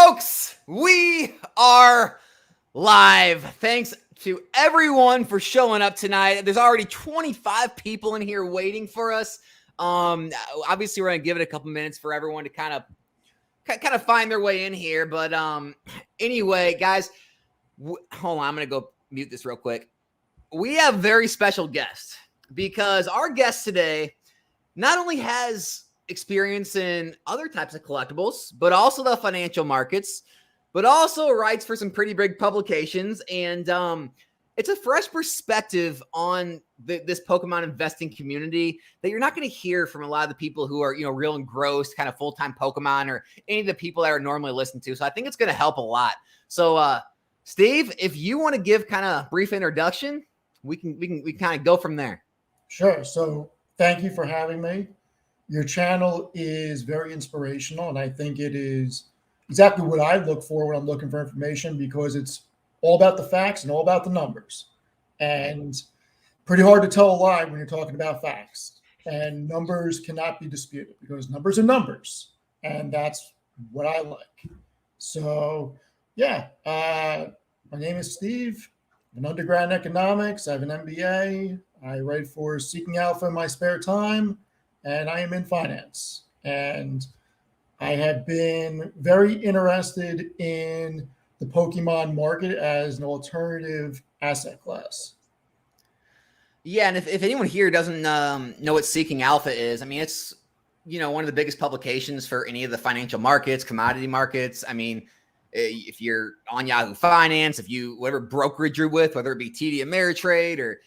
Folks, we are live. Thanks to everyone for showing up tonight. There's already 25 people in here waiting for us. Obviously, we're going to give it a couple minutes for everyone to kind of find their way in here. But anyway, guys, hold on. I'm going to go mute this real quick. We have a very special guest because our guest today not only has experience in other types of collectibles, but also the financial markets, but also writes for some pretty big publications. And it's a fresh perspective on this Pokemon investing community that you're not going to hear from a lot of the people who are, real engrossed, kind of full-time Pokemon, or any of the people that are normally listened to. So I think it's going to help a lot. So Steve, if you want to give kind of a brief introduction, we can kind of go from there. Sure. So thank you for having me. Your channel is very inspirational, and I think it is exactly what I look for when I'm looking for information, because it's all about the facts and all about the numbers. And pretty hard to tell a lie when you're talking about facts. And numbers cannot be disputed because numbers are numbers, and that's what I like. So, yeah, my name is Steve. I'm an undergrad in economics. I have an MBA. I write for Seeking Alpha in my spare time. And I am in finance. And I have been very interested in the Pokemon market as an alternative asset class. Yeah, and if anyone here doesn't know what Seeking Alpha is, I mean, it's, one of the biggest publications for any of the financial markets, commodity markets. I mean, if you're on Yahoo Finance, whatever brokerage you're with, whether it be TD Ameritrade or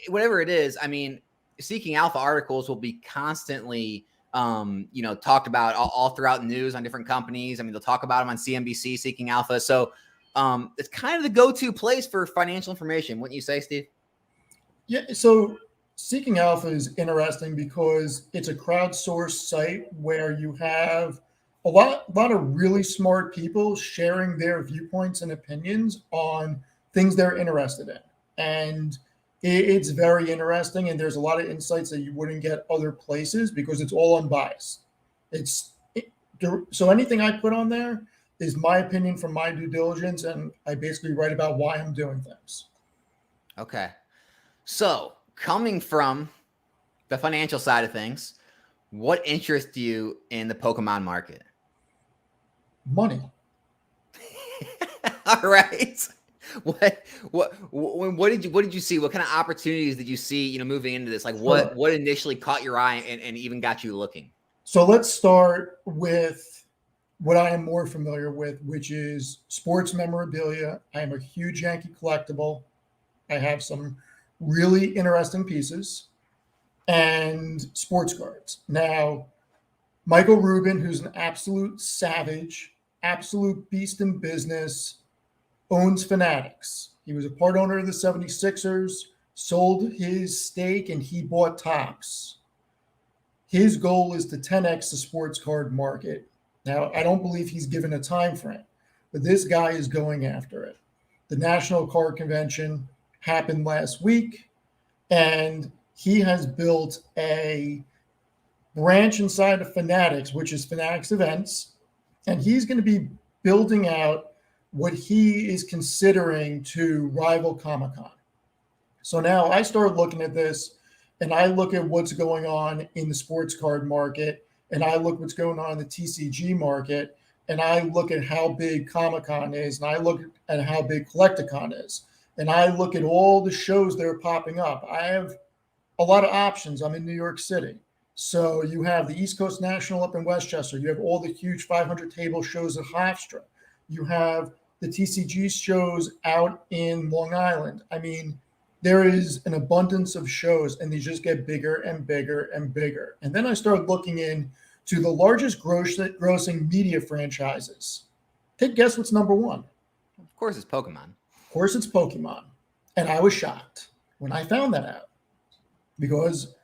whatever it is, I mean, Seeking Alpha articles will be constantly, talked about all throughout news on different companies. I mean, they'll talk about them on CNBC, Seeking Alpha. So it's kind of the go-to place for financial information. Wouldn't you say, Steve? Yeah. So Seeking Alpha is interesting because it's a crowdsourced site where you have a lot of really smart people sharing their viewpoints and opinions on things they're interested in. And it's very interesting, and there's a lot of insights that you wouldn't get other places because it's all unbiased. So anything I put on there is my opinion from my due diligence, and I basically write about why I'm doing things. Okay. So coming from the financial side of things, what interests you in the Pokemon market? Money. All right. What did you see? What kind of opportunities did you see, moving into this? Like what initially caught your eye and even got you looking? So let's start with what I am more familiar with, which is sports memorabilia. I am a huge Yankee collectible. I have some really interesting pieces and sports cards. Now, Michael Rubin, who's an absolute savage, absolute beast in business, owns Fanatics. He was a part owner of the 76ers, sold his stake, and he bought Topps. His goal is to 10x the sports card market. Now, I don't believe he's given a time frame, but this guy is going after it. The National Card Convention happened last week, and he has built a branch inside of Fanatics, which is Fanatics Events, and he's going to be building out what he is considering to rival Comic-Con. So now I started looking at this, and I look at what's going on in the sports card market, and I look what's going on in the TCG market, and I look at how big Comic-Con is, and I look at how big Collecticon is, and I look at all the shows that are popping up. I have a lot of options. I'm in New York City. So you have the East Coast National up in Westchester. You have all the huge 500 table shows at Hofstra. You have the TCG shows out in Long Island. I mean, there is an abundance of shows, and they just get bigger and bigger and bigger. And then I started looking into the largest grossing media franchises. Take a guess what's number one? Of course, it's Pokemon. Of course, it's Pokemon. And I was shocked when I found that out because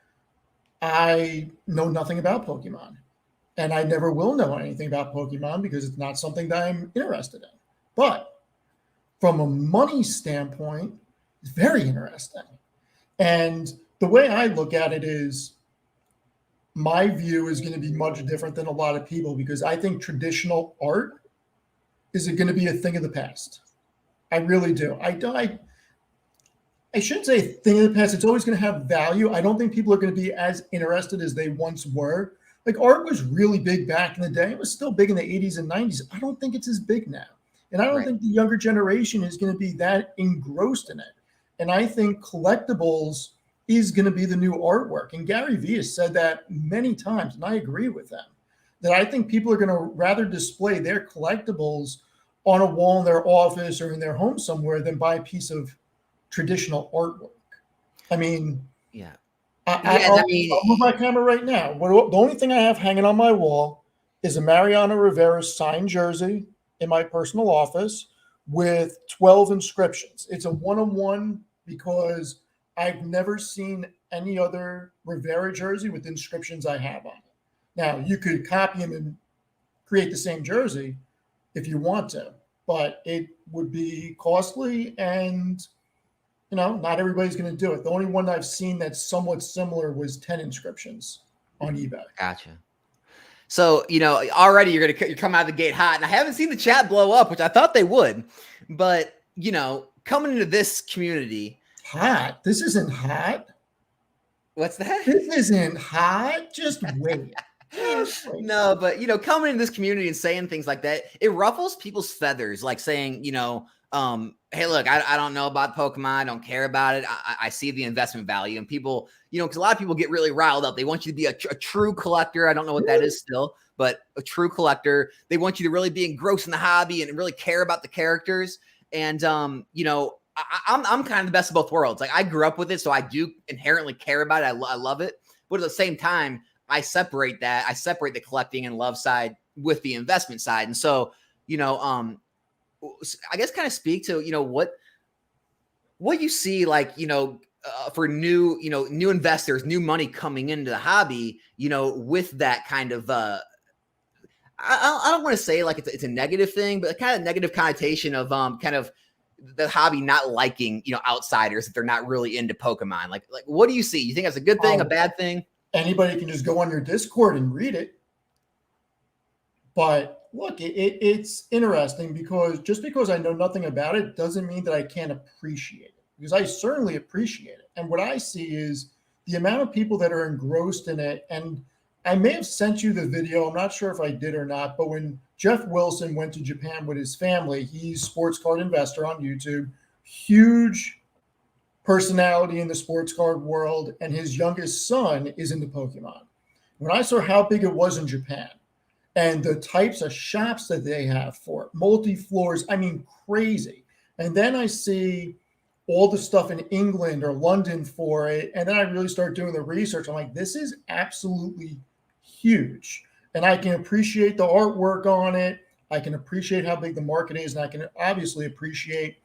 I know nothing about Pokemon. And I never will know anything about Pokemon because it's not something that I'm interested in. But from a money standpoint, it's very interesting. And the way I look at it is my view is going to be much different than a lot of people because I think traditional art is it going to be a thing of the past? I really do. I shouldn't say thing of the past. It's always going to have value. I don't think people are going to be as interested as they once were. Like art was really big back in the day. It was still big in the 80s and 90s. I don't think it's as big now. And I don't think the younger generation is going to be that engrossed in it. And I think collectibles is going to be the new artwork. And Gary Vee has said that many times, and I agree with them, that I think people are going to rather display their collectibles on a wall in their office or in their home somewhere than buy a piece of traditional artwork. I mean, I'll move my camera right now. The only thing I have hanging on my wall is a Mariano Rivera signed jersey in my personal office with 12 inscriptions. It's a one-on-one because I've never seen any other Rivera jersey with inscriptions I have on it. Now, you could copy them and create the same jersey if you want to, but it would be costly and, you know, not everybody's going to do it. The only one I've seen that's somewhat similar was 10 inscriptions on eBay. Gotcha. So, you know, already you're coming out of the gate hot, and I haven't seen the chat blow up, which I thought they would, but, you know, coming into this community. Hot? This isn't hot. What's that? This isn't hot. Just wait. No, but, you know, coming into this community and saying things like that, it ruffles people's feathers, like saying, you know, hey, look, I don't know about Pokemon. I don't care about it. I see the investment value, and people, you know, because a lot of people get really riled up. They want you to be a true collector. I don't know what that is still, but a true collector. They want you to really be engrossed in the hobby and really care about the characters. And, you know, I'm kind of the best of both worlds. Like, I grew up with it, so I do inherently care about it. I love it. But at the same time, I separate that. I separate the collecting and love side with the investment side. And so, you know, I guess kind of speak to, you know, what you see, like, you know, for new investors, new money coming into the hobby, you know, with that kind of, I don't want to say like it's a negative thing, but a kind of negative connotation of kind of the hobby not liking, you know, outsiders if they're not really into Pokemon. Like what do you see? You think that's a good thing, a bad thing? Anybody can just go on your Discord and read it. But look, it's interesting because just because I know nothing about it doesn't mean that I can't appreciate it, because I certainly appreciate it. And what I see is the amount of people that are engrossed in it. And I may have sent you the video. I'm not sure if I did or not, but when Jeff Wilson went to Japan with his family, he's a sports card investor on YouTube, huge personality in the sports card world, and his youngest son is into Pokemon. When I saw how big it was in Japan and the types of shops that they have for it, multi-floors, I mean, crazy. And then I see all the stuff in England or London for it, and then I really start doing the research. I'm like, this is absolutely huge. And I can appreciate the artwork on it. I can appreciate how big the market is, and I can obviously appreciate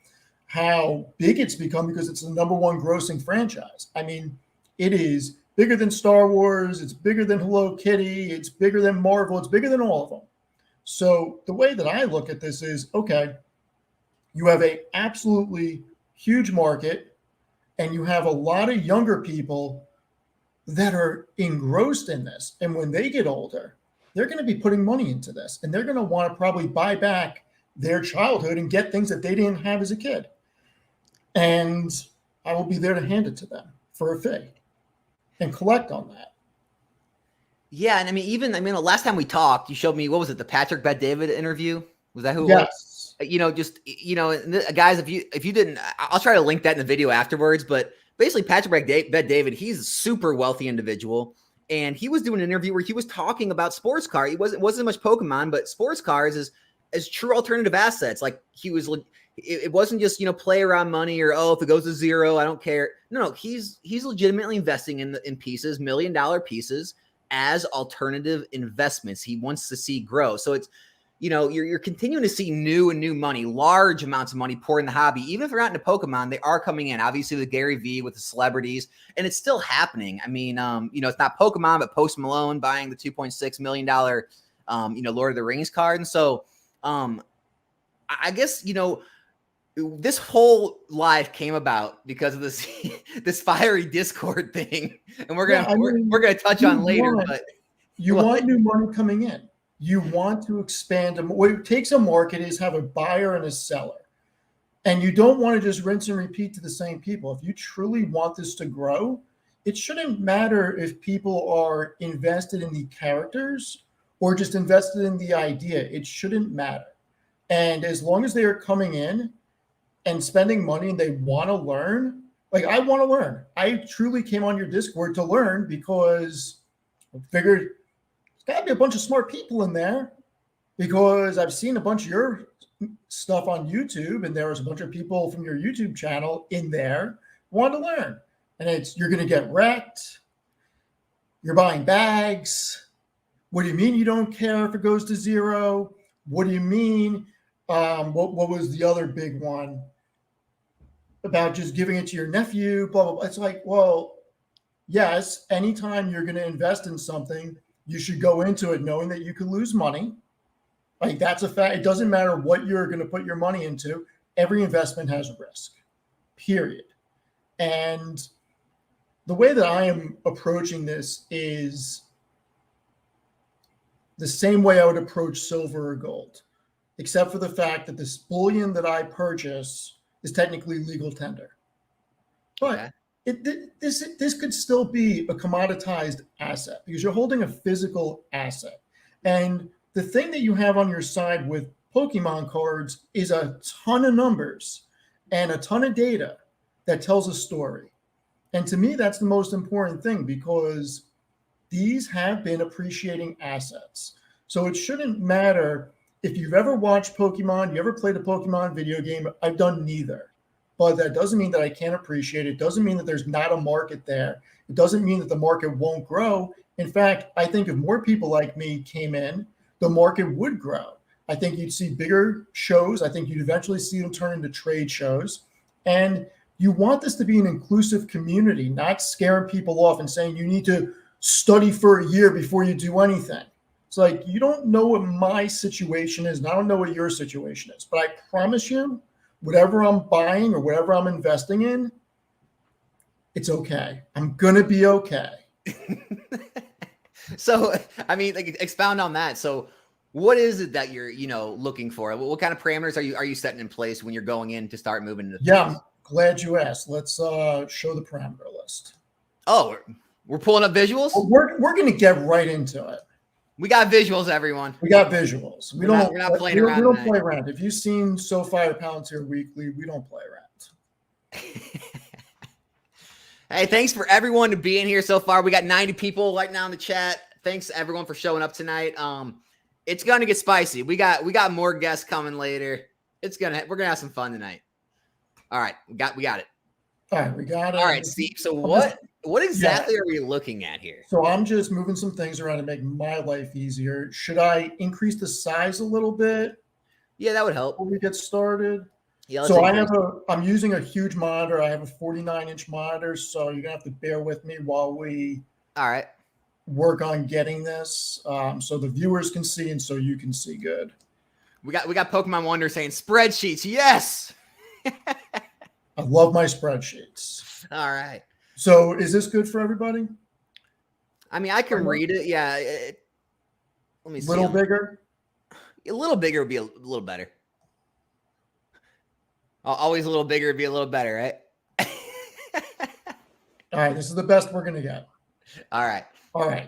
how big it's become because it's the #1 grossing franchise. I mean, it is bigger than Star Wars. It's bigger than Hello Kitty. It's bigger than Marvel. It's bigger than all of them. So the way that I look at this is, okay, you have a absolutely huge market, and you have a lot of younger people that are engrossed in this. And when they get older, they're going to be putting money into this, and they're going to want to probably buy back their childhood and get things that they didn't have as a kid. And I will be there to hand it to them for a fee and collect on that. Yeah. And I mean, the last time we talked, you showed me, what was it? The Patrick Bet-David interview? Was that who it was? You know, just, you know, guys, if you didn't, I'll try to link that in the video afterwards, but basically Patrick Bet-David, he's a super wealthy individual. And he was doing an interview where he was talking about sports cars. It wasn't much Pokemon, but sports cars as true alternative assets. Like it wasn't just, you know, play around money or, oh, if it goes to zero, I don't care. No, he's legitimately investing in pieces, $1 million pieces as alternative investments. He wants to see grow. So it's, you know, you're continuing to see new money, large amounts of money pour in the hobby. Even if they're not into Pokemon, they are coming in. Obviously with Gary Vee, with the celebrities, and it's still happening. I mean, you know, it's not Pokemon, but Post Malone buying the $2.6 million, you know, Lord of the Rings card. And so, I guess, you know, this whole live came about because of this this fiery Discord thing, and we're gonna touch on later. But you want new money coming in. You want to expand them. What it takes a market is have a buyer and a seller. And you don't want to just rinse and repeat to the same people. If you truly want this to grow, it shouldn't matter if people are invested in the characters or just invested in the idea. It shouldn't matter. And as long as they are coming in and spending money and they want to learn, like I want to learn. I truly came on your Discord to learn because I figured there's got to be a bunch of smart people in there, because I've seen a bunch of your stuff on YouTube and there was a bunch of people from your YouTube channel in there who want to learn. And you're going to get wrecked. You're buying bags. What do you mean you don't care if it goes to zero? What do you mean? What was the other big one about just giving it to your nephew? Blah, blah, blah. It's like, well, yes, anytime you're going to invest in something, you should go into it knowing that you could lose money. Like that's a fact. It doesn't matter what you're going to put your money into. Every investment has risk, period. And the way that I am approaching this is the same way I would approach silver or gold, except for the fact that this bullion that I purchase is technically legal tender. But this could still be a commoditized asset because you're holding a physical asset. And the thing that you have on your side with Pokemon cards is a ton of numbers and a ton of data that tells a story. And to me, that's the most important thing because these have been appreciating assets. So it shouldn't matter if you've ever watched Pokemon, you ever played a Pokemon video game. I've done neither. But that doesn't mean that I can't appreciate it. It doesn't mean that there's not a market there. It doesn't mean that the market won't grow. In fact, I think if more people like me came in, the market would grow. I think you'd see bigger shows. I think you'd eventually see them turn into trade shows. And you want this to be an inclusive community, not scaring people off and saying you need to study for a year before you do anything. It's like, you don't know what my situation is, and I don't know what your situation is. But I promise you, whatever I'm buying or whatever I'm investing in, it's okay. I'm going to be okay. So, I mean, like, expound on that. So what is it that you're, looking for? What kind of parameters are you setting in place when you're going in to start moving into Yeah, I'm glad you asked. Let's show the parameter list. Oh, we're pulling up visuals? We're going to get right into it. We got visuals, everyone. We got visuals. We're not playing around. We don't play around. If you've seen SoFi or Palantir Weekly, we don't play around. Hey, thanks for everyone to being here so far. We got 90 people right now in the chat. Thanks everyone for showing up tonight. It's gonna get spicy. We got more guests coming later. We're gonna have some fun tonight. All right, we got it. All right, we got it. All right, Steve. So what exactly are we looking at here? So I'm just moving some things around to make my life easier. Should I increase the size a little bit? Yeah, that would help. Before we get started. Yeah, so I'm using a huge monitor. I have a 49-inch monitor, so you're gonna have to bear with me while we work on getting this, so the viewers can see and so you can see good. We got Pokemon Wonder saying spreadsheets. Yes. I love my spreadsheets. All right. So is this good for everybody? I mean, I can read it. Yeah. Let me see. A little bigger? A little bigger would be a little better. Always a little bigger would be a little better, right? All right. This is the best we're going to get. All right.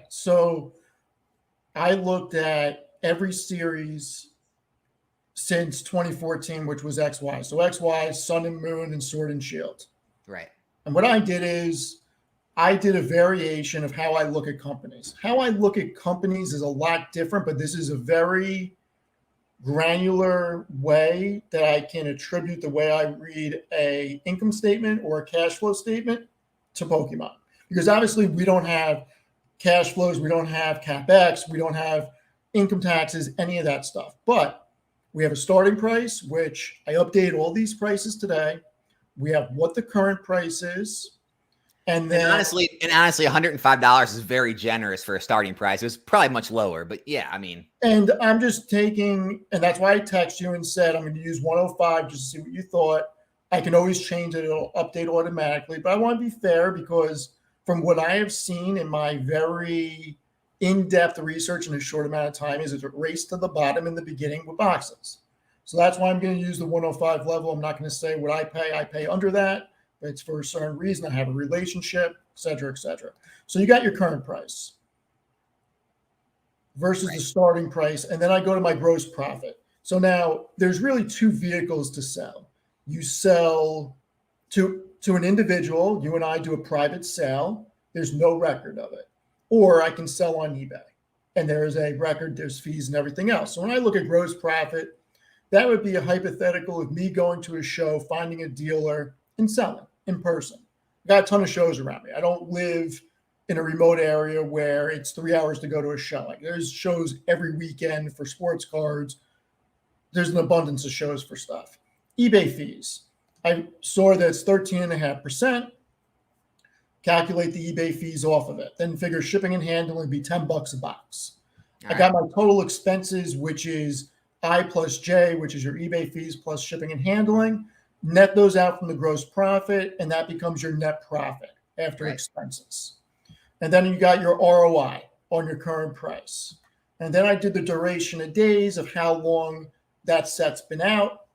So I looked at every series since 2014, which was XY. So XY, Sun and Moon, and Sword and Shield. Right. And what I did is I did a variation of how I look at companies. How I look at companies is a lot different, but this is a very granular way that I can attribute the way I read a income statement or a cash flow statement to Pokemon. Because obviously we don't have cash flows, we don't have CapEx, we don't have income taxes, any of that stuff. But we have a starting price, which I updated all these prices today. We have what the current price is. And honestly, $105 is very generous for a starting price. It was probably much lower, but yeah, I mean. And I'm just taking, and that's why I texted you and said I'm going to use 105 just to see what you thought. I can always change it. It'll update automatically. But I want to be fair because from what I have seen in my very in-depth research in a short amount of time is a race to the bottom in the beginning with boxes. So that's why I'm going to use the 105 level. I'm not going to say what I pay under that, but it's for a certain reason. I have a relationship, et cetera, et cetera. So you got your current price versus the starting price. And then I go to my gross profit. So now there's really two vehicles to sell. You sell to an individual. You and I do a private sale. There's no record of it. Or I can sell on eBay. And there is a record, there's fees and everything else. So when I look at gross profit, that would be a hypothetical of me going to a show, finding a dealer, and selling in person. I got a ton of shows around me. I don't live in a remote area where it's 3 hours to go to a show. Like there's shows every weekend for sports cards. There's an abundance of shows for stuff. eBay fees. I saw that it's 13.5%. Calculate the eBay fees off of it. Then figure shipping and handling would be $10 a box. I got my total expenses, which is I plus J, which is your eBay fees plus shipping and handling. Net those out from the gross profit, and that becomes your net profit after expenses. And then you got your ROI on your current price. And then I did the duration of days of how long that set's been out.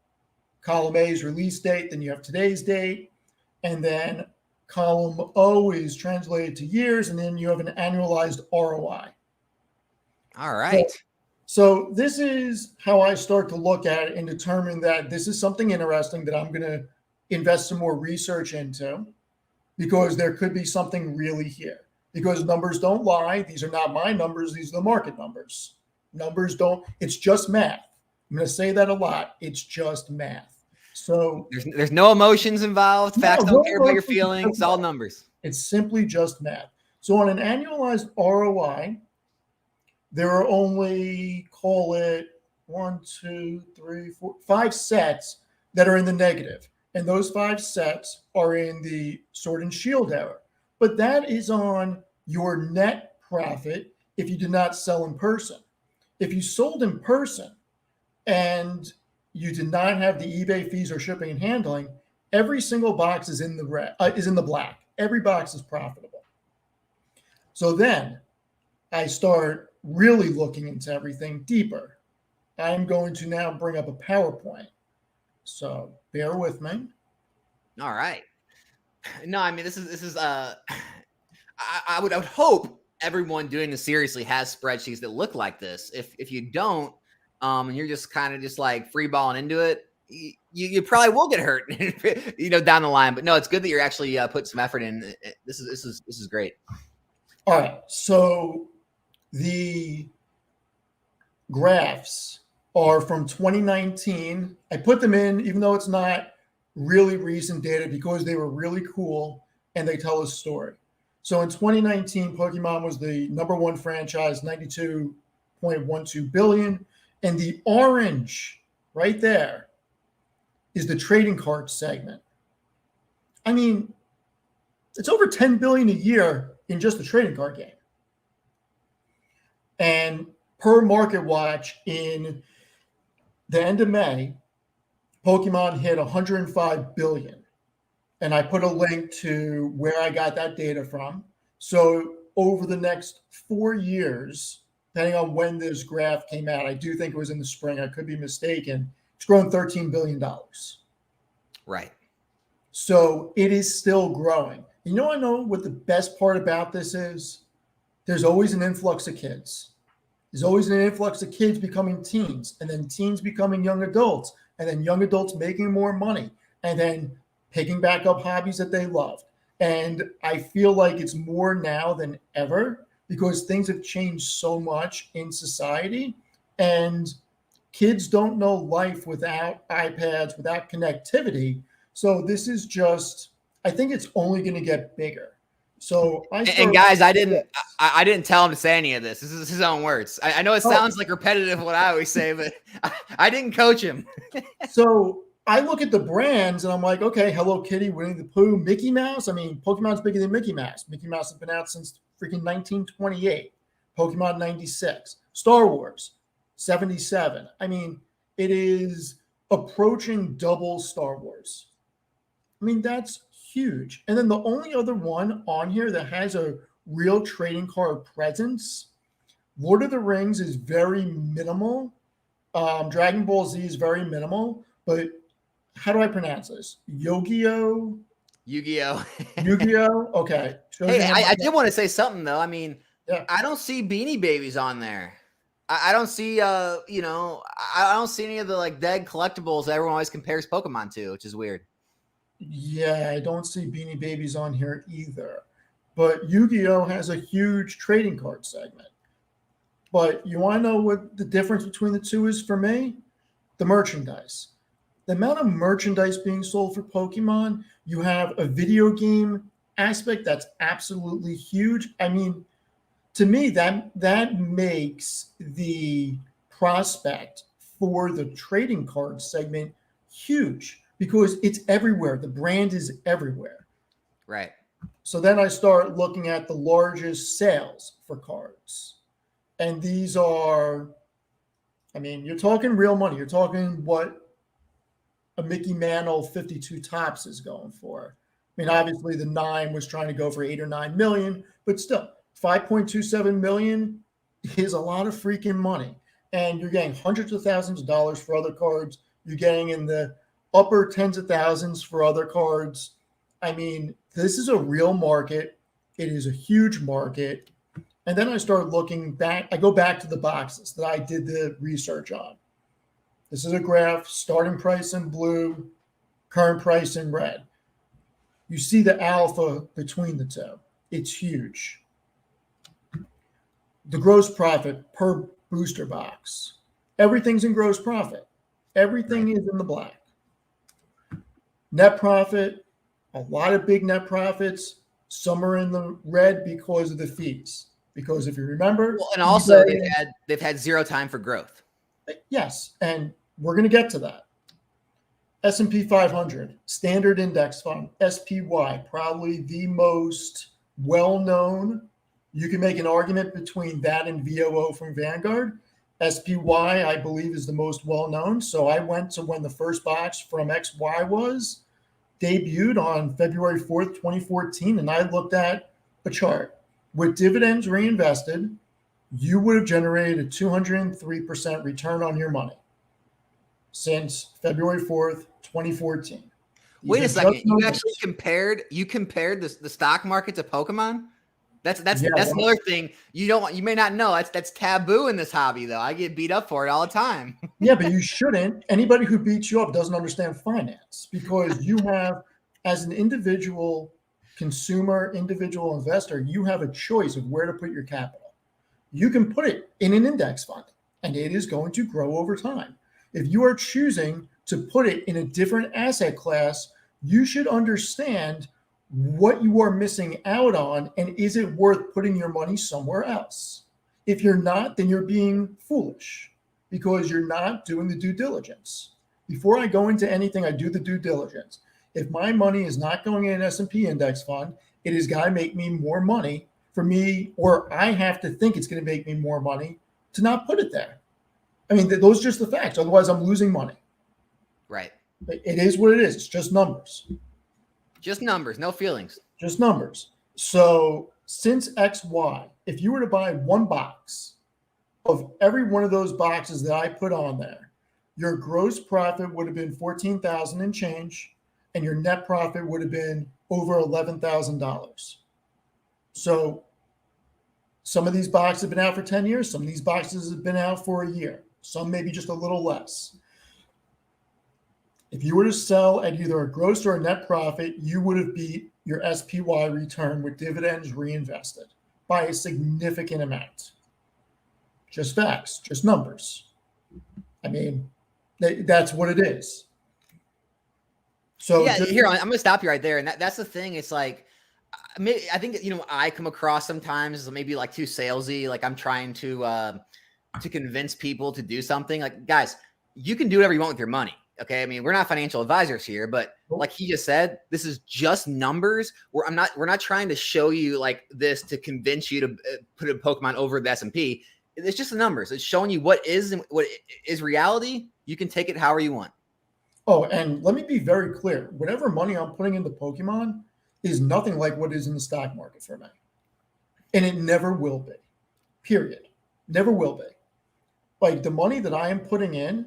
Column A is release date, then you have today's date. And then column O is translated to years, and then you have an annualized ROI. All right. So this is how I start to look at it and determine that this is something interesting that I'm going to invest some more research into, because there could be something really here. Because numbers don't lie. These are not my numbers. These are the market numbers. Numbers don't. It's just math. I'm going to say that a lot. It's just math. So there's no emotions involved. Facts don't care about your feelings. It's all numbers. It's simply just math. So on an annualized ROI, there are only, call it 1, 2, 3, 4, 5 sets that are in the negative. And those 5 sets are in the sword and shield era. But that is on your net profit if you did not sell in person. If you sold in person and you did not have the eBay fees or shipping and handling, every single box is in the red, is in the black. Every box is profitable. So then I start really looking into everything deeper. I'm going to now bring up a PowerPoint. So bear with me. All right. No, I mean, this is I would hope everyone doing this seriously has spreadsheets that look like this. If you don't, and you're just kind of just like free balling into it, you probably will get hurt, down the line. But no, it's good that you're actually putting some effort in. This is great. All right. So the graphs are from 2019. I put them in, even though it's not really recent data, because they were really cool and they tell a story. So in 2019, Pokemon was the #1 franchise, 92.12 billion. And the orange right there is the trading card segment. I mean, it's over 10 billion a year in just the trading card game. And per Market Watch, in the end of May, Pokemon hit 105 billion. And I put a link to where I got that data from. So over the next 4 years, depending on when this graph came out, I do think it was in the spring, I could be mistaken, it's grown $13 billion. Right. So it is still growing. I know what the best part about this is? There's always an influx of kids. There's always an influx of kids becoming teens, and then teens becoming young adults, and then young adults making more money, and then picking back up hobbies that they loved. And I feel like it's more now than ever, because things have changed so much in society, and kids don't know life without iPads, without connectivity. So this is just, I think it's only going to get bigger. So guys, I didn't tell him to say any of this. This is his own words. I know it sounds like repetitive what I always say, but I didn't coach him. So I look at the brands and I'm like, okay, Hello Kitty, Winnie the Pooh, Mickey Mouse. I mean, Pokemon's bigger than Mickey Mouse. Mickey Mouse has been out since freaking 1928. Pokemon 96. Star Wars 77. I mean, it is approaching double Star Wars. I mean, that's huge. And then the only other one on here that has a real trading card presence Lord of the Rings is very minimal. Dragon Ball Z is very minimal, but how do I pronounce this? Yu-Gi-Oh? Yu-Gi-Oh. Yu-Gi-Oh? Okay. Shows Hey, you how much. I did want to say something though. I mean, Yeah. I don't see Beanie Babies on there. I don't see you know, I don't see any of the like dead collectibles that everyone always compares Pokemon to, which is weird. Yeah, I don't see Beanie Babies on here either. But Yu-Gi-Oh has a huge trading card segment. But you want to know what the difference between the two is for me? The merchandise. The amount of merchandise being sold for Pokemon, you have a video game aspect that's absolutely huge. I mean, to me, that makes the prospect for the trading card segment huge because it's everywhere. The brand is everywhere. Right. So then I start looking at the largest sales for cards. And these are, I mean, you're talking real money. You're talking what a Mickey Mantle 52 tops is going for. I mean, obviously the 9 was trying to go for 8 or 9 million, but still 5.27 million is a lot of freaking money. And you're getting hundreds of thousands of dollars for other cards. You're getting in the upper tens of thousands for other cards. I mean, this is a real market. It is a huge market. And then I start looking back. I go back to the boxes that I did the research on. This is a graph, starting price in blue, current price in red. You see the alpha between the two. It's huge. The gross profit per booster box. Everything's in gross profit. Everything is in the black. Net profit, a lot of big net profits. Some are in the red because of the fees. Because if you remember, well, and also they've had zero time for growth. Yes, and we're going to get to that. S&P 500, Standard Index Fund, SPY, probably the most well-known. You can make an argument between that and VOO from Vanguard. SPY, I believe, is the most well-known. So I went to when the first box from XY was debuted on February 4th, 2014, and I looked at a chart. With dividends reinvested, you would have generated a 203% return on your money since February 4th, 2014. Wait a second. You actually compared the stock market to Pokemon? That's another thing you may not know. That's taboo in this hobby though. I get beat up for it all the time. Yeah, but you shouldn't. Anybody who beats you up doesn't understand finance because you have, as an individual consumer, individual investor, you have a choice of where to put your capital. You can put it in an index fund and it is going to grow over time. If you are choosing to put it in a different asset class, you should understand what you are missing out on and is it worth putting your money somewhere else? If you're not, then you're being foolish because you're not doing the due diligence. Before I go into anything, I do the due diligence. If my money is not going in an S&P index fund, it has got to make me more money for me, or I have to think it's going to make me more money to not put it there. I mean, those are just the facts. Otherwise, I'm losing money. Right. It is what it is. It's just numbers. Just numbers, no feelings. Just numbers. So since XY, if you were to buy one box of every one of those boxes that I put on there, your gross profit would have been $14,000 and change, and your net profit would have been over $11,000. So some of these boxes have been out for 10 years. Some of these boxes have been out for a year. Some maybe just a little less. If you were to sell at either a gross or a net profit, you would have beat your SPY return with dividends reinvested by a significant amount. Just facts, just numbers. I mean, that's what it is. So yeah, here I'm going to stop you right there, and that's the thing. It's like, I think I come across sometimes maybe like too salesy. Like I'm trying to convince people to do something. Like, guys, you can do whatever you want with your money. Okay, I mean, we're not financial advisors here, but like he just said, this is just numbers. We're not trying to show you like this to convince you to put a Pokemon over the S&P. It's just the numbers. It's showing you what is reality. You can take it however you want. Oh, and let me be very clear. Whatever money I'm putting into Pokemon is nothing like what is in the stock market for me. And it never will be, period. Never will be. Like the money that I am putting in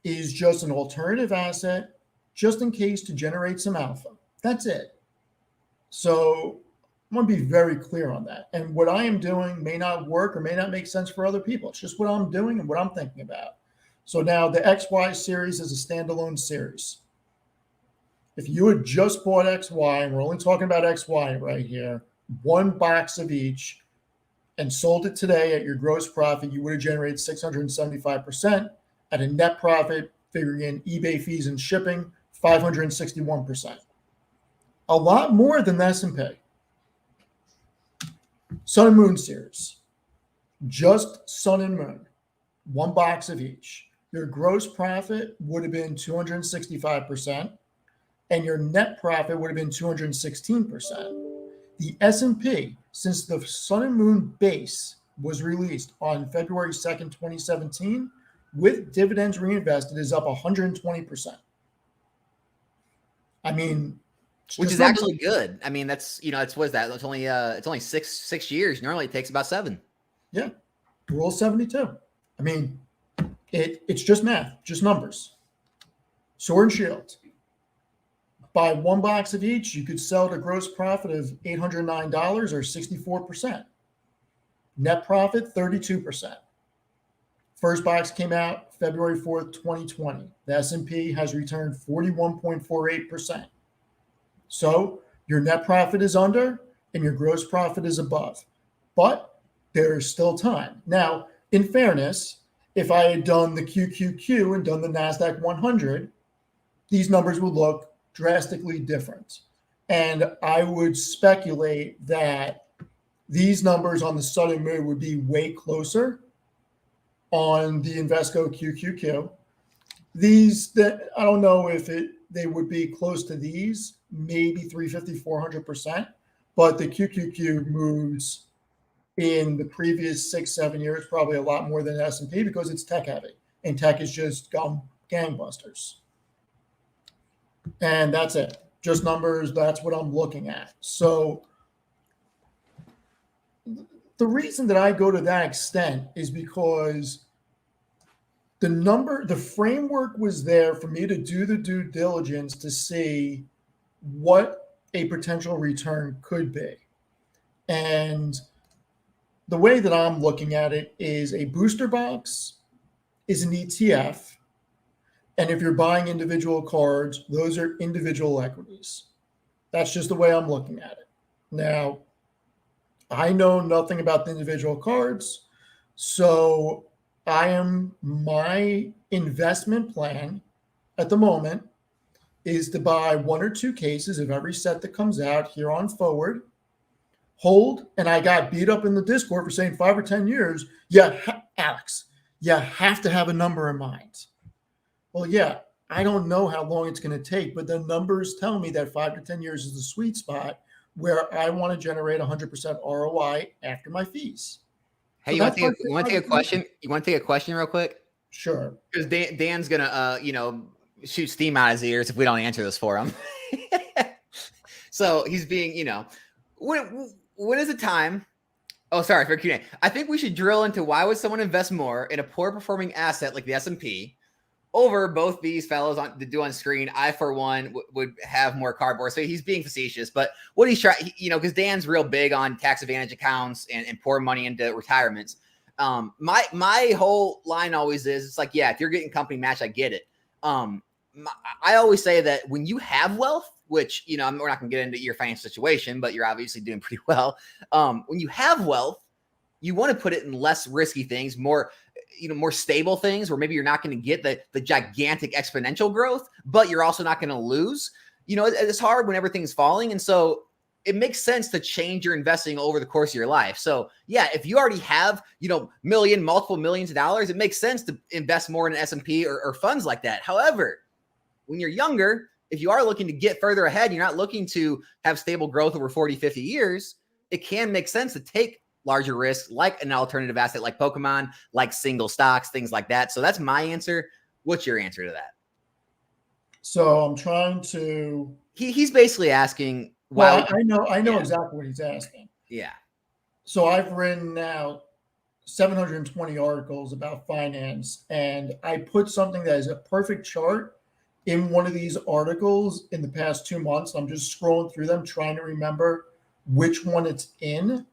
is just an alternative asset just in case to generate some alpha. That's it. So I'm going to be very clear on that. And what I am doing may not work or may not make sense for other people. It's just what I'm doing and what I'm thinking about. So now the XY series is a standalone series. If you had just bought XY, and we're only talking about XY right here, one box of each, and sold it today at your gross profit, you would have generated 675% at a net profit, figuring in eBay fees and shipping, 561%. A lot more than the S&P. Sun and Moon series, just Sun and Moon, one box of each. Your gross profit would have been 265%, and your net profit would have been 216%. The S&P, since the Sun and Moon base was released on February 2nd, 2017, with dividends reinvested, is up 120%. I mean, which is actually good. I mean, that's, it's what is that? It's only six years. Normally it takes about 7. Yeah. Rule 72. I mean, it's just math, just numbers. Sword and Shield. Buy one box of each, you could sell at a gross profit of $809 or 64%. Net profit, 32%. First box came out February 4th, 2020. The S&P has returned 41.48%. So your net profit is under and your gross profit is above. But there's still time. Now, in fairness, if I had done the QQQ and done the NASDAQ 100, these numbers would look drastically different. And I would speculate that these numbers on the Sun and Moon would be way closer on the Invesco QQQ. These, that I don't know if they would be close to these, maybe 350, 400%, but the QQQ moves in the previous 6-7 years probably a lot more than S&P because it's tech heavy, and tech is just gone gangbusters. And that's it. Just numbers. That's what I'm looking at. So the reason that I go to that extent is because the framework was there for me to do the due diligence to see what a potential return could be. And the way that I'm looking at it is a booster box is an ETF. And if you're buying individual cards, those are individual equities. That's just the way I'm looking at it. Now, I know nothing about the individual cards. So my investment plan at the moment is to buy 1 or 2 cases of every set that comes out here on forward, hold, and I got beat up in the Discord for saying 5 or 10 years. Yeah, Alex, you have to have a number in mind. Well, yeah, I don't know how long it's going to take, but the numbers tell me that 5 to 10 years is the sweet spot where I want to generate 100% ROI after my fees. Hey, you want to take a question? You want to take a question real quick? Sure. Because Dan's going to, shoot steam out his ears if we don't answer this for him. So he's being, when is the time? Oh, sorry for Q&A. I think we should drill into why would someone invest more in a poor performing asset like the S&P over both these fellows to do on screen. I, for one, would have more cardboard. So he's being facetious, but what he's trying, because Dan's real big on tax advantage accounts and pour money into retirements. My whole line always is, it's like, yeah, if you're getting company match, I get it. I always say that when you have wealth, which, we're not going to get into your financial situation, but you're obviously doing pretty well. When you have wealth, you want to put it in less risky things, more stable things where maybe you're not going to get the gigantic exponential growth, but you're also not going to lose. It's hard when everything's falling. And so it makes sense to change your investing over the course of your life. So yeah, if you already have, multiple millions of dollars, it makes sense to invest more in an S&P or funds like that. However, when you're younger, if you are looking to get further ahead, you're not looking to have stable growth over 40, 50 years, it can make sense to take larger risks like an alternative asset like Pokemon, like single stocks, things like that. So that's my answer. What's your answer to that? So I'm trying to... He's basically asking... Well, I know exactly what he's asking. Yeah. So I've written out 720 articles about finance, and I put something that is a perfect chart in one of these articles in the past 2 months. I'm just scrolling through them, trying to remember which one it's in,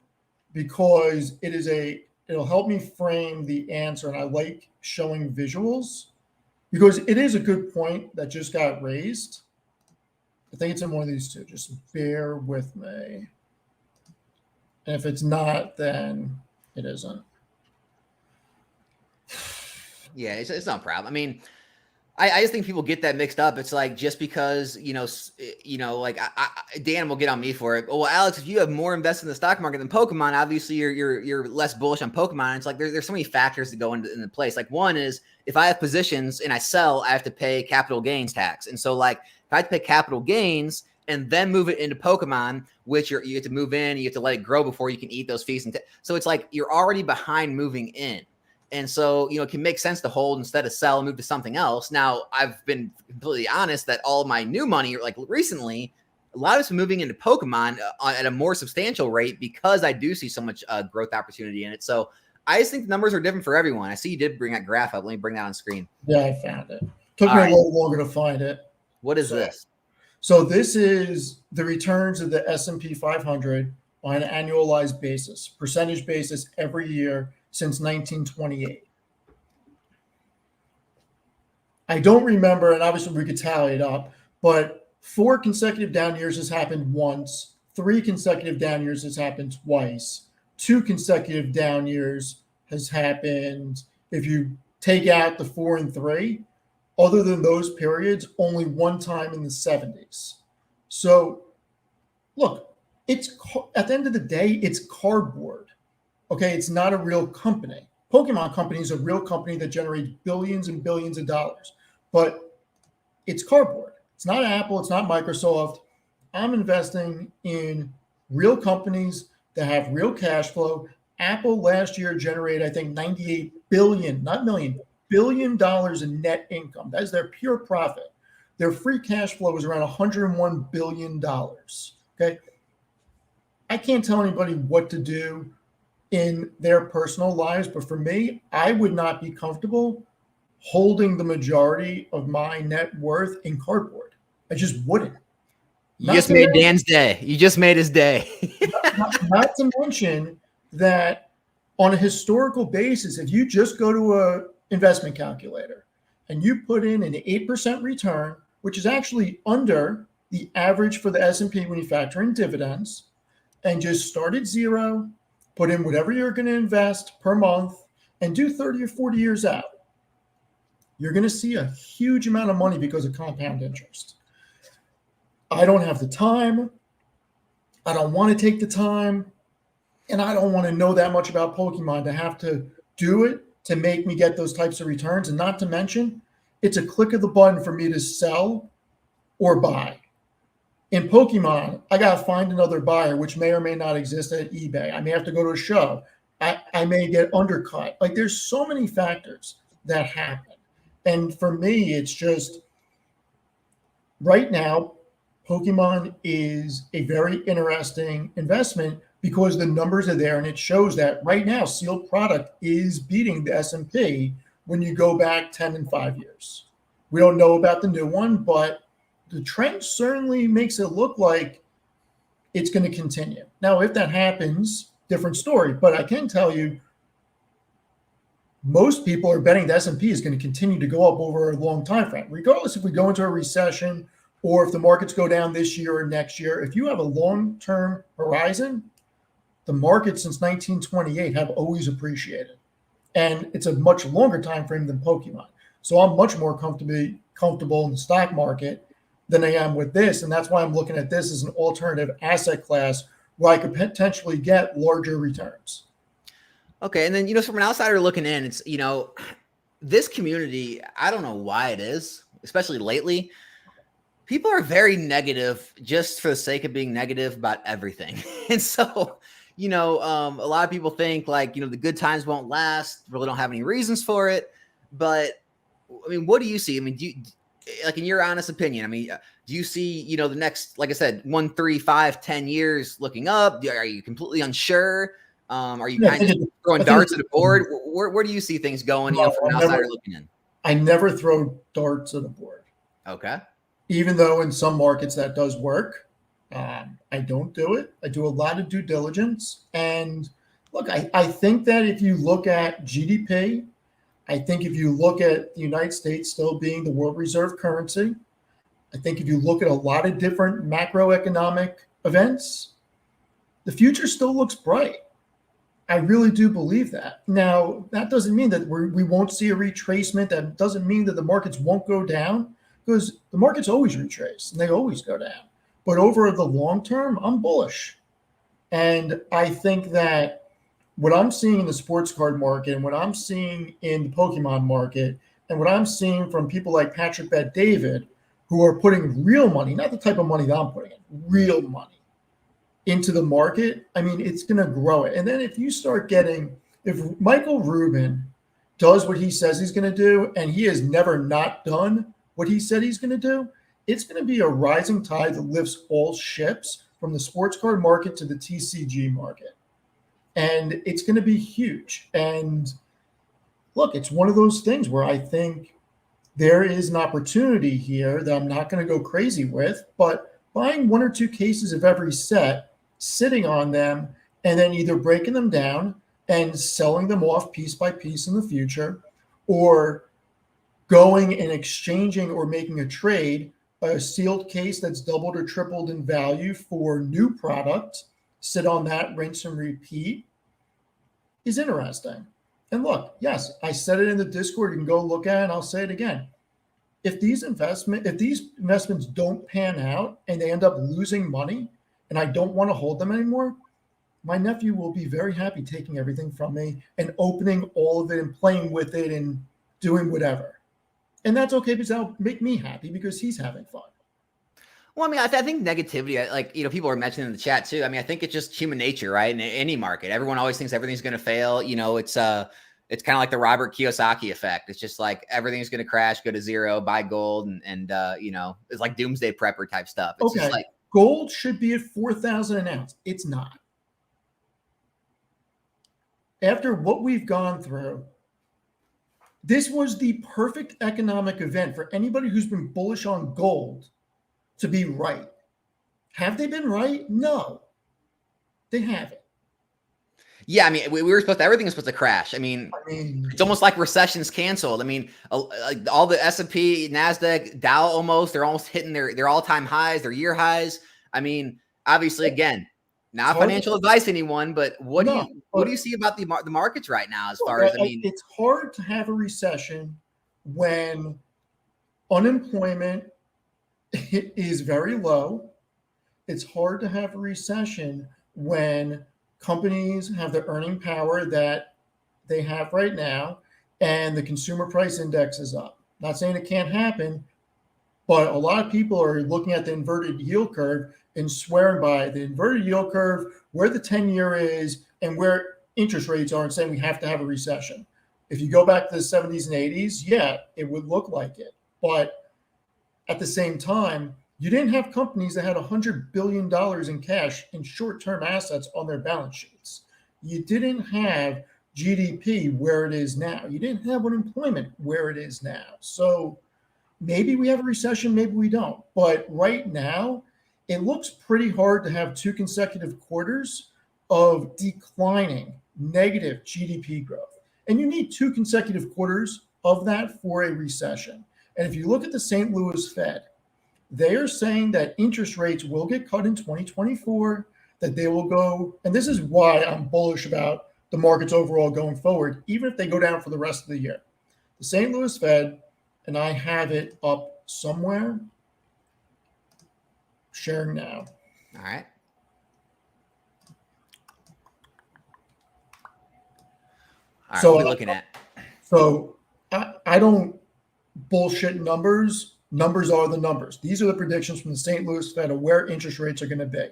because it'll help me frame the answer. And I like showing visuals because it is a good point that just got raised. I think it's in one of these two. Just bear with me. And if it's not, then it isn't. Yeah, it's not a problem. I mean, I just think people get that mixed up. It's like, just because, like Dan will get on me for it. Well, Alex, if you have more invested in the stock market than Pokemon, obviously you're less bullish on Pokemon. It's like there's so many factors that go into place. Like, one is, if I have positions and I sell, I have to pay capital gains tax. And so, like, if I have to pay capital gains and then move it into Pokemon, which you have to move in, you have to let it grow before you can eat those fees. So it's like you're already behind moving in. And so, it can make sense to hold instead of sell and move to something else. Now, I've been completely honest that all of my new money, like recently, a lot of it's moving into Pokemon at a more substantial rate because I do see so much growth opportunity in it. So I just think the numbers are different for everyone. I see you did bring that graph up. Let me bring that on screen. Yeah, I found it. Took me a little longer to find it. What is this? So this is the returns of the S&P 500 on an annualized basis, percentage basis every year since 1928. I don't remember, and obviously we could tally it up, but 4 consecutive down years has happened once, 3 consecutive down years has happened twice, 2 consecutive down years has happened, if you take out the 4 and 3, other than those periods, only one time in the 70s. So look, it's at the end of the day, it's cardboard. Okay, it's not a real company. Pokemon Company is a real company that generates billions and billions of dollars, but it's cardboard. It's not Apple. It's not Microsoft. I'm investing in real companies that have real cash flow. Apple last year generated, I think, 98 billion, not million, billion dollars in net income. That is their pure profit. Their free cash flow was around $101 billion. Okay. I can't tell anybody what to do in their personal lives, but for me, I would not be comfortable holding the majority of my net worth in cardboard. I just wouldn't. You just made Dan's day. You just made his day. not to mention that on a historical basis, if you just go to a investment calculator and you put in an 8% return, which is actually under the average for the S&P when you factor in dividends, and just start at zero, put in whatever you're going to invest per month, and do 30 or 40 years out, you're going to see a huge amount of money because of compound interest. I don't have the time. I don't want to take the time. And I don't want to know that much about Pokemon to have to do it to make me get those types of returns. And not to mention, it's a click of the button for me to sell or buy. In Pokemon, I got to find another buyer, which may or may not exist at eBay. I may have to go to a show. I may get undercut. Like, there's so many factors that happen. And for me, it's just right now, Pokemon is a very interesting investment because the numbers are there, and it shows that right now sealed product is beating the S&P when you go back 10 and 5 years. We don't know about the new one, but the trend certainly makes it look like it's going to continue. Now, if that happens, different story. But I can tell you, most people are betting the S&P is going to continue to go up over a long time frame, regardless if we go into a recession or if the markets go down this year or next year. If you have a long-term horizon, the market since 1928 have always appreciated. And it's a much longer time frame than Pokemon. So I'm much more comfortable in the stock market than I am with this. And that's why I'm looking at this as an alternative asset class where I could potentially get larger returns. Okay. And then, from an outsider looking in, it's, this community, I don't know why it is, especially lately. People are very negative just for the sake of being negative about everything. And so, a lot of people think like, the good times won't last, really don't have any reasons for it. But I mean, what do you see? I mean, do you, like, in your honest opinion, I mean, do you see, the next, like I said, 1, 3, 5, 10 years looking up? Are you completely unsure? Are you kind of throwing darts at the board? Where do you see things going, from an outsider looking in? I never throw darts at the board. Okay. Even though in some markets that does work, I don't do it. I do a lot of due diligence. And look, I think that if you look at GDP, I think if you look at the United States still being the world reserve currency, I think if you look at a lot of different macroeconomic events, the future still looks bright. I really do believe that. Now, that doesn't mean that we won't see a retracement. That doesn't mean that the markets won't go down, because the markets always retrace and they always go down. But over the long term, I'm bullish. And I think that what I'm seeing in the sports card market and what I'm seeing in the Pokemon market and what I'm seeing from people like Patrick Bet-David, who are putting real money, not the type of money that I'm putting in, real money into the market, I mean, it's going to grow it. And then if you start getting, if Michael Rubin does what he says he's going to do, and he has never not done what he said he's going to do, it's going to be a rising tide that lifts all ships from the sports card market to the TCG market. And it's going to be huge. And look, it's one of those things where I think there is an opportunity here that I'm not going to go crazy with, but buying 1 or 2 cases of every set, sitting on them, and then either breaking them down and selling them off piece by piece in the future, or going and exchanging or making a trade, a sealed case that's doubled or tripled in value for new product, sit on that, rinse and repeat, is interesting. And look, yes, I said it in the Discord. You can go look at it, and I'll say it again. If these investments don't pan out and they end up losing money, and I don't want to hold them anymore, my nephew will be very happy taking everything from me and opening all of it and playing with it and doing whatever. And that's okay, because that'll make me happy because he's having fun. Well, I mean, I think negativity, like, people are mentioning in the chat too. I mean, I think it's just human nature, right? In any market, everyone always thinks everything's going to fail. It's kind of like the Robert Kiyosaki effect. It's just like everything's going to crash, go to zero, buy gold, and it's like doomsday prepper type stuff. It's okay, just like gold should be at 4,000 an ounce. It's not. After what we've gone through, this was the perfect economic event for anybody who's been bullish on gold to be right. Have they been right? No, they haven't. Yeah, I mean, we were everything was supposed to crash. I mean, it's almost like recessions canceled. I mean, all the S&P, NASDAQ, Dow they're almost hitting their all-time highs, their year highs. I mean, obviously, again, not financial advice to anyone, but what do you see about the markets right now as far as, I mean, it's hard to have a recession when unemployment is very low. It's hard to have a recession when companies have the earning power that they have right now and the consumer price index is up. Not saying it can't happen, but a lot of people are looking at the inverted yield curve and swearing by the inverted yield curve, where the 10-year is and where interest rates are, and saying we have to have a recession. If you go back to the 70s and 80s, yeah, it would look like it. But at the same time, you didn't have companies that had $100 billion in cash and short-term assets on their balance sheets. You didn't have GDP where it is now. You didn't have unemployment where it is now. So maybe we have a recession, maybe we don't. But right now, it looks pretty hard to have 2 consecutive quarters of declining negative GDP growth. And you need 2 consecutive quarters of that for a recession. And if you look at the St. Louis Fed, they are saying that interest rates will get cut in 2024, that they will go, and this is why I'm bullish about the markets overall going forward, even if they go down for the rest of the year. The St. Louis Fed, and I have it up somewhere, sharing now. All right. So what are we looking at? So I don't bullshit numbers. Numbers are the numbers. These are the predictions from the St. Louis Fed of where interest rates are going to be.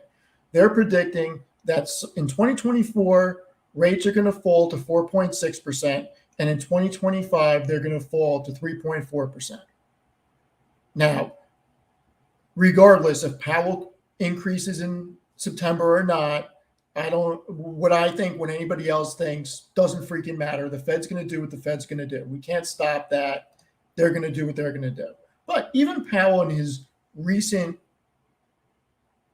They're predicting that in 2024, rates are going to fall to 4.6%, and in 2025, they're going to fall to 3.4%. Now, regardless if Powell increases in September or not, What I think, what anybody else thinks, doesn't freaking matter. The Fed's going to do what the Fed's going to do. We can't stop that. They're going to do what they're going to do. But even Powell, in his recent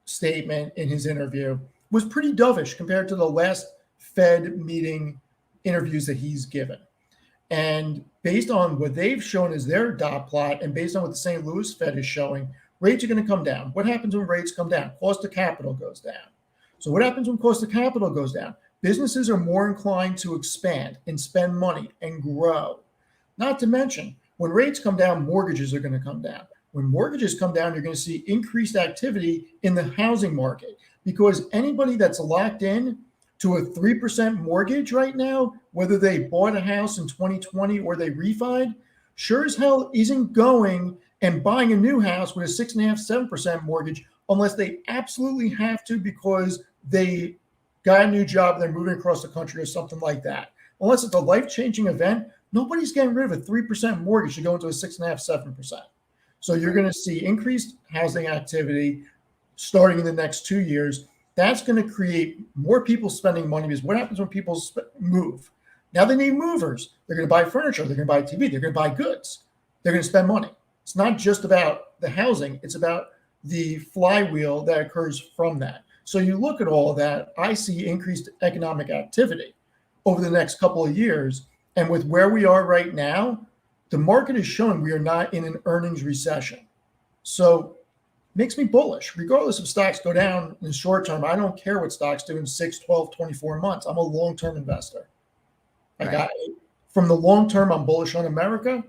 statement in his interview, was pretty dovish compared to the last Fed meeting interviews that he's given. And based on what they've shown as their dot plot, and based on what the St. Louis Fed is showing, rates are going to come down. What happens when rates come down? Cost of capital goes down. So what happens when cost of capital goes down? Businesses are more inclined to expand and spend money and grow. Not to mention, when rates come down, mortgages are going to come down. When mortgages come down, you're going to see increased activity in the housing market, because anybody that's locked in to a 3% mortgage right now, whether they bought a house in 2020 or they refied, sure as hell isn't going and buying a new house with a 6.5%, 7% mortgage unless they absolutely have to because they got a new job, they're moving across the country or something like that. Unless it's a life-changing event, nobody's getting rid of a 3% mortgage to go into a 6.5%, 7%. So you're going to see increased housing activity starting in the next 2 years. That's going to create more people spending money, because what happens when people move? Now they need movers. They're going to buy furniture. They're going to buy TV. They're going to buy goods. They're going to spend money. It's not just about the housing. It's about the flywheel that occurs from that. So you look at all of that, I see increased economic activity over the next couple of years. And with where we are right now, the market is showing we are not in an earnings recession. So it makes me bullish. Regardless of stocks go down in the short term, I don't care what stocks do in 6, 12, 24 months. I'm a long-term investor. From the long term, I'm bullish on America,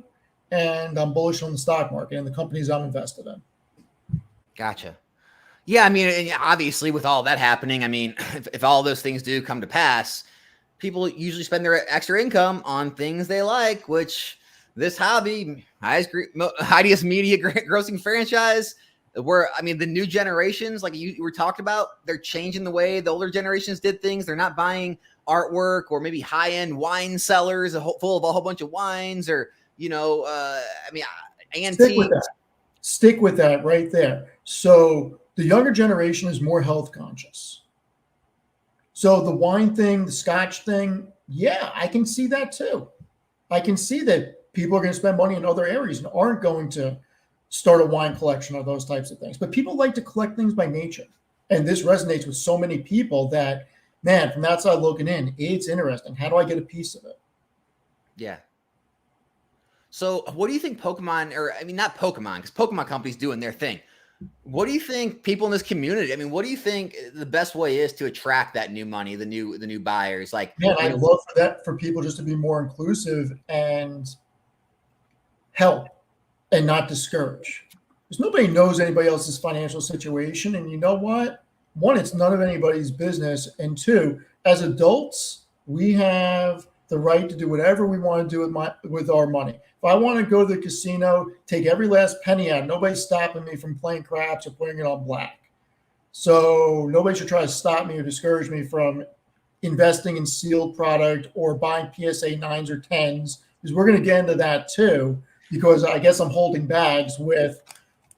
and I'm bullish on the stock market and the companies I'm invested in. Gotcha. Yeah, I mean, obviously, with all that happening, I mean, if all those things do come to pass, people usually spend their extra income on things they like, which this hobby, highest media grossing franchise, where, I mean, the new generations, like you were talking about, they're changing the way the older generations did things. They're not buying artwork or maybe high-end wine cellars full of a whole bunch of wines, or, antiques. Stick with that right there. So the younger generation is more health conscious. So the wine thing, the scotch thing, yeah, I can see that too. I can see that people are going to spend money in other areas and aren't going to start a wine collection or those types of things. But people like to collect things by nature. And this resonates with so many people that, man, from the outside looking in, it's interesting. How do I get a piece of it? Yeah. So what do you think Pokemon, or I mean, not Pokemon, because Pokemon companies doing their thing. What do you think people in this community, I mean, what do you think the best way is to attract that new money, the new buyers? Like, man, I'd love for people just to be more inclusive and help and not discourage. Because nobody knows anybody else's financial situation. And you know what? One, it's none of anybody's business. And two, as adults, we have the right to do whatever we want to do with our money. If I want to go to the casino, take every last penny out, nobody's stopping me from playing craps or putting it on black. So nobody should try to stop me or discourage me from investing in sealed product or buying PSA 9s or 10s, because we're going to get into that too, because I guess I'm holding bags with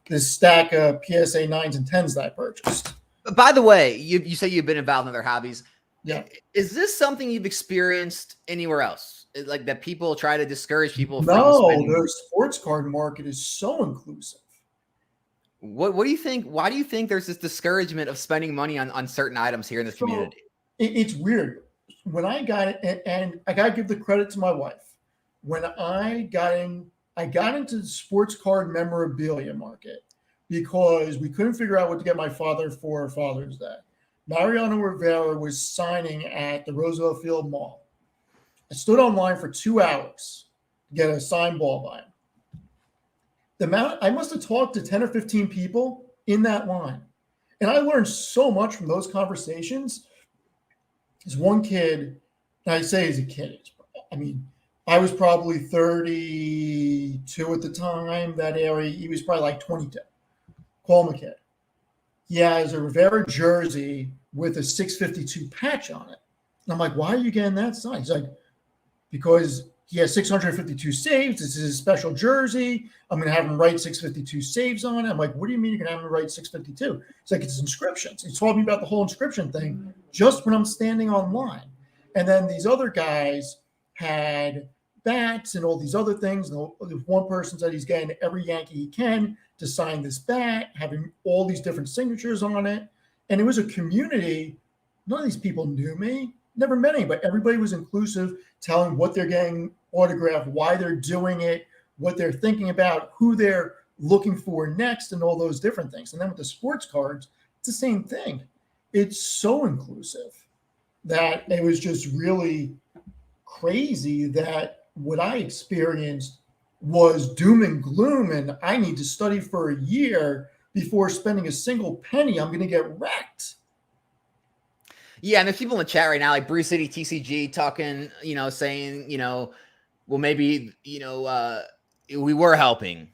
this stack of PSA 9s and 10s that I purchased. By the way, you say you've been involved in other hobbies. Yeah. Is this something you've experienced anywhere else? Like that people try to discourage people from spending? No, the sports card market is so inclusive. What do you think? Why do you think there's this discouragement of spending money on certain items here in this community? It's weird. When I got it, and I got to give the credit to my wife. When I got into the sports card memorabilia market because we couldn't figure out what to get my father for Father's Day. Mariano Rivera was signing at the Roosevelt Field Mall. I stood online for 2 hours to get a signed ball by him. I must have talked to 10 or 15 people in that line. And I learned so much from those conversations. There's one kid, and I say he's a kid. I mean, I was probably 32 at the time, that area. He was probably like 22. Call him a kid. He has a Rivera jersey with a 652 patch on it. And I'm like, why are you getting that sign? He's like, because he has 652 saves. This is his special jersey. I'm going to have him write 652 saves on it. I'm like, what do you mean you're going to have him write 652? It's like, it's inscriptions. He told me about the whole inscription thing just when I'm standing online. And then these other guys had bats and all these other things. And one person said he's getting every Yankee he can to sign this bat, having all these different signatures on it. And it was a community. None of these people knew me. Never met anybody. Everybody was inclusive, telling what they're getting autographed, why they're doing it, what they're thinking about, who they're looking for next, and all those different things. And then with the sports cards, it's the same thing. It's so inclusive that it was just really crazy that what I experienced was doom and gloom, and I need to study for a year before spending a single penny. I'm going to get wrecked. Yeah, and there's people in the chat right now, like Bruce City TCG talking, saying, well, maybe, we were helping,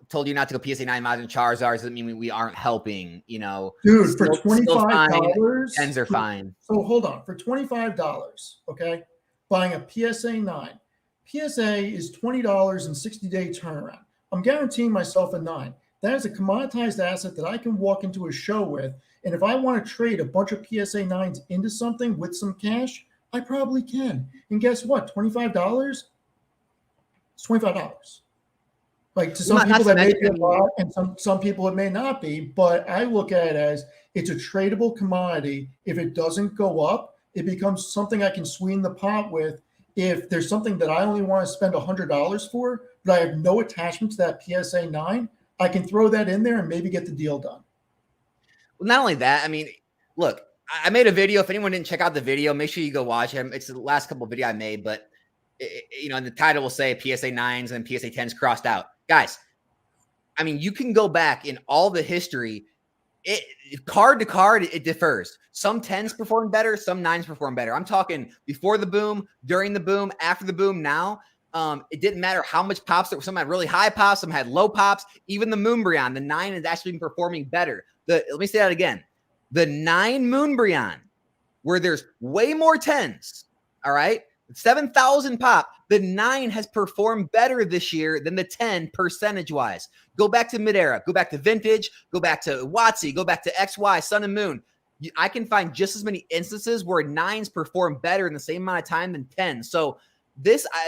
told you not to go PSA 9 Mods and Charizards doesn't mean we aren't helping, Dude, for $25, tens are fine. So hold on, for $25, okay, buying a PSA 9. PSA is $20 and 60-day turnaround. I'm guaranteeing myself a 9. That is a commoditized asset that I can walk into a show with. And if I want to trade a bunch of PSA 9s into something with some cash, I probably can. And guess what? $25? It's $25. Like, to some people that may be a lot, and some people it may not be, but I look at it as it's a tradable commodity. If it doesn't go up, it becomes something I can sweeten the pot with. If there's something that I only want to spend $100 for, but I have no attachment to that PSA 9, I can throw that in there and maybe get the deal done. Well, not only that, I mean, look, I made a video. If anyone didn't check out the video, make sure you go watch it. It's the last couple of videos I made, but and the title will say PSA 9s and PSA 10s crossed out. Guys, I mean, you can go back in all the history. Card to card, it differs. Some 10s perform better, some 9s perform better. I'm talking before the boom, during the boom, after the boom. Now, it didn't matter how much pops. Some had really high pops, some had low pops. Even the Moonbryon, the 9 has actually been performing better. Let me say that again. The 9 Moonbryon, where there's way more 10s, all right? 7,000 pop. The 9 has performed better this year than the 10 percentage-wise. Go back to mid-era. Go back to vintage. Go back to WotC. Go back to XY, Sun and Moon. I can find just as many instances where 9s perform better in the same amount of time than 10s. So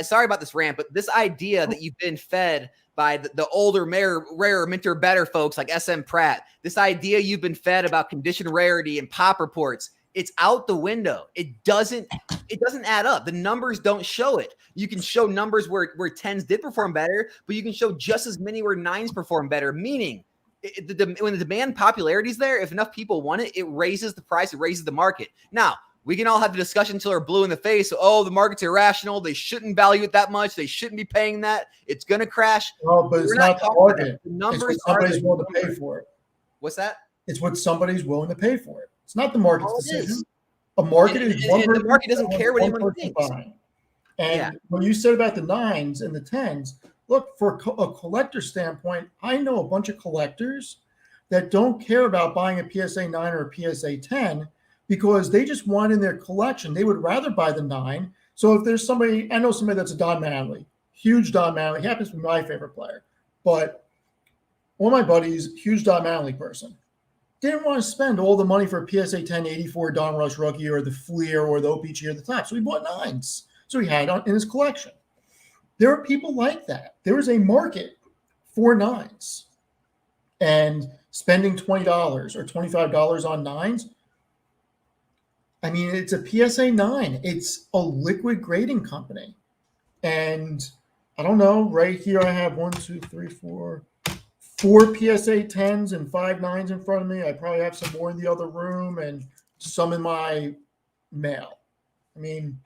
sorry about this rant, but this idea that you've been fed by the older, rarer, minter, better folks like SM Pratt, this idea you've been fed about condition rarity and pop reports, it's out the window. It doesn't add up. The numbers don't show it. You can show numbers where 10s did perform better, but you can show just as many where 9s perform better, meaning when the demand popularity is there, if enough people want it, it raises the price, it raises the market. Now, we can all have the discussion until we're blue in the face. Oh, the market's irrational. They shouldn't value it that much. They shouldn't be paying that. It's going to crash. Well, but it's not the market. The numbers it's what somebody's willing to pay for it. What's that? It's what somebody's willing to pay for it. It's not the market's decision. A market is one person. The market doesn't care what anyone thinks. And when you said about the 9s and the 10s, look, for a collector standpoint, I know a bunch of collectors that don't care about buying a PSA 9 or a PSA 10 because they just want in their collection. They would rather buy the 9. So if there's somebody, I know somebody that's a Don Manley, huge Don Manley. He happens to be my favorite player. But one of my buddies, huge Don Manley person, didn't want to spend all the money for a PSA 10 84 Don Rush rookie or the Fleer or the OPG or the top. So he bought 9s. So he had in his collection. There are people like that. There is a market for 9s. And spending $20 or $25 on 9s, I mean, it's a PSA 9. It's a liquid grading company. And I don't know, right here I have 4 PSA 10s and 5 9s in front of me. I probably have some more in the other room and some in my mail. I mean,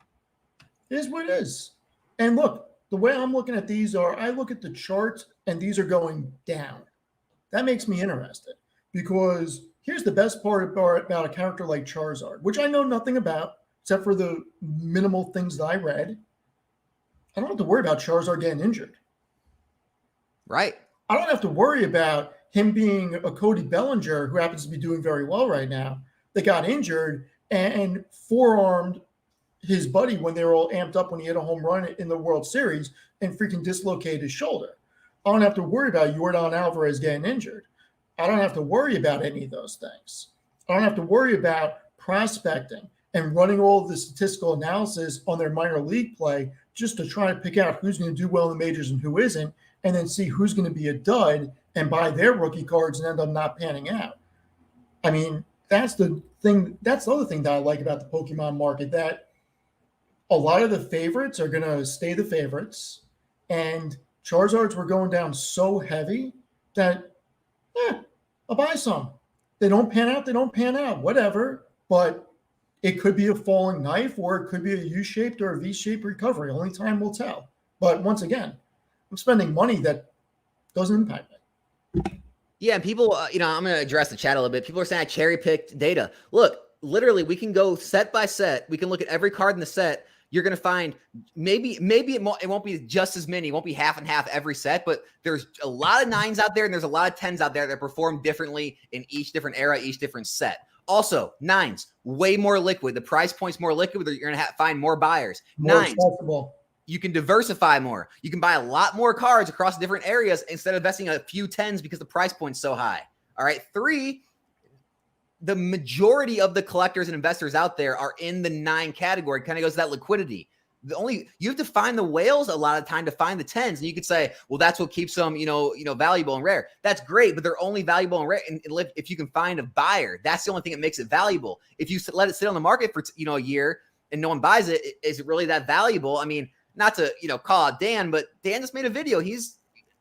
it is what it is. And look, the way I'm looking at these I look at the charts and these are going down. That makes me interested because here's the best part about a character like Charizard, which I know nothing about except for the minimal things that I read. I don't have to worry about Charizard getting injured. Right. I don't have to worry about him being a Cody Bellinger, who happens to be doing very well right now, that got injured and forearmed his buddy when they were all amped up when he hit a home run in the World Series and freaking dislocated his shoulder. I don't have to worry about Yordan Alvarez getting injured. I don't have to worry about any of those things. I don't have to worry about prospecting and running all of the statistical analysis on their minor league play just to try to pick out who's going to do well in the majors and who isn't, and then see who's going to be a dud and buy their rookie cards and end up not panning out. I mean, that's the thing. That's the other thing that I like about the Pokemon market, that a lot of the favorites are going to stay the favorites, and Charizards were going down so heavy that, I'll buy some. They don't pan out, whatever. But it could be a falling knife, or it could be a U-shaped or a V-shaped recovery. Only time will tell. But once again, I'm spending money that doesn't impact me. Yeah, and people, I'm going to address the chat a little bit. People are saying I cherry-picked data. Look, literally, we can go set by set. We can look at every card in the set. You're going to find maybe it won't be just as many. It won't be half and half every set, but there's a lot of 9s out there and there's a lot of 10s out there that perform differently in each different era, each different set. Also, 9s, way more liquid. The price point's more liquid. You're going to find more buyers. More 9s, accessible. You can diversify more. You can buy a lot more cards across different areas instead of investing a few 10s because the price point's so high. All right. 3, the majority of the collectors and investors out there are in the 9 category. Kind of goes to that liquidity. You have to find the whales a lot of time to find the 10s. And you could say, well, that's what keeps them, valuable and rare. That's great, but they're only valuable and rare if you can find a buyer. That's the only thing that makes it valuable. If you let it sit on the market for a year and no one buys it, is it really that valuable? I mean, not to call out Dan, but Dan just made a video. He's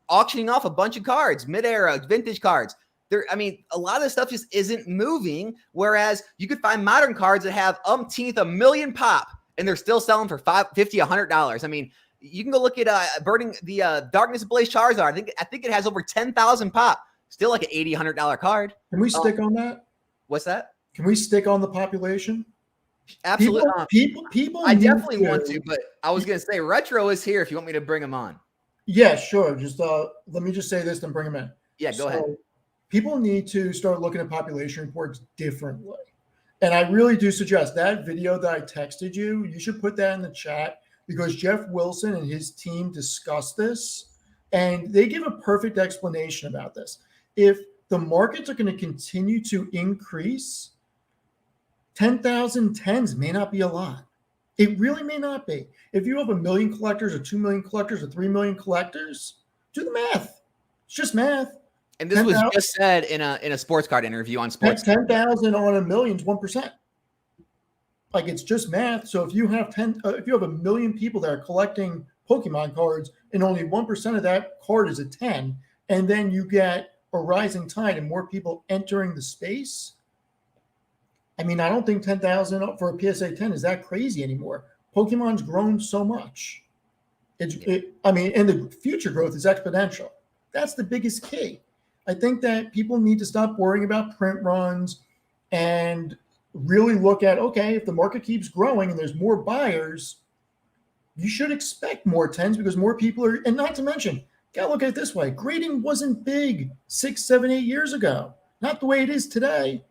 auctioning off a bunch of cards, mid-era, vintage cards. A lot of this stuff just isn't moving, whereas you could find modern cards that have a million pop, and they're still selling for $50, $100. I mean, you can go look at Burning the Darkness Ablaze Charizard. I think it has over 10,000 pop. Still like an $80, $100 card. Can we stick on that? What's that? Can we stick on the population? Absolutely. People. I definitely want to, but I was going to say Retro is here if you want me to bring him on. Yeah, sure. Just let me just say this, then bring him in. Yeah, go ahead. People need to start looking at population reports differently. And I really do suggest that video that I texted you, you should put that in the chat, because Jeff Wilson and his team discuss this, and they give a perfect explanation about this. If the markets are going to continue to increase, 10,000 10s may not be a lot. It really may not be. If you have 1 million collectors or 2 million collectors or 3 million collectors, do the math. It's just math. And this 10, was just said in a sports card interview on Sports. 10,000 on 1 million is 1%. Like, it's just math. So if you have 1 million people that are collecting Pokemon cards, and only 1% of that card is a 10, and then you get a rising tide and more people entering the space. I mean, I don't think 10,000 for a PSA 10 is that crazy anymore. Pokemon's grown so much. And the future growth is exponential. That's the biggest key. I think that people need to stop worrying about print runs and really look at, okay, if the market keeps growing and there's more buyers, you should expect more 10s because more people are, and not to mention, gotta look at it this way. Grading wasn't big 6, 7, 8 years ago. Not the way it is today.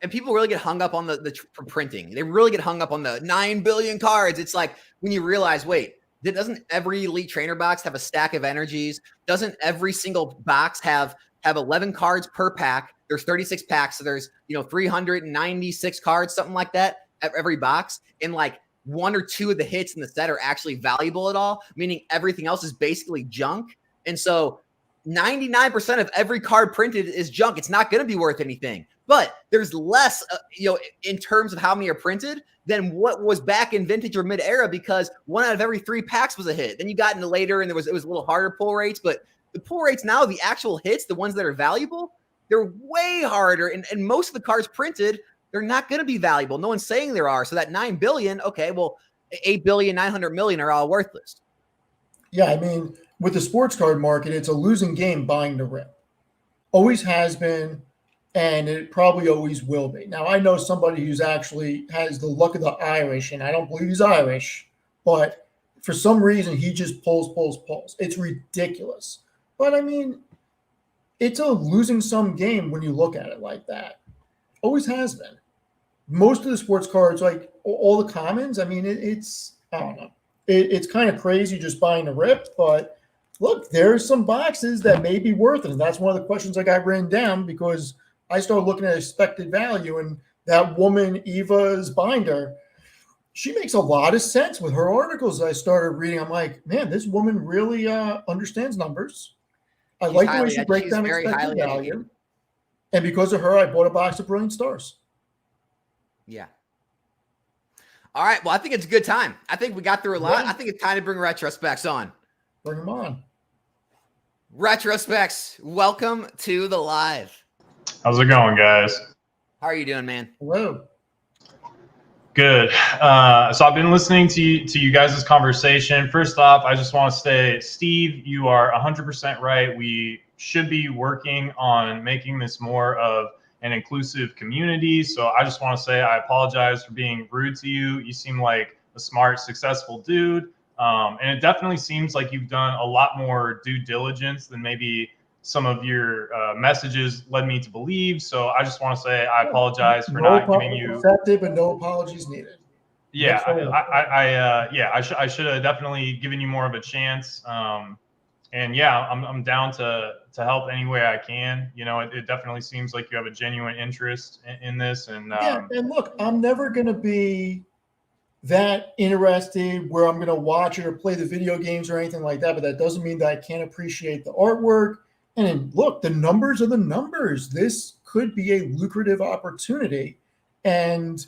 And people really get hung up on the printing. They really get hung up on the 9 billion cards. It's like when you realize, wait, doesn't every Elite Trainer box have a stack of energies? Doesn't every single box have 11 cards per pack? There's 36 packs, so there's 396 cards, something like that, every box. And like 1 or 2 of the hits in the set are actually valuable at all, meaning everything else is basically junk. And so 99% of every card printed is junk. It's not going to be worth anything. But there's less, in terms of how many are printed than what was back in vintage or mid-era, because 1 out of every 3 packs was a hit. Then you got into later, and it was a little harder pull rates. But the pull rates now, the actual hits, the ones that are valuable, they're way harder. And most of the cards printed, they're not going to be valuable. No one's saying there are. So that 9 billion, okay, well, 8 billion, 900 million are all worthless. Yeah, I mean, with the sports card market, it's a losing game buying the rip. Always has been. And it probably always will be. Now, I know somebody who's actually has the luck of the Irish, and I don't believe he's Irish, but for some reason, he just pulls. It's ridiculous. But, I mean, it's a losing-sum game when you look at it like that. Always has been. Most of the sports cards, like all the commons. I mean, it's I don't know. It's kind of crazy just buying a rip, but look, there's some boxes that may be worth it. And that's one of the questions I got written down because I started looking at expected value, and that woman, Eva's binder, she makes a lot of sense with her articles I started reading. I'm like, man, this woman really understands numbers. I like the way she breaks down expected value. And because of her, I bought a box of Brilliant Stars. Yeah. All right. Well, I think it's a good time. I think we got through a lot. Yeah. I think it's time to bring Retrospects on. Bring them on. Retrospects, welcome to the live. How's it going, guys? How are you doing, man? Hello. Good. So I've been listening to you guys' conversation. First off, I just want to say, Steve, you are 100% right. We should be working on making this more of an inclusive community. So I just want to say I apologize for being rude to you. You seem like a smart, successful dude. And it definitely seems like you've done a lot more due diligence than maybe some of your messages led me to believe. So I just want to say I apologize for not giving you accepted, but no apologies needed. Yeah, I should have definitely given you more of a chance. And yeah, I'm down to help any way I can. You know, it definitely seems like you have a genuine interest in this. And and look, I'm never going to be that interested where I'm going to watch it or play the video games or anything like that. But that doesn't mean that I can't appreciate the artwork. And look, the numbers are the numbers. This could be a lucrative opportunity. And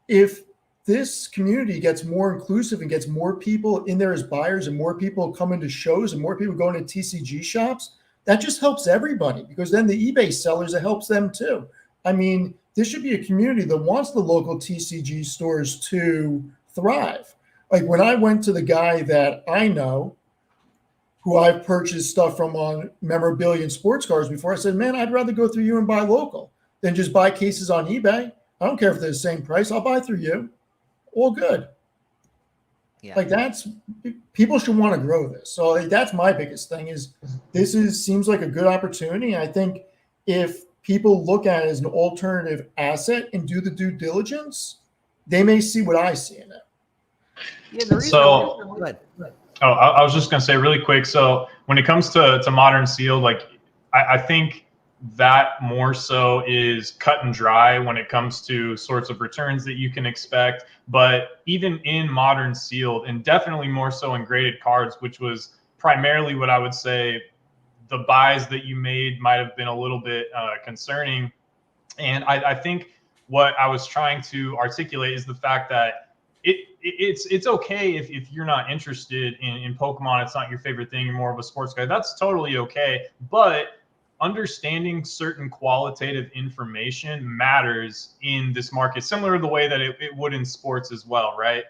if this community gets more inclusive and gets more people in there as buyers and more people coming to shows and more people going to TCG shops, that just helps everybody because then the eBay sellers, it helps them too. I mean, this should be a community that wants the local TCG stores to thrive. Like when I went to the guy that I know, who I've purchased stuff from on memorabilia and sports cars before, I said, man, I'd rather go through you and buy local than just buy cases on eBay. I don't care if they're the same price. I'll buy through you. All good. Yeah. Like people should want to grow this. So that's my biggest thing is seems like a good opportunity. I think if people look at it as an alternative asset and do the due diligence, they may see what I see in it. Yeah, the reason I was just going to say really quick. So when it comes to modern sealed, like I think that more so is cut and dry when it comes to sorts of returns that you can expect. But even in modern sealed, and definitely more so in graded cards, which was primarily what I would say the buys that you made might have been a little bit concerning. And I think what I was trying to articulate is the fact that it's okay if you're not interested in Pokemon, it's not your favorite thing, you're more of a sports guy, that's totally okay. But understanding certain qualitative information matters in this market, similar to the way that it would in sports as well, right?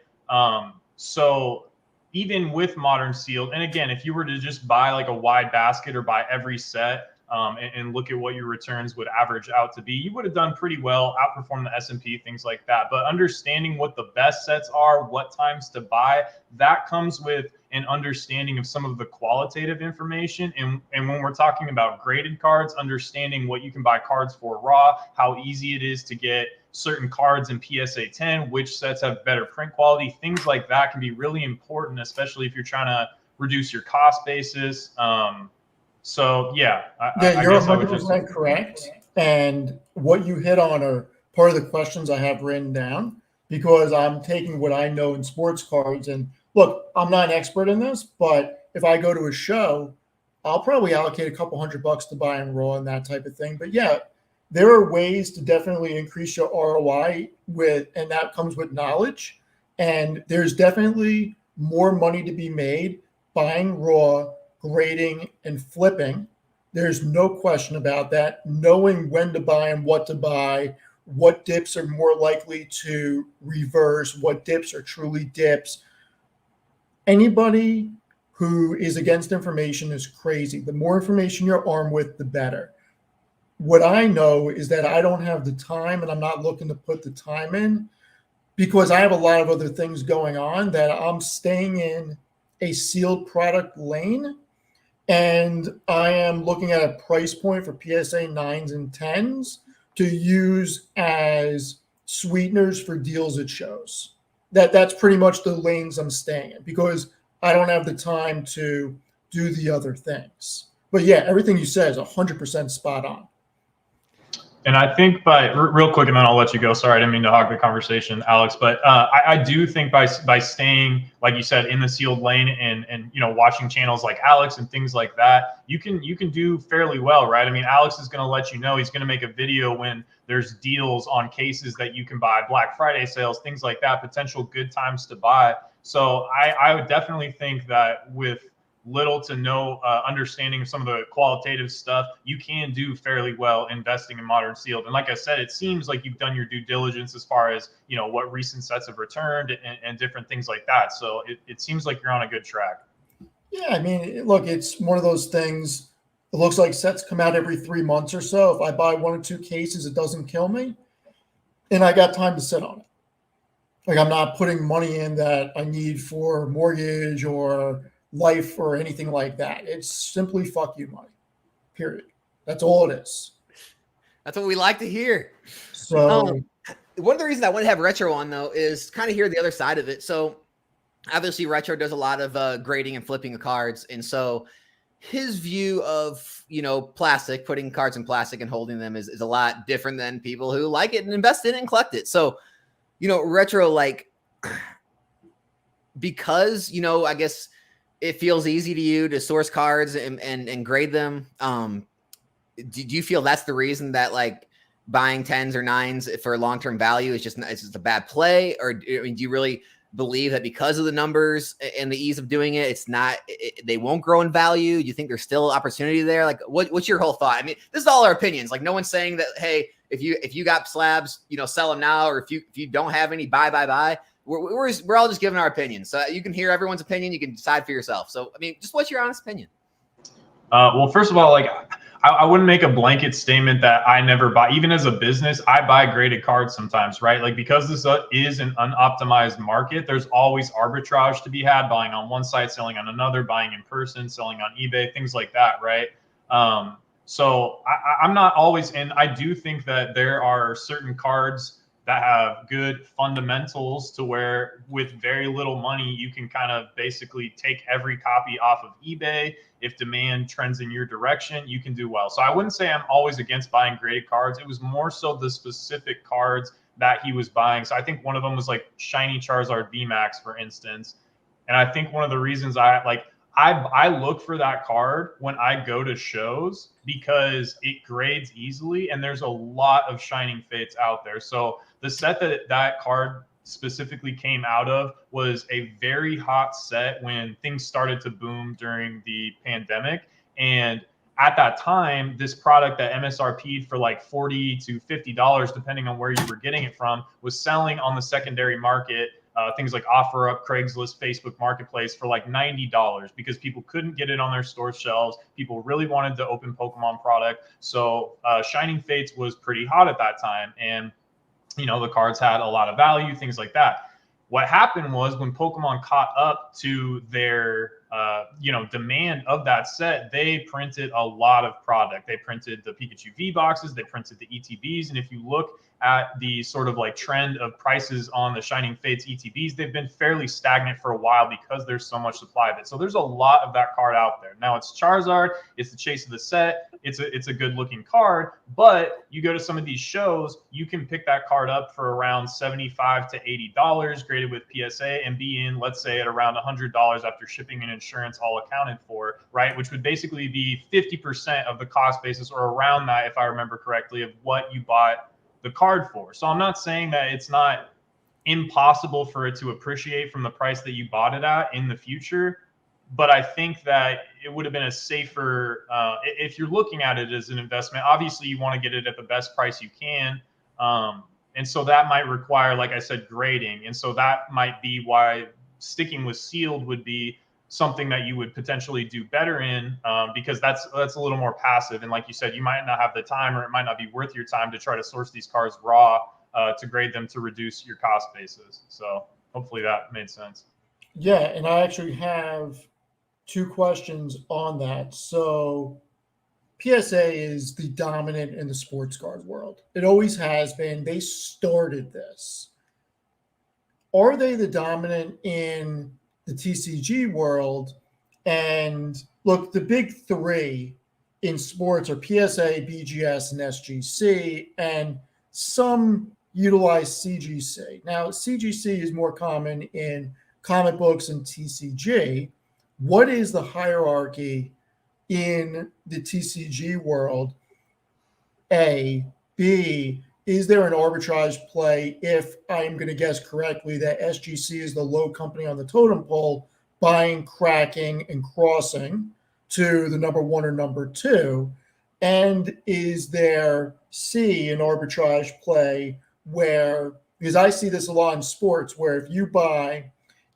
So even with modern sealed, and again, if you were to just buy like a wide basket or buy every set and look at what your returns would average out to be, you would have done pretty well, outperform the S&P, things like that. But understanding what the best sets are, what times to buy, that comes with an understanding of some of the qualitative information. And when we're talking about graded cards, understanding what you can buy cards for raw, how easy it is to get certain cards in PSA 10, which sets have better print quality, things like that can be really important, especially if you're trying to reduce your cost basis. So yeah, you're 100% correct. And what you hit on are part of the questions I have written down because I'm taking what I know in sports cards. And look, I'm not an expert in this, but if I go to a show, I'll probably allocate a couple $100 to buy in raw and that type of thing. But yeah, there are ways to definitely increase your ROI and that comes with knowledge. And there's definitely more money to be made buying raw, grading, and flipping. There's no question about that. Knowing when to buy and what to buy, what dips are more likely to reverse, what dips are truly dips. Anybody who is against information is crazy. The more information you're armed with, the better. What I know is that I don't have the time and I'm not looking to put the time in because I have a lot of other things going on that I'm staying in a sealed product lane. And I am looking at a price point for PSA 9s and 10s to use as sweeteners for deals at shows. That's pretty much the lanes I'm staying in because I don't have the time to do the other things. But yeah, everything you said is 100% spot on. And I think real quick, and then I'll let you go. Sorry, I didn't mean to hog the conversation, Alex. But I do think by staying, like you said, in the sealed lane and watching channels like Alex and things like that, you can do fairly well, right? I mean, Alex is going to let you know he's going to make a video when there's deals on cases that you can buy, Black Friday sales, things like that, potential good times to buy. So I would definitely think that with little to no understanding of some of the qualitative stuff, you can do fairly well investing in modern sealed. And like I said, it seems like you've done your due diligence as far as what recent sets have returned and different things like that. So it seems like you're on a good track. Yeah, I mean, look, it's one of those things. It looks like sets come out every 3 months or so. If I buy 1 or 2 cases, it doesn't kill me, and I got time to sit on it. Like I'm not putting money in that I need for mortgage or life or anything like that. It's simply fuck you money, period. That's all it is. That's what we like to hear. So one of the reasons I want to have Retro on though is kind of hear the other side of it. So obviously Retro does a lot of grading and flipping of cards, and so his view of plastic, putting cards in plastic and holding them is a lot different than people who like it and invest in it and collect it. So Retro, like, because I guess it feels easy to you to source cards and grade them. Do you feel that's the reason that like buying 10s or 9s for long-term value is just a bad play? Or do you really believe that because of the numbers and the ease of doing it, they won't grow in value? Do you think there's still opportunity there? Like what's your whole thought? I mean, this is all our opinions. Like no one's saying that, hey, if you got slabs, sell them now, or if you don't have any, buy. We're all just giving our opinions. So you can hear everyone's opinion. You can decide for yourself. So, I mean, just what's your honest opinion? Well, first of all, like I wouldn't make a blanket statement that I never buy. Even as a business, I buy graded cards sometimes, right? Like because this is an unoptimized market, there's always arbitrage to be had, buying on one site, selling on another, buying in person, selling on eBay, things like that, right? So I'm not always, and I do think that there are certain cards that have good fundamentals to where with very little money, you can kind of basically take every copy off of eBay. If demand trends in your direction, you can do well. So I wouldn't say I'm always against buying graded cards. It was more so the specific cards that he was buying. So I think one of them was like Shiny Charizard VMAX, for instance. And I think one of the reasons I look for that card when I go to shows because it grades easily and there's a lot of Shining Fates out there. So the set that card specifically came out of was a very hot set when things started to boom during the pandemic. And at that time, this product that MSRP'd for like $40 to $50, depending on where you were getting it from, was selling on the secondary market. Things like OfferUp, Craigslist, Facebook Marketplace for like $90 because people couldn't get it on their store shelves. People really wanted to open Pokemon product. So Shining Fates was pretty hot at that time. And, the cards had a lot of value, things like that. What happened was when Pokemon caught up to their, demand of that set, they printed a lot of product. They printed the Pikachu V boxes, they printed the ETBs. And if you look at the sort of like trend of prices on the Shining Fates ETBs, they've been fairly stagnant for a while because there's so much supply of it. So there's a lot of that card out there. Now it's Charizard, it's the chase of the set, it's a good looking card, but you go to some of these shows, you can pick that card up for around $75 to $80 graded with PSA and be in, let's say, at around $100 after shipping and insurance all accounted for, right? Which would basically be 50% of the cost basis or around that, if I remember correctly, of what you bought the card for. So I'm not saying that it's not impossible for it to appreciate from the price that you bought it at in the future, but I think that it would have been a safer, if you're looking at it as an investment, obviously you want to get it at the best price you can. And so that might require, like I said, grading. And so that might be why sticking with sealed would be something that you would potentially do better in, because that's a little more passive. And like you said, you might not have the time, or it might not be worth your time to try to source these cards raw to grade them to reduce your cost basis. So hopefully that made sense. Yeah, and I actually have 2 questions on that. So PSA is the dominant in the sports card world. It always has been. They started this. Are they the dominant in the TCG world? And look, the big three in sports are PSA, BGS, and SGC, and some utilize CGC. Now, CGC is more common in comic books and TCG. What is the hierarchy in the TCG world? A. B. Is there an arbitrage play if I'm going to guess correctly that SGC is the low company on the totem pole, buying, cracking, and crossing to the number one or number two? And is there C, an arbitrage play where, because I see this a lot in sports, where if you buy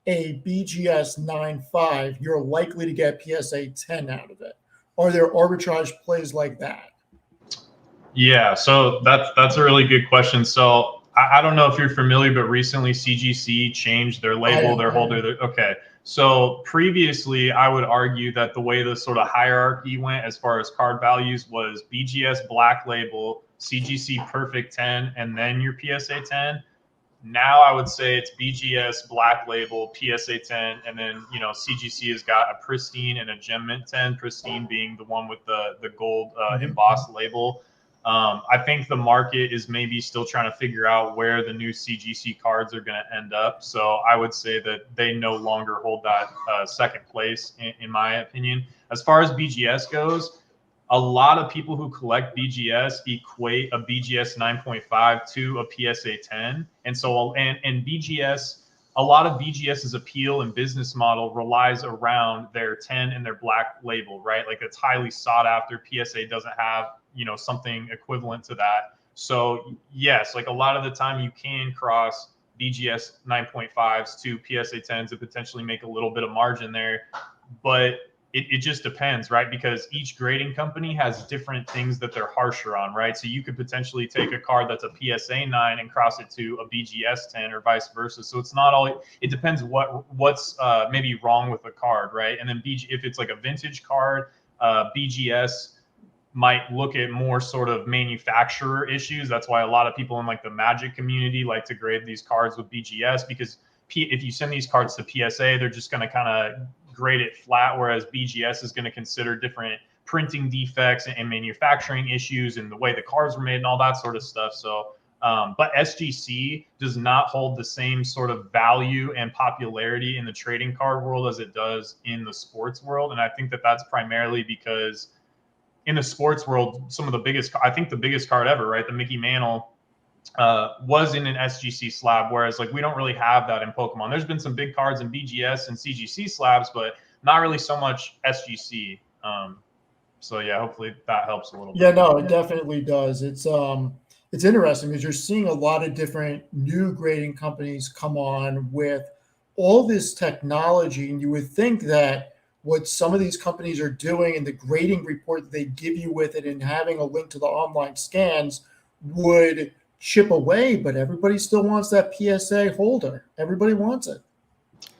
a BGS 9.5, you're likely to get PSA 10 out of it. Are there arbitrage plays like that? Yeah, so that's a really good question. So I don't know if you're familiar, but recently CGC changed their label, their holder. Okay. So previously, I would argue that the way the sort of hierarchy went as far as card values was BGS Black Label, CGC Perfect 10, and then your PSA 10. Now I would say it's BGS Black Label, PSA 10, and then CGC has got a Pristine and a Gem Mint 10. Pristine being the one with the gold embossed label. I think the market is maybe still trying to figure out where the new CGC cards are going to end up. So I would say that they no longer hold that second place, in my opinion. As far as BGS goes, a lot of people who collect BGS equate a BGS 9.5 to a PSA 10. And so, and BGS, a lot of BGS's appeal and business model relies around their 10 and their Black Label, right? Like it's highly sought after. PSA doesn't have, something equivalent to that. So yes, like a lot of the time you can cross BGS 9.5s to PSA 10s to potentially make a little bit of margin there. But it just depends, right? Because each grading company has different things that they're harsher on, right? So you could potentially take a card that's a PSA 9 and cross it to a BGS 10 or vice versa. So it's not all, it depends what's maybe wrong with the card, right? And then if it's like a vintage card, BGS might look at more sort of manufacturer issues. That's why a lot of people in like the Magic community like to grade these cards with BGS, because if you send these cards to PSA, they're just going to kind of grade it flat, whereas BGS is going to consider different printing defects and manufacturing issues and the way the cards were made and all that sort of stuff. So, but SGC does not hold the same sort of value and popularity in the trading card world as it does in the sports world. And I think that that's primarily because in the sports world, some of the biggest, I think the biggest card ever, right? The Mickey Mantle was in an SGC slab, whereas like we don't really have that in Pokemon. There's been some big cards in BGS and CGC slabs, but not really so much SGC. So yeah, hopefully that helps a little bit. Yeah, no, it definitely does. It's interesting because you're seeing a lot of different new grading companies come on with all this technology, and you would think that what some of these companies are doing and the grading report that they give you with it and having a link to the online scans would chip away, but everybody still wants that PSA holder. Everybody wants it.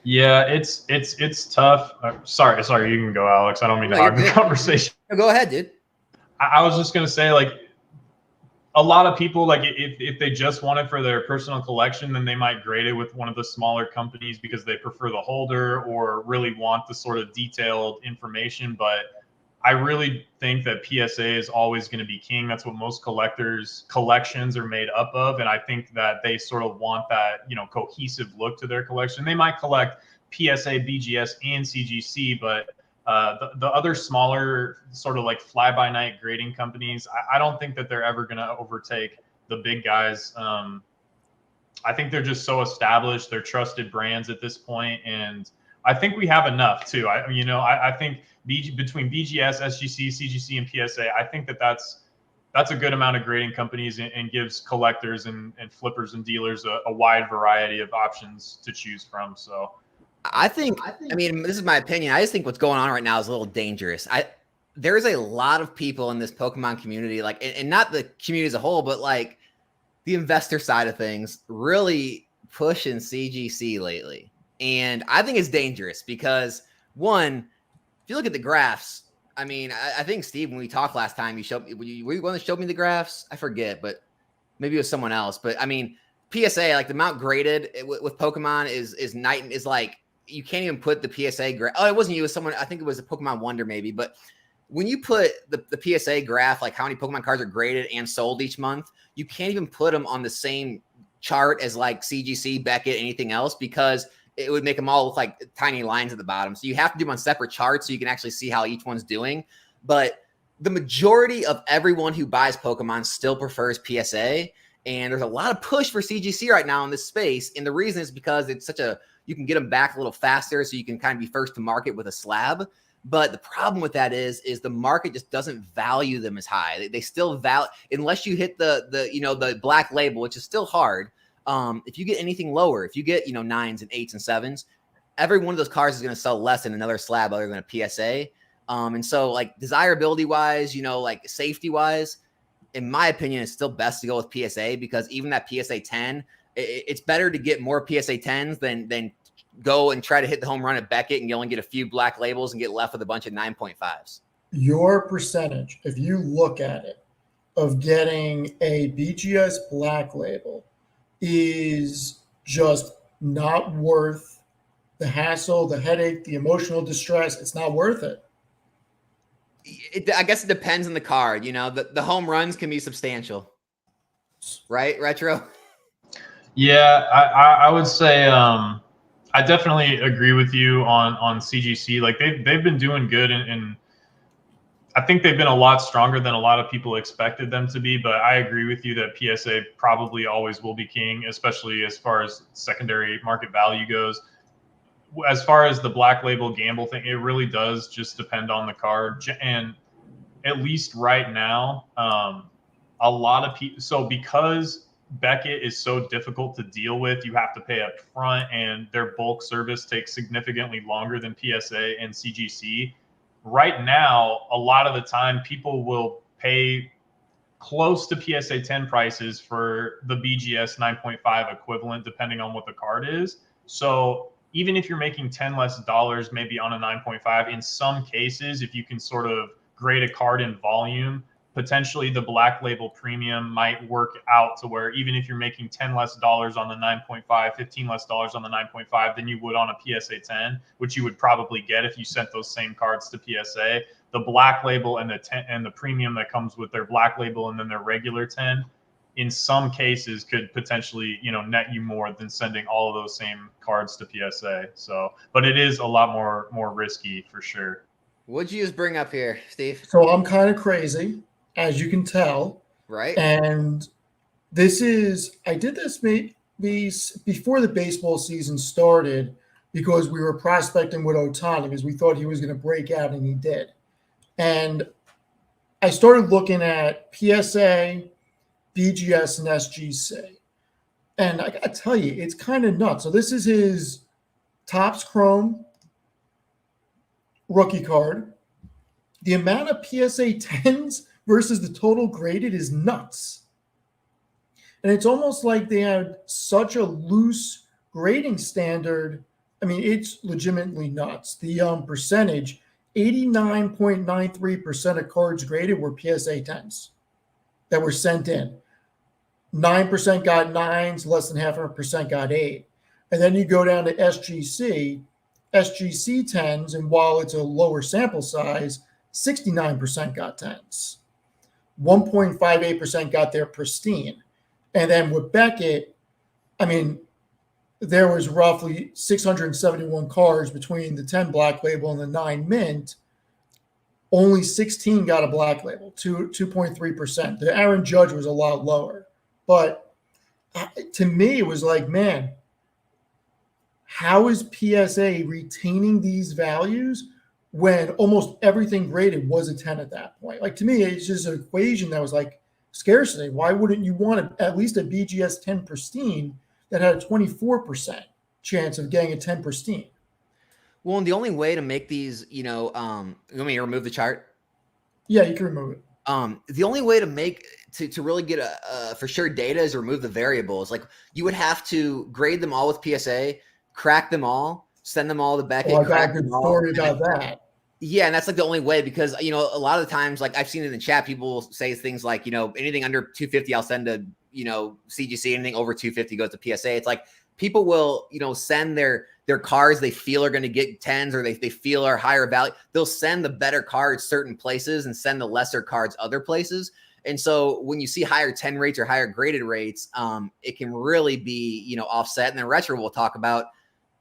Yeah, it's tough. Sorry, you can go, Alex. I don't mean to hog the conversation. No, go ahead, dude. I was just gonna say, like, a lot of people, like, if they just want it for their personal collection, then they might grade it with one of the smaller companies because they prefer the holder or really want the sort of detailed information. But I really think that PSA is always going to be king. That's what most collectors' collections are made up of. And I think that they sort of want that, cohesive look to their collection. They might collect PSA, BGS, and CGC, but the other smaller sort of like fly-by-night grading companies, I don't think that they're ever going to overtake the big guys. I think they're just so established. They're trusted brands at this point, and I think we have enough too. I think between BGS, SGC, CGC, and PSA, I think that that's a good amount of grading companies and gives collectors and flippers and dealers a wide variety of options to choose from. So I mean, this is my opinion. I just think what's going on right now is a little dangerous. There's a lot of people in this Pokemon community, like, and not the community as a whole, but like the investor side of things, really pushing CGC lately. And I think it's dangerous because, one, if you look at the graphs, I mean, I think Steve, when we talked last time, you showed me. Were you one that showed me the graphs? I forget, but maybe it was someone else. But I mean, PSA, like the amount graded with Pokemon is night and is like you can't even put the PSA graph. Oh, it wasn't you. It was someone. I think it was a Pokemon Wonder maybe. But when you put the PSA graph, like how many Pokemon cards are graded and sold each month, you can't even put them on the same chart as like CGC, Beckett, anything else, because it would make them all look like tiny lines at the bottom. So you have to do them on separate charts so you can actually see how each one's doing. But the majority of everyone who buys Pokemon still prefers PSA. And there's a lot of push for CGC right now in this space. And the reason is because it's you can get them back a little faster so you can kind of be first to market with a slab. But the problem with that is the market just doesn't value them as high. They still value, unless you hit the black label, which is still hard. If you get anything lower, if you get, 9s and 8s and 7s, every one of those cards is going to sell less than another slab other than a PSA. And so like desirability wise, like safety wise, in my opinion, it's still best to go with PSA because even that PSA 10, it's better to get more PSA 10s than go and try to hit the home run at Beckett and you only get a few black labels and get left with a bunch of 9.5s. Your percentage, if you look at it, of getting a BGS black label is just not worth the hassle, the headache, the emotional distress. It's not worth it. I guess it depends on the card. The home runs can be substantial, right? Retro. Yeah, I would say I definitely agree with you on CGC. Like they've been doing good and I think they've been a lot stronger than a lot of people expected them to be, but I agree with you that PSA probably always will be king, especially as far as secondary market value goes. As far as the black label gamble thing, it really does just depend on the card. And at least right now, a lot of people, so because Beckett is so difficult to deal with, you have to pay up front and their bulk service takes significantly longer than PSA and CGC. Right now, a lot of the time, people will pay close to PSA 10 prices for the BGS 9.5 equivalent, depending on what the card is. So even if you're making $10 less maybe on a 9.5, in some cases, if you can sort of grade a card in volume, potentially the black label premium might work out to where even if you're making $10 less on the 9.5, $15 less on the 9.5 than you would on a PSA 10, which you would probably get if you sent those same cards to PSA. The black label and the premium that comes with their black label and then their regular 10, in some cases could potentially, net you more than sending all of those same cards to PSA. So, but it is a lot more risky for sure. What'd you just bring up here, Steve? So I'm kind of crazy, as you can tell. Right. And I did this before the baseball season started because we were prospecting with Otani because we thought he was going to break out, and he did. And I started looking at PSA, BGS, and SGC. And I got to tell you, it's kind of nuts. So this is his Topps Chrome rookie card. The amount of PSA 10s versus the total graded is nuts. And it's almost like they had such a loose grading standard. I mean, it's legitimately nuts. The percentage, 89.93% of cards graded were PSA 10s that were sent in. 9% got 9s, less than 0.5% got 8. And then you go down to SGC 10s, and while it's a lower sample size, 69% got 10s. 1.58% got their pristine. And then with Beckett, I mean, there was roughly 671 cards between the 10 black label and the 9 mint. Only 16 got a black label, 2.3%. The Aaron Judge was a lot lower. But to me, it was like, man, how is PSA retaining these values when almost everything graded was a 10 at that point? Like, to me, it's just an equation that was like scarcity. Why wouldn't you want at least a BGS 10 pristine that had a 24% chance of getting a 10 pristine? Well, and the only way to make these, you want me to remove the chart? Yeah, you can remove it. The only way to make to really get a for sure data is remove the variables. Like, you would have to grade them all with PSA, crack them all, send them all to Beckett. Well, I got a good story about that. Yeah, and that's like the only way, because a lot of the times, like I've seen it in the chat, people say things like, anything under 250, I'll send to CGC. Anything over 250 goes to PSA. It's like people will send their cards they feel are going to get 10s, or they feel are higher value. They'll send the better cards certain places and send the lesser cards other places. And so when you see higher 10 rates or higher graded rates, it can really be offset. And then Retro will talk about,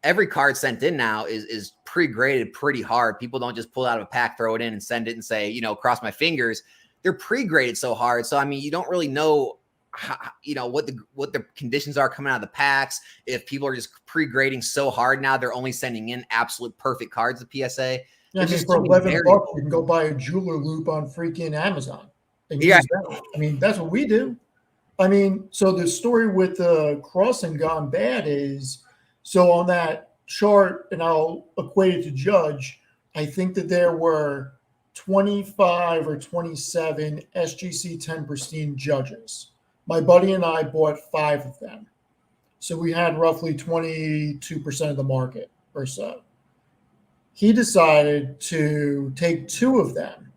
every card sent in now is pre-graded pretty hard. People don't just pull it out of a pack, throw it in, and send it and say, cross my fingers. They're pre-graded so hard. So, I mean, you don't really know how, what the conditions are coming out of the packs. If people are just pre-grading so hard now, they're only sending in absolute perfect cards to PSA. Yeah, I mean, for $11, you can go buy a jeweler loop on freaking Amazon and use that. I mean, that's what we do. I mean, so the story with the crossing gone bad is, so on that chart, and I'll equate it to Judge, I think that there were 25 or 27 SGC 10 pristine judges. My buddy and I bought 5 of them. So we had roughly 22% of the market or so. He decided to take 2 of them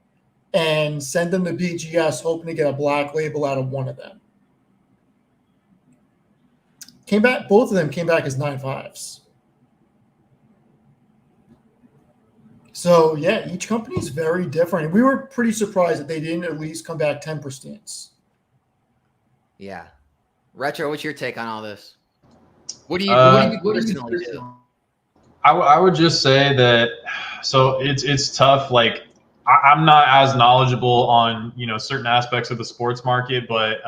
and send them to BGS, hoping to get a black label out of one of them. Came back, both of them came back as 9.5s. So yeah, each company is very different. We were pretty surprised that they didn't at least come back 10 pristines. Yeah. Retro, what's your take on all this? What do you personally do? I would just say that, so it's tough. Like I'm not as knowledgeable on, certain aspects of the sports market, but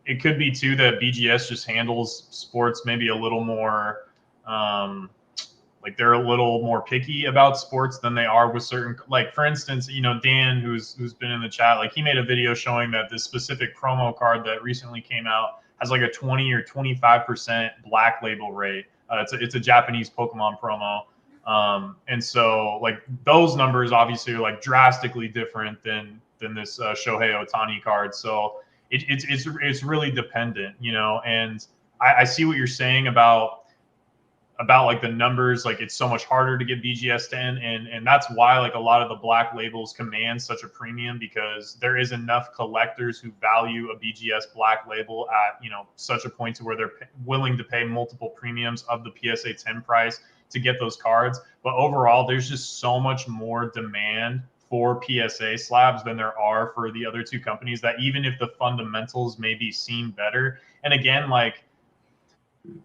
it could be too that BGS just handles sports maybe a little more, like they're a little more picky about sports than they are with certain, like for instance, Dan, who's been in the chat, like he made a video showing that this specific promo card that recently came out has like a 20 or 25% black label rate. It's a Japanese Pokemon promo. And so like those numbers obviously are like drastically different than this Shohei Ohtani card. So it's really dependent, and I see what you're saying about like the numbers, like it's so much harder to get BGS 10, and that's why like a lot of the black labels command such a premium, because there is enough collectors who value a BGS black label at such a point to where they're willing to pay multiple premiums of the PSA 10 price to get those cards. But overall, there's just so much more demand for PSA slabs than there are for the other 2 companies, that even if the fundamentals maybe seem better, and again, like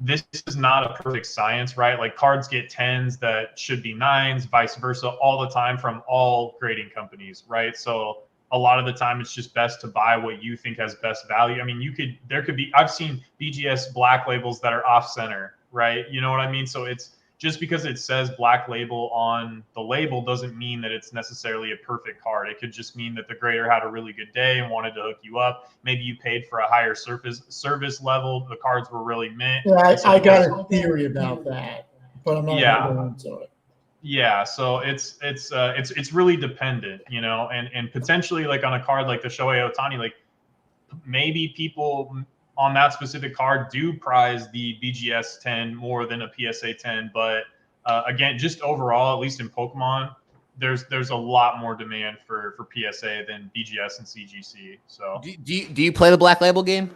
this is not a perfect science, right? Like cards get 10s that should be 9s, vice versa, all the time from all grading companies, right? So a lot of the time it's just best to buy what you think has best value. I mean, I've seen BGS black labels that are off center, right? You know what I mean? So it's just because it says black label on the label doesn't mean that it's necessarily a perfect card. It could just mean that the grader had a really good day and wanted to hook you up. Maybe you paid for a higher service level. The cards were really mint. Yeah, I got a theory about that, but I'm not going to go into it. Yeah, so it's really dependent, and potentially like on a card like the Shohei Ohtani, like maybe people on that specific card do prize the BGS 10 more than a PSA 10. But again, just overall, at least in Pokemon, there's a lot more demand for PSA than BGS and CGC. So do you play the black label game?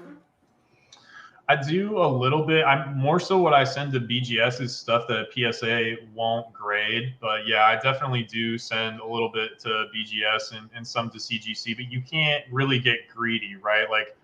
I do a little bit. I'm more so what I send to BGS is stuff that PSA won't grade. But yeah, I definitely do send a little bit to BGS and some to CGC. But you can't really get greedy, right? Like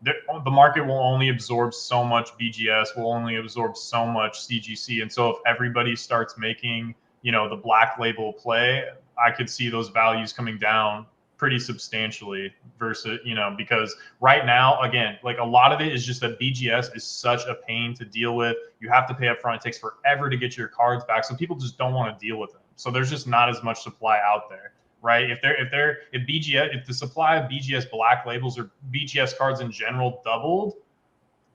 the market will only absorb so much BGS, will only absorb so much CGC. And so if everybody starts making, the black label play, I could see those values coming down pretty substantially versus, because right now, again, like a lot of it is just that BGS is such a pain to deal with. You have to pay up front. It takes forever to get your cards back. So people just don't want to deal with them. So there's just not as much supply out there. Right. If the supply of BGS black labels or BGS cards in general doubled,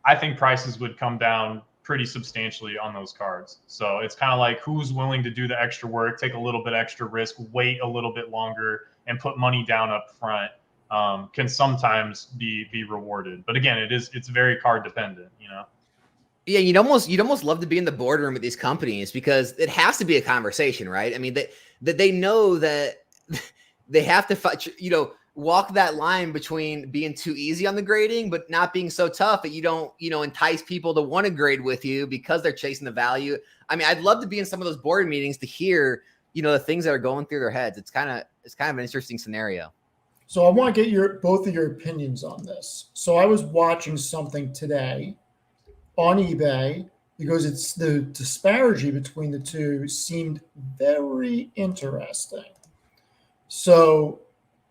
I think prices would come down pretty substantially on those cards. So it's kind of like who's willing to do the extra work, take a little bit extra risk, wait a little bit longer, and put money down up front can sometimes be rewarded. But again, it's very card dependent, Yeah, you'd almost love to be in the boardroom with these companies, because it has to be a conversation, right? I mean, that they know that they have to fight, walk that line between being too easy on the grading, but not being so tough that you don't, entice people to want to grade with you because they're chasing the value. I mean, I'd love to be in some of those board meetings to hear, the things that are going through their heads. It's kind of an interesting scenario. So I want to get both of your opinions on this. So I was watching something today on eBay because it's the disparity between the two seemed very interesting. So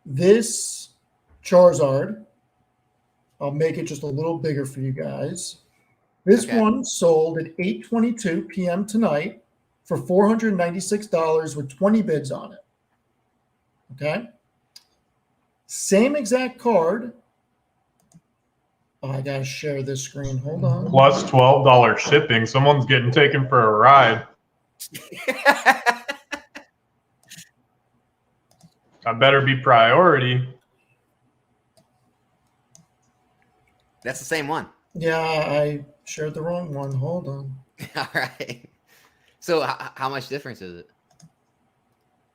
this Charizard, I'll make it just a little bigger for you guys. This one sold at 8:22 p.m. tonight for $496 with 20 bids on it. Okay. Same exact card. Oh, I gotta share this screen. Hold on. Plus $12 shipping. Someone's getting taken for a ride. I better be priority. That's the same one. Yeah, I shared the wrong one. Hold on. All right. So how much difference is it?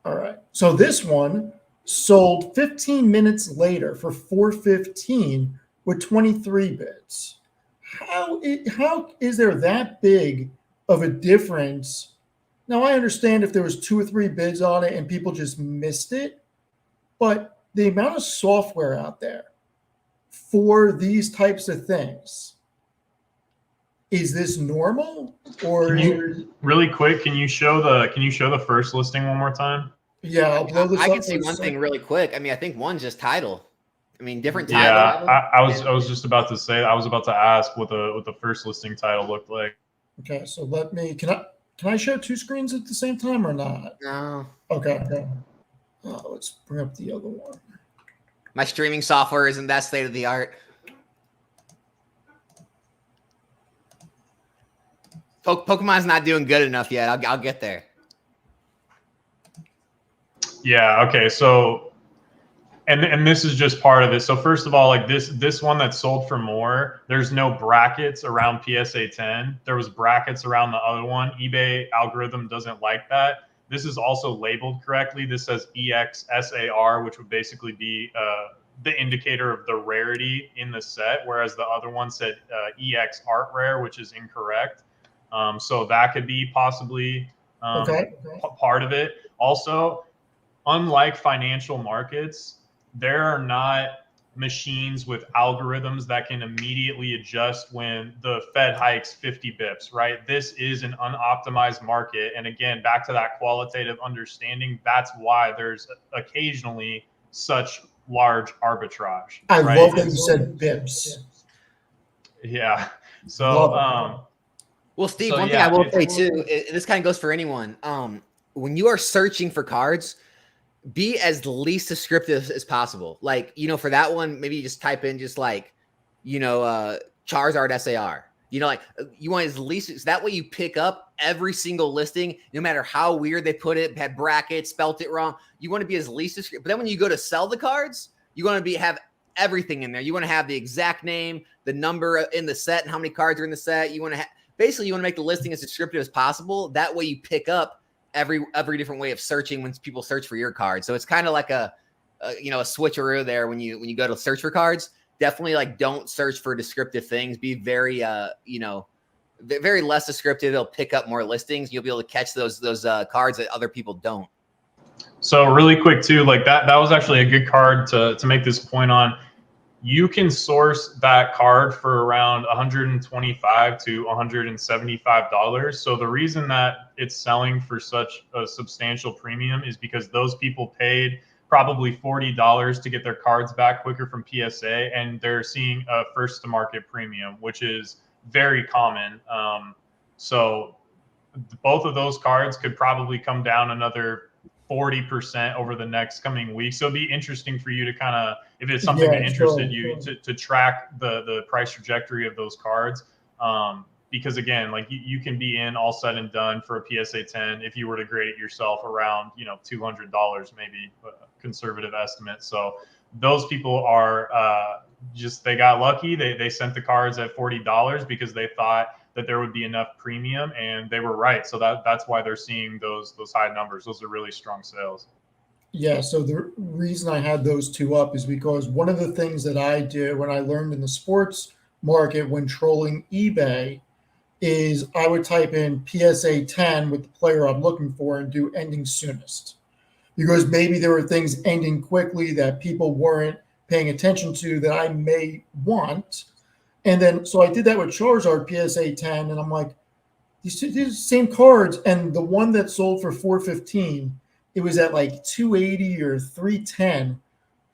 All right. So this one sold 15 minutes later for $415 with 23 bids. How is there that big of a difference? Now, I understand if there was 2 or 3 bids on it and people just missed it, but the amount of software out there for these types of things, is this normal? Or really quick, can you show the first listing one more time? Yeah, I'll blow this up. I can see one thing really quick. I mean, I think one's just title. I mean, different title. Yeah, I was just about to say, I was about to ask what the first listing title looked like. Okay, so can I show 2 screens at the same time or not? No. Okay. Let's bring up the other one. My streaming software isn't that state of the art. Pokemon's not doing good enough yet. I'll get there. Yeah. Okay. So, and this is just part of it. So first of all, like this one that sold for more, there's no brackets around PSA 10. There was brackets around the other one. eBay algorithm doesn't like that. This is also labeled correctly. This says EXSAR, which would basically be the indicator of the rarity in the set, whereas the other one said EX Art Rare, which is incorrect. So that could be possibly part of it. Also, unlike financial markets, there are not machines with algorithms that can immediately adjust when the Fed hikes 50 bips, right? This is an unoptimized market. And again, back to that qualitative understanding, that's why there's occasionally such large arbitrage. I love that you said bips. Yeah. So, well, Steve, one thing I will say too, this kind of goes for anyone. When you are searching for cards, be as least descriptive as possible. Like, for that one, maybe you just type in just like, Charizard SAR. Like you want as least, so that way you pick up every single listing, no matter how weird they put it, had brackets, spelt it wrong. You want to be as least descriptive. But then when you go to sell the cards, you want to have everything in there. You want to have the exact name, the number in the set, and how many cards are in the set. You want to basically you want to make the listing as descriptive as possible. That way you pick up every different way of searching when people search for your card. So it's kind of like a switcheroo there when you go to search for cards. Definitely like don't search for descriptive things. Be very very less descriptive. It'll pick up more listings. You'll be able to catch those cards that other people don't. So really quick too, like that was actually a good card to make this point on. You can source that card for around $125 to $175. So the reason that it's selling for such a substantial premium is because those people paid probably $40 to get their cards back quicker from PSA, and they're seeing a first to market premium, which is very common. So both of those cards could probably come down another 40% over the next coming weeks. So it'll be interesting for you to kind of, if it's something that interested you, to track the price trajectory of those cards. Because again, like you can be in all said and done for a PSA 10 if you were to grade it yourself around, $200, maybe a conservative estimate. So those people are they got lucky. They sent the cards at $40 because they thought that there would be enough premium, and they were right. So that's why they're seeing those high numbers. Those are really strong sales. Yeah, so the reason I had those two up is because one of the things that I do when I learned in the sports market when trolling eBay is I would type in PSA 10 with the player I'm looking for and do ending soonest. Because maybe there were things ending quickly that people weren't paying attention to that I may want. And then, so I did that with Charizard PSA 10, and I'm like, these same cards, and the one that sold for 415, it was at like 280 or 310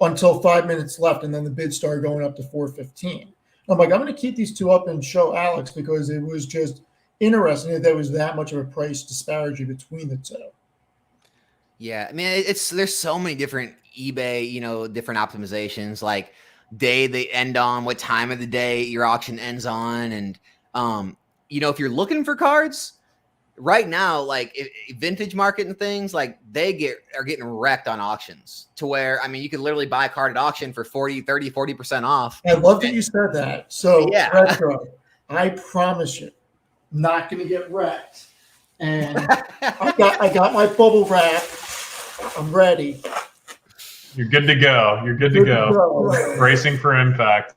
until 5 minutes left, and then the bid started going up to 415. I'm like, I'm going to keep these two up and show Alex because it was just interesting that there was that much of a price disparity between the two. Yeah, I mean, there's so many different eBay, different optimizations, like day they end on, what time of the day your auction ends on, and if you're looking for cards right now, like vintage market and things, like are getting wrecked on auctions to where, I mean, you could literally buy a card at auction for 40% off. I love that you said that. So, yeah, Retro, I promise you, not going to get wrecked. And I got my bubble wrap. I'm ready. You're good to go. You're good to go. Bracing for impact.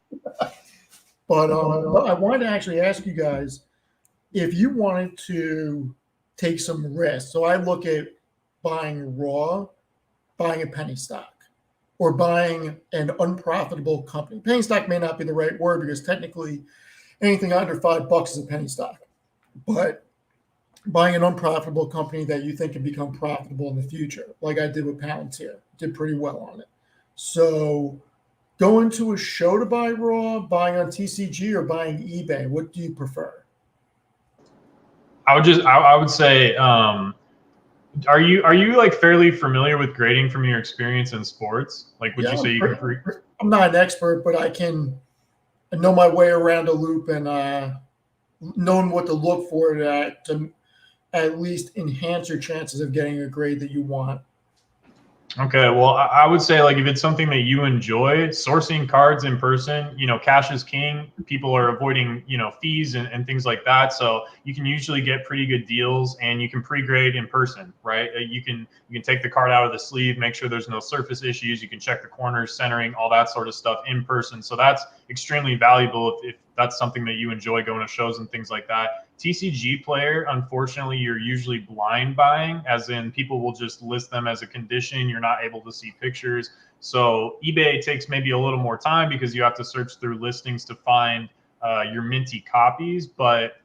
But I wanted to actually ask you guys if you wanted to take some risk. So I look at buying raw, buying a penny stock, or buying an unprofitable company. Penny stock may not be the right word because technically anything under $5 is a penny stock. But buying an unprofitable company that you think can become profitable in the future, like I did with Palantir, did pretty well on it. So going to a show to buy raw, buying on TCG, or buying eBay, what do you prefer? I would say, are you like fairly familiar with grading from your experience in sports? Like, would you say you can? I'm not an expert, but I know my way around a loop and knowing what to look for to at least enhance your chances of getting a grade that you want. Okay, well, I would say, like, if it's something that you enjoy, sourcing cards in person, cash is king. People are avoiding, fees and things like that. So you can usually get pretty good deals, and you can pre-grade in person, right? You can take the card out of the sleeve, make sure there's no surface issues. You can check the corners, centering, all that sort of stuff in person. So that's extremely valuable if that's something that you enjoy, going to shows and things like that. TCG Player, unfortunately, you're usually blind buying, as in people will just list them as a condition. You're not able to see pictures. So eBay takes maybe a little more time because you have to search through listings to find your minty copies. But,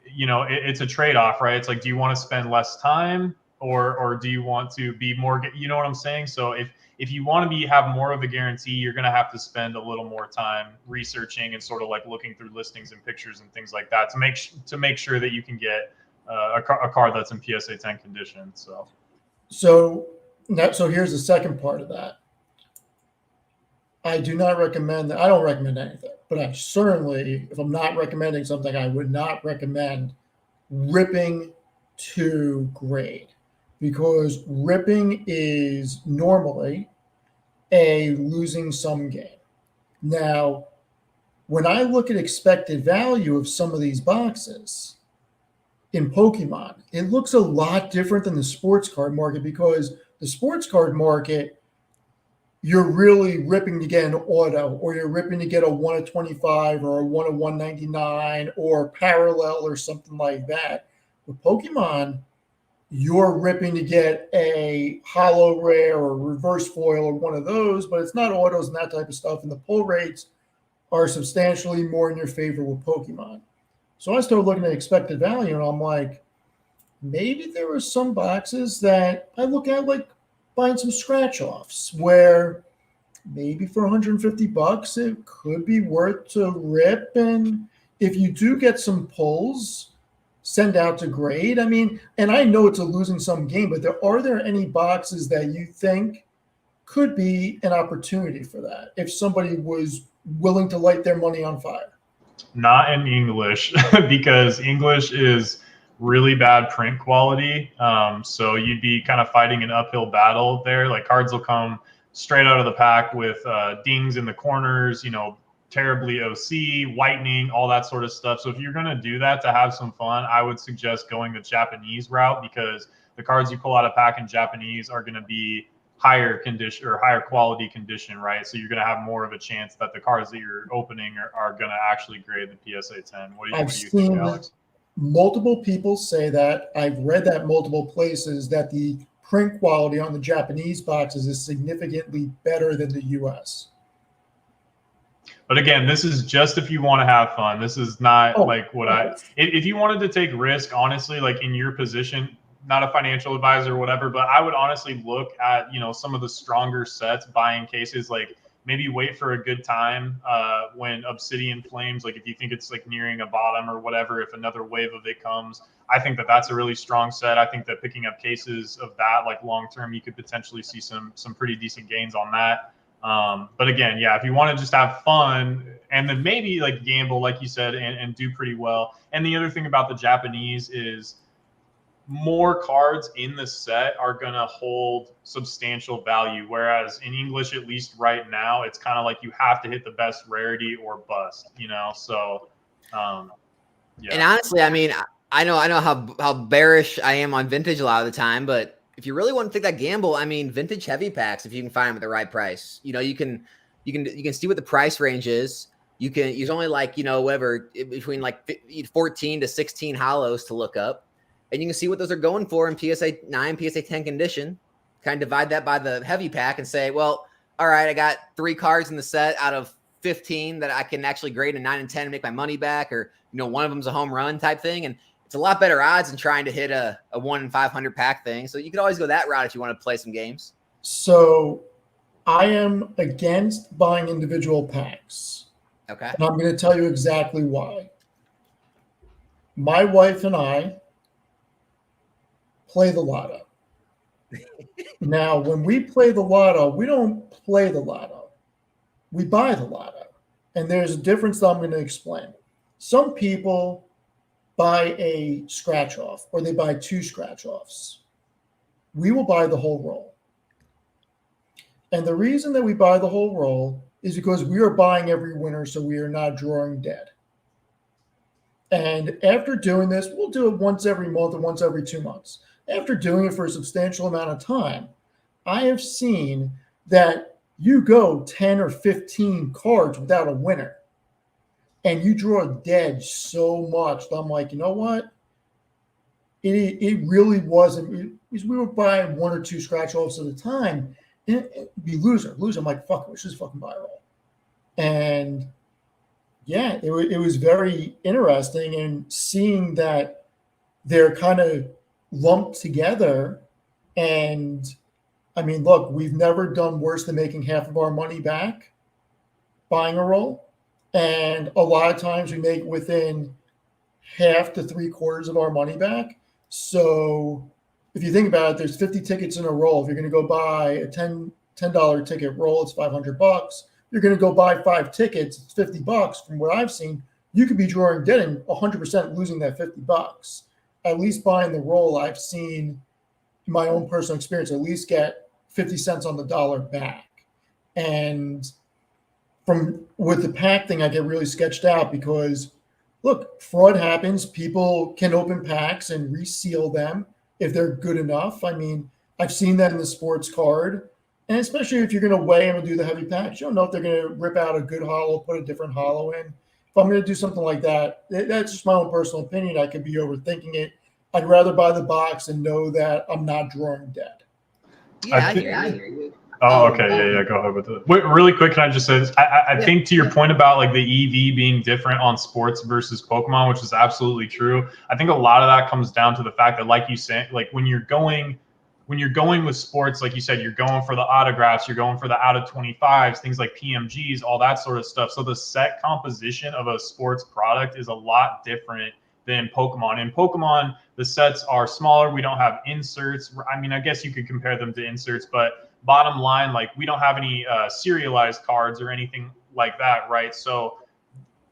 it's a trade-off, right? It's like, do you want to spend less time or do you want to be more, you know what I'm saying? So if you want to have more of a guarantee, you're going to have to spend a little more time researching and sort of like looking through listings and pictures and things like that to make sure that you can get a card that's in PSA 10 condition. So here's the second part of that. I do not recommend that. I don't recommend anything, but I certainly, if I'm not recommending something, I would not recommend ripping to grade, because ripping is normally a losing sum game. Now, when I look at expected value of some of these boxes in Pokemon, it looks a lot different than the sports card market, because the sports card market, you're really ripping to get an auto, or you're ripping to get a 1 of 25 or a 1 of 199 or parallel or something like that. With Pokemon, you're ripping to get a holo rare or reverse foil or one of those, but it's not autos and that type of stuff. And the pull rates are substantially more in your favor with Pokemon. So I started looking at expected value, and I'm like, maybe there are some boxes that I look at like buying some scratch offs, where maybe for $150 it could be worth to rip. And if you do get some pulls, send out to grade. I mean, and I know it's a losing sum game, but are there any boxes that you think could be an opportunity for that if somebody was willing to light their money on fire? Not in English, because English is really bad print quality. So you'd be kind of fighting an uphill battle there. Like, cards will come straight out of the pack with dings in the corners, terribly OC, whitening, all that sort of stuff. So if you're going to do that to have some fun, I would suggest going the Japanese route, because the cards you pull out of pack in Japanese are going to be higher condition or higher quality condition, right? So you're going to have more of a chance that the cards that you're opening are going to actually grade the PSA 10. What do you think, Alex? Multiple people say that. I've read that multiple places, that the print quality on the Japanese boxes is significantly better than the US. But again, this is just if you want to have fun. This is not if you wanted to take risk, honestly, like in your position, not a financial advisor or whatever, but I would honestly look at, some of the stronger sets, buying cases, like maybe wait for a good time when Obsidian Flames, like if you think it's like nearing a bottom or whatever, if another wave of it comes, I think that that's a really strong set. I think that picking up cases of that, like long term, you could potentially see some pretty decent gains on that. But again, yeah, if you want to just have fun and then maybe like gamble, like you said, and do pretty well. And the other thing about the Japanese is more cards in the set are going to hold substantial value. Whereas in English, at least right now, it's kind of like you have to hit the best rarity or bust, So, yeah. And honestly, I mean, I know how bearish I am on vintage a lot of the time, but if you really want to take that gamble, I mean, vintage heavy packs, if you can find them at the right price, you can see what the price range is. You can use only like, whatever, between like 14 to 16 hollows to look up. And you can see what those are going for in PSA 9, PSA 10 condition. Kind of divide that by the heavy pack and say, well, all right, I got 3 cards in the set out of 15 that I can actually grade a 9 and 10 and make my money back, or, one of them's a home run type thing. And it's a lot better odds than trying to hit a 1 in 500 pack thing. So you could always go that route if you want to play some games. So I am against buying individual packs. Okay. And I'm going to tell you exactly why. My wife and I play the lotto. Now, when we play the lotto, we don't play the lotto. We buy the lotto. And there's a difference that I'm going to explain. Some people buy a scratch off, or they buy 2 scratch offs. We will buy the whole roll. And the reason that we buy the whole roll is because we are buying every winner, so we are not drawing dead. And after doing this, we'll do it once every month or once every 2 months. After doing it for a substantial amount of time, I have seen that you go 10 or 15 cards without a winner, and you draw dead so much that I'm like, you know what? It really wasn't, because we were buying 1 or 2 scratch offs at a time, and it'd be loser. I'm like, fuck, let's just fucking buy it all. And yeah, it was very interesting, and seeing that they're kind of lumped together. And I mean, look, we've never done worse than making half of our money back buying a roll. And a lot of times we make within half to 3/4 of our money back. So if you think about it, there's 50 tickets in a roll. If you're going to go buy a $10 ticket roll, it's $500. You're going to go buy 5 tickets, it's $50. From what I've seen, you could be drawing dead and 100% losing that $50. At least buying the roll, I've seen, in my own personal experience, at least get 50 cents on the dollar back. And with the pack thing, I get really sketched out because, look, fraud happens. People can open packs and reseal them if they're good enough. I mean, I've seen that in the sports card. And especially if you're going to weigh them and do the heavy packs, you don't know if they're going to rip out a good hollow, put a different hollow in. If I'm going to do something like that, that's just my own personal opinion. I could be overthinking it. I'd rather buy the box and know that I'm not drawing dead. Yeah, I hear you. Oh, okay. Yeah. Go ahead with it. Wait, really quick, can I just say this? I think to your point about like the EV being different on sports versus Pokemon, which is absolutely true. I think a lot of that comes down to the fact that, like you said, like when you're going with sports, like you said, you're going for the autographs, you're going for the out of 25s, things like PMGs, all that sort of stuff. So the set composition of a sports product is a lot different than Pokemon. In Pokemon, the sets are smaller. We don't have inserts. I mean, I guess you could compare them to inserts, but bottom line, like we don't have any serialized cards or anything like that, right? So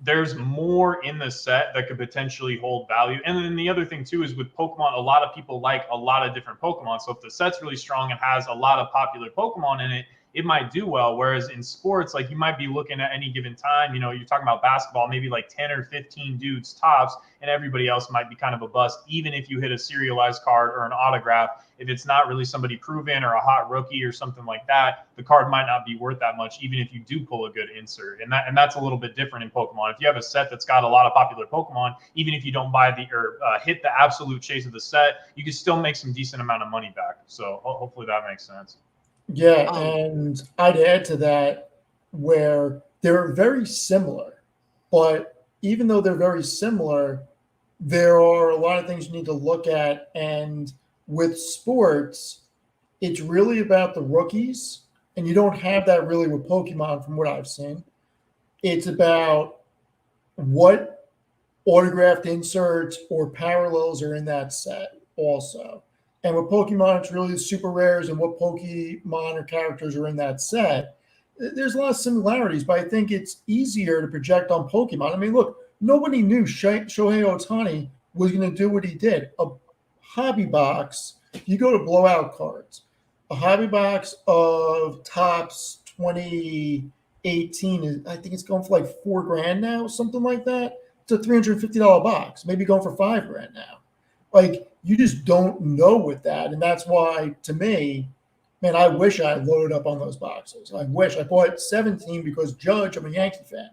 there's more in the set that could potentially hold value. And then the other thing too is with Pokemon, a lot of people like a lot of different Pokemon. So if the set's really strong and has a lot of popular Pokemon in it, it might do well. Whereas in sports, like you might be looking at any given time, you know, you're talking about basketball, maybe like 10 or 15 dudes tops, and everybody else might be kind of a bust, even if you hit a serialized card or an autograph. If it's not really somebody proven or a hot rookie or something like that, the card might not be worth that much, even if you do pull a good insert. And that's a little bit different in Pokemon. If you have a set that's got a lot of popular Pokemon, even if you don't buy hit the absolute chase of the set, you can still make some decent amount of money back. So hopefully that makes sense. Yeah, and I'd add to that where they're very similar, but even though they're very similar, there are a lot of things you need to look at. And with sports, it's really about the rookies, and you don't have that really with Pokemon from what I've seen. It's about what autographed inserts or parallels are in that set also. And with Pokemon, it's really the super rares and what Pokemon or characters are in that set. There's a lot of similarities, but I think it's easier to project on Pokemon. I mean, look, nobody knew Shohei Ohtani was going to do what he did. A hobby box, you go to blowout cards, a hobby box of Topps 2018 is, I think it's going for like $4,000 now, something like that. It's a $350 box, maybe going for $5,000 now. Like, you just don't know with that. And that's why, to me, man, I wish I had loaded up on those boxes. I wish I bought 17 because Judge, I'm a Yankee fan.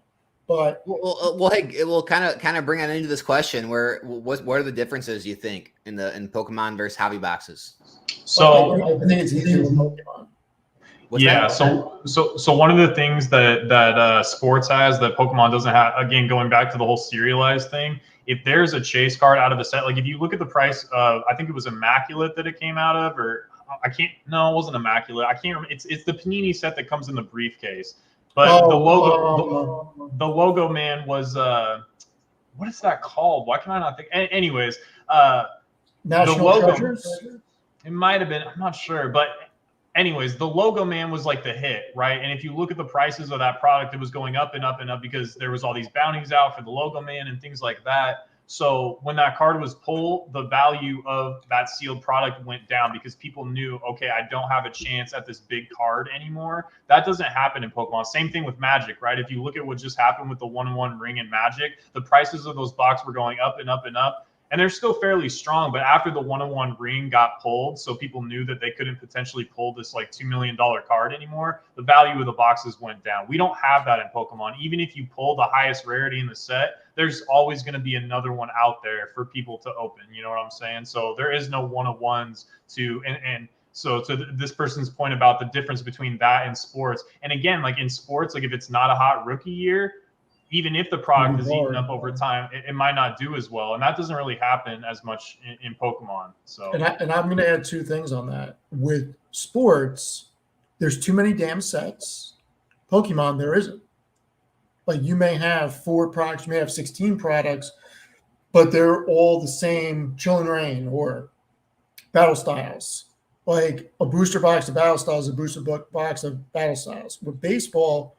But hey, it will kind of bring it into this question where what are the differences you think in Pokemon versus hobby boxes? So I think it's easier with Pokemon. So one of the things that sports has that Pokemon doesn't have, again, going back to the whole serialized thing, if there's a chase card out of the set, like if you look at the price of, I think it was Immaculate that it came out of, or it wasn't Immaculate. I can't remember. It's the Panini set that comes in the briefcase. But the logo man was what is that called? Why can I not think? Anyways, National the logo, Treasures? It might have been. I'm not sure, but anyways, the logo man was like the hit, right? And if you look at the prices of that product, it was going up and up and up because there was all these bounties out for the logo man and things like that. So when that card was pulled, the value of that sealed product went down because people knew, okay, I don't have a chance at this big card anymore. That doesn't happen in Pokemon. Same thing with Magic, right? If you look at what just happened with the 1-in-1 ring in Magic, the prices of those boxes were going up and up and up. And they're still fairly strong, but after the 1-in-1 ring got pulled, so people knew that they couldn't potentially pull this like $2 million card anymore, the value of the boxes went down. We don't have that in Pokemon. Even if you pull the highest rarity in the set, there's always going to be another one out there for people to open. You know what I'm saying? So there is no 1-of-1s so to this person's point about the difference between that and sports. And again, like in sports, like if it's not a hot rookie year, even if the product is eaten up over time, it might not do as well. And that doesn't really happen as much in Pokemon. So, and I'm going to add two things on that. With sports, there's too many damn sets. Pokemon, there isn't. Like, you may have 4 products, you may have 16 products, but they're all the same Chilling Reign or Battle Styles. Like a booster box of Battle Styles, a booster box of Battle Styles. With baseball,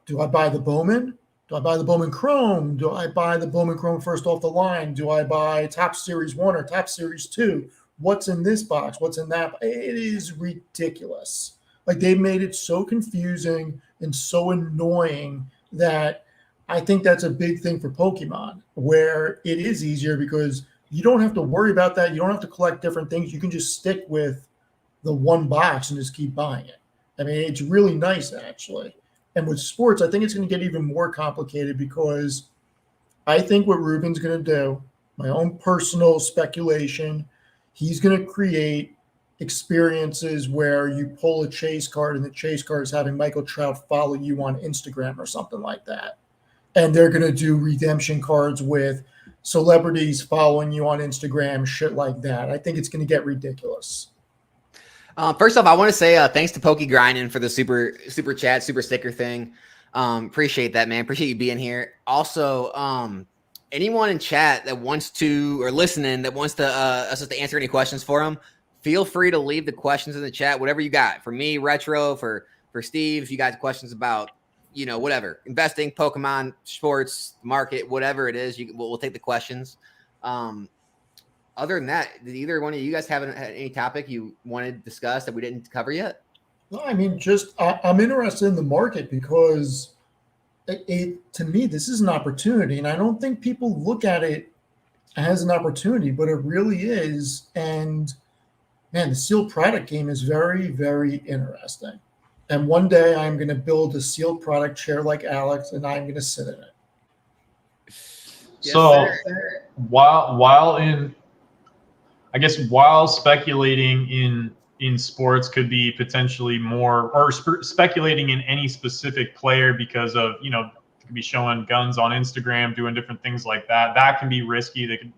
do I buy the Bowman? Do I buy the Bowman Chrome? Do I buy the Bowman Chrome first off the line? Do I buy Top Series 1 or Top Series 2? What's in this box? What's in that? It is ridiculous. Like, they made it so confusing and so annoying that I think that's a big thing for Pokemon, where it is easier because you don't have to worry about that. You don't have to collect different things. You can just stick with the one box and just keep buying it. I mean, it's really nice, actually. And with sports, I think it's going to get even more complicated because I think what Ruben's going to do, my own personal speculation, he's going to create experiences where you pull a chase card and the chase card is having Michael Trout follow you on Instagram or something like that. And they're going to do redemption cards with celebrities following you on Instagram, shit like that. I think it's going to get ridiculous. First off, I want to say thanks to Pokey Grinding for the super chat, super sticker thing. Appreciate that, man. Appreciate you being here. Also, anyone in chat that wants to, or listening, that wants to us to answer any questions for them, feel free to leave the questions in the chat. Whatever you got for me, Retro, for Steve. If you got questions about, whatever, investing, Pokemon, sports, market, whatever it is, we'll take the questions. Other than that, did either one of you guys have any topic you wanted to discuss that we didn't cover yet? No, I mean, I'm interested in the market because to me, this is an opportunity, and I don't think people look at it as an opportunity, but it really is. And man, the sealed product game is very, very interesting. And one day I'm going to build a sealed product chair like Alex, and I'm going to sit in it. Yes, So sir. while speculating in sports could be potentially more, or speculating in any specific player because of, could be showing guns on Instagram, doing different things like that. That can be risky. They can,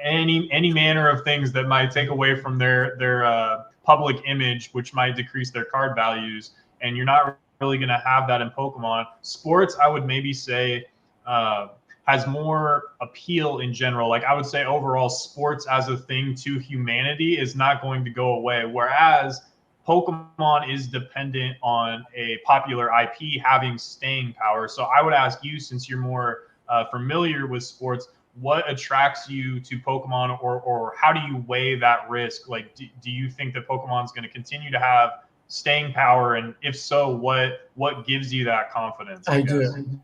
any manner of things that might take away from their public image, which might decrease their card values. And you're not really going to have that in Pokemon. Sports, I would maybe say, has more appeal in general. Like I would say overall, sports as a thing to humanity is not going to go away. Whereas Pokemon is dependent on a popular IP having staying power. So I would ask you, since you're more familiar with sports, what attracts you to Pokemon, or how do you weigh that risk? Like, do you think that Pokemon is going to continue to have staying power? And if so, what gives you that confidence? I do.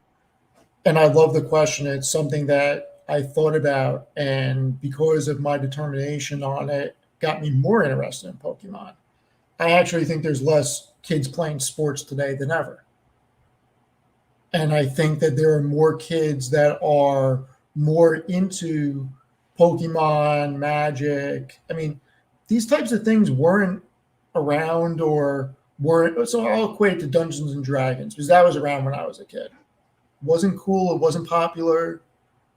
And I love the question. It's something that I thought about, and because of my determination on it, got me more interested in Pokemon. I actually think there's less kids playing sports today than ever. And I think that there are more kids that are more into Pokemon, Magic. I mean, these types of things weren't around or weren't. So I'll equate it to Dungeons and Dragons because that was around when I was a kid. Wasn't cool. It wasn't popular.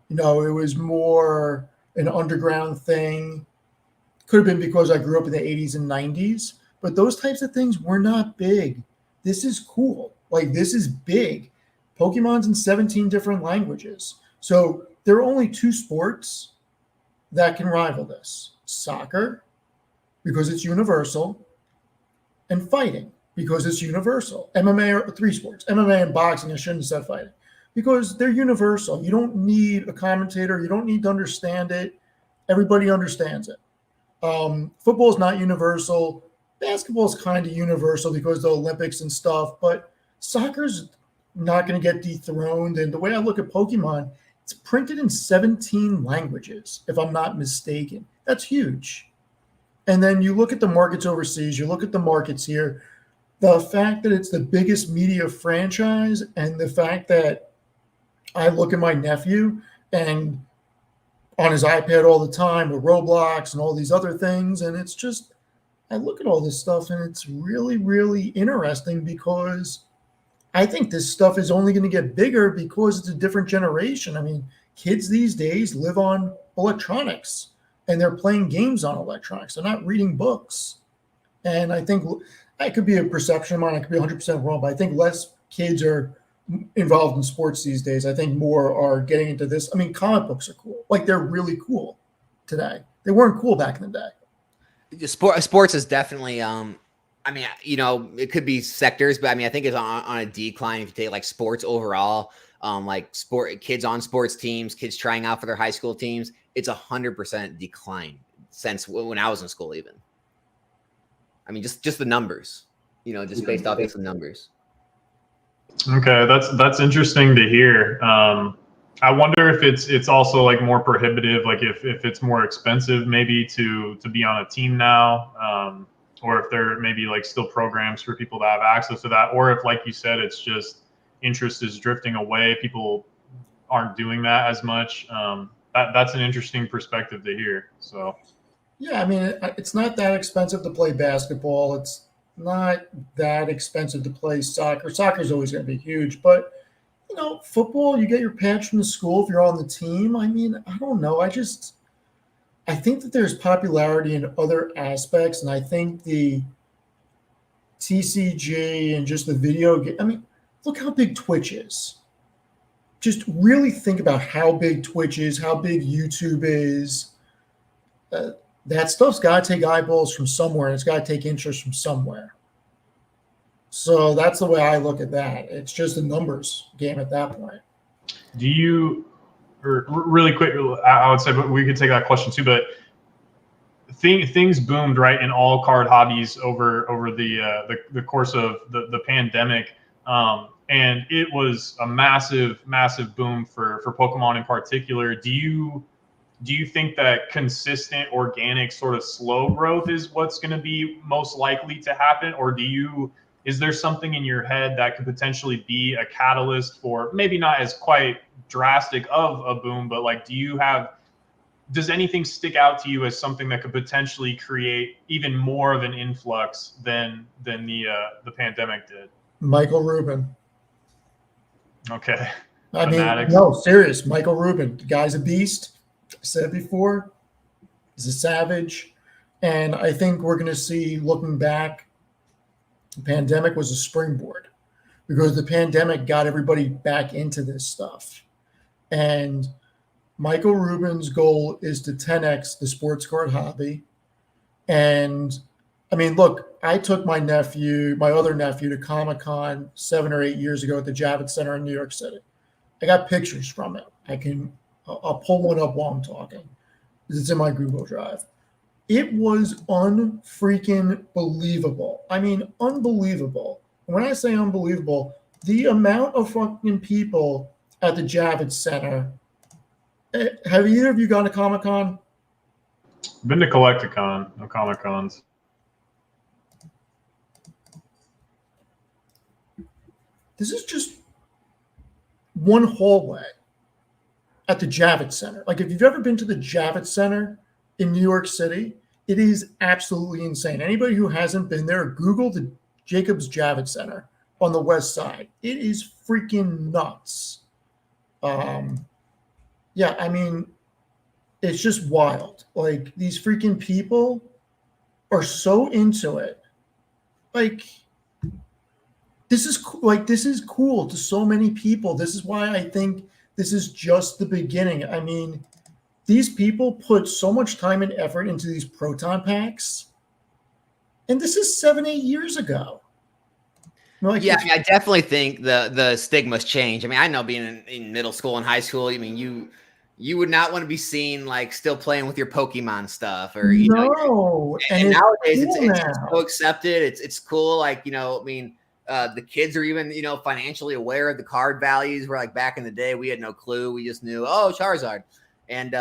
It was more an underground thing. Could have been because I grew up in the 80s and 90s, but those types of things were not big. This is cool. Like, this is big. Pokemon's in 17 different languages. So there are only two sports that can rival this: soccer, because it's universal, and fighting, because it's universal. MMA are three sports. MMA and boxing, I shouldn't have said fighting, because they're universal. You don't need a commentator. You don't need to understand it. Everybody understands it. Football is not universal. Basketball is kind of universal because of the Olympics and stuff, but soccer's not going to get dethroned. And the way I look at Pokemon, it's printed in 17 languages, if I'm not mistaken. That's huge. And then you look at the markets overseas, you look at the markets here, the fact that it's the biggest media franchise, and the fact that I look at my nephew and on his iPad all the time with Roblox and all these other things. And it's just, I look at all this stuff and it's really, really interesting because I think this stuff is only going to get bigger because it's a different generation. I mean, kids these days live on electronics and they're playing games on electronics. They're not reading books. And I think that could be a perception of mine. I could be 100% wrong, but I think less kids are involved in sports these days. I think more are getting into this. I mean, comic books are cool. Like, they're really cool today. They weren't cool back in the day. Sports is definitely, it could be sectors, but I think it's on a decline if you take like sports overall. Like kids on sports teams, kids trying out for their high school teams, it's 100% decline since when I was in school even. I mean, just the numbers, just based off of the numbers. Okay, that's interesting to hear. I wonder if it's also like more prohibitive, like if it's more expensive maybe to be on a team now, or if there may be like still programs for people to have access to that, or if, like you said, it's just interest is drifting away. People aren't doing that as much. That's an interesting perspective to hear. So, yeah, I mean, it's not that expensive to play basketball. It's not that expensive to play soccer. Soccer is always going to be huge, but football, you get your patch from the school if you're on the team. I mean, I don't know. I think that there's popularity in other aspects, and I think the TCG and just the video game. I mean, look how big Twitch is. Just really think about how big Twitch is, how big YouTube is. That stuff's got to take eyeballs from somewhere, and it's got to take interest from somewhere. So that's the way I look at that. It's just a numbers game at that point. Do you, or really quick, I would say, but we could take that question too, but things boomed, right, in all card hobbies over the course of the pandemic. And it was a massive boom for Pokemon in particular. Do you think that consistent organic sort of slow growth is what's going to be most likely to happen, or is there something in your head that could potentially be a catalyst for maybe not as quite drastic of a boom, but like does anything stick out to you as something that could potentially create even more of an influx than the pandemic did? Michael Rubin. Okay. I mean, no, serious. Michael Rubin, the guy's a beast. I said it before. He's a savage. And I think we're going to see, looking back, the pandemic was a springboard because the pandemic got everybody back into this stuff. And Michael Rubin's goal is to 10x the sports card hobby. And I mean, look, I took my other nephew to Comic-Con 7 or 8 years ago at the Javits Center in New York City. I got pictures from it. I'll pull one up while I'm talking. It's in my Google Drive. It was unfreaking believable. I mean, unbelievable. When I say unbelievable, the amount of fucking people at the Javits Center. Have either of you gone to Comic-Con? Been to Collecticon, no Comic-Cons. This is just one hallway at the Javits Center. Like, if you've ever been to the Javits Center in New York City, it is absolutely insane. Anybody who hasn't been there, Google the Jacobs Javits Center on the west side. It is freaking nuts. Yeah, I mean, it's just wild. Like, these freaking people are so into it. Like, this is cool to so many people. This is why I think this is just the beginning. I mean, these people put so much time and effort into these proton packs, and this is 7-8 years ago. Like, yeah, I mean, I definitely think the stigma's changed. I mean, I know being in middle school and high school, I mean, you would not want to be seen like still playing with your Pokemon stuff, or you know. And nowadays it's so accepted. It's cool. Like, you know, I mean, the kids are even, you know, financially aware of the card values. Where like back in the day, we had no clue. We just knew, oh, Charizard. And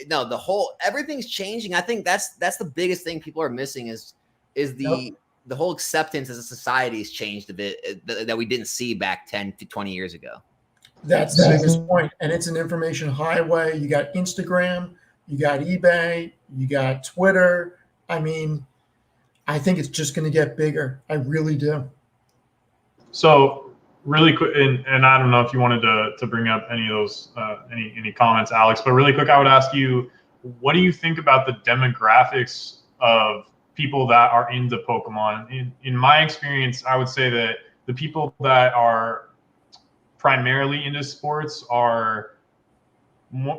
no, everything's changing. I think that's the biggest thing people are missing is the whole acceptance as a society has changed a bit that we didn't see back 10 to 20 years ago. That's the biggest point. And it's an information highway. You got Instagram, you got eBay, you got Twitter. I mean, I think it's just going to get bigger. I really do. So really quick, and I don't know if you wanted to bring up any of those, any comments, Alex, but really quick, I would ask you, what do you think about the demographics of people that are into Pokemon? In my experience, I would say that the people that are primarily into sports are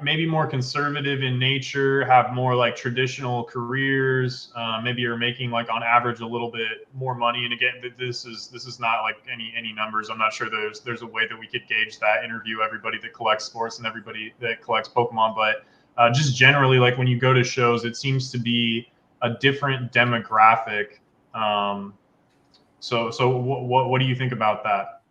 maybe more conservative in nature, have more like traditional careers, maybe are making like on average a little bit more money. And again, this is not like any numbers. I'm not sure there's a way that we could gauge that, interview everybody that collects sports and everybody that collects Pokemon. But just generally, like when you go to shows, it seems to be a different demographic. So what do you think about that?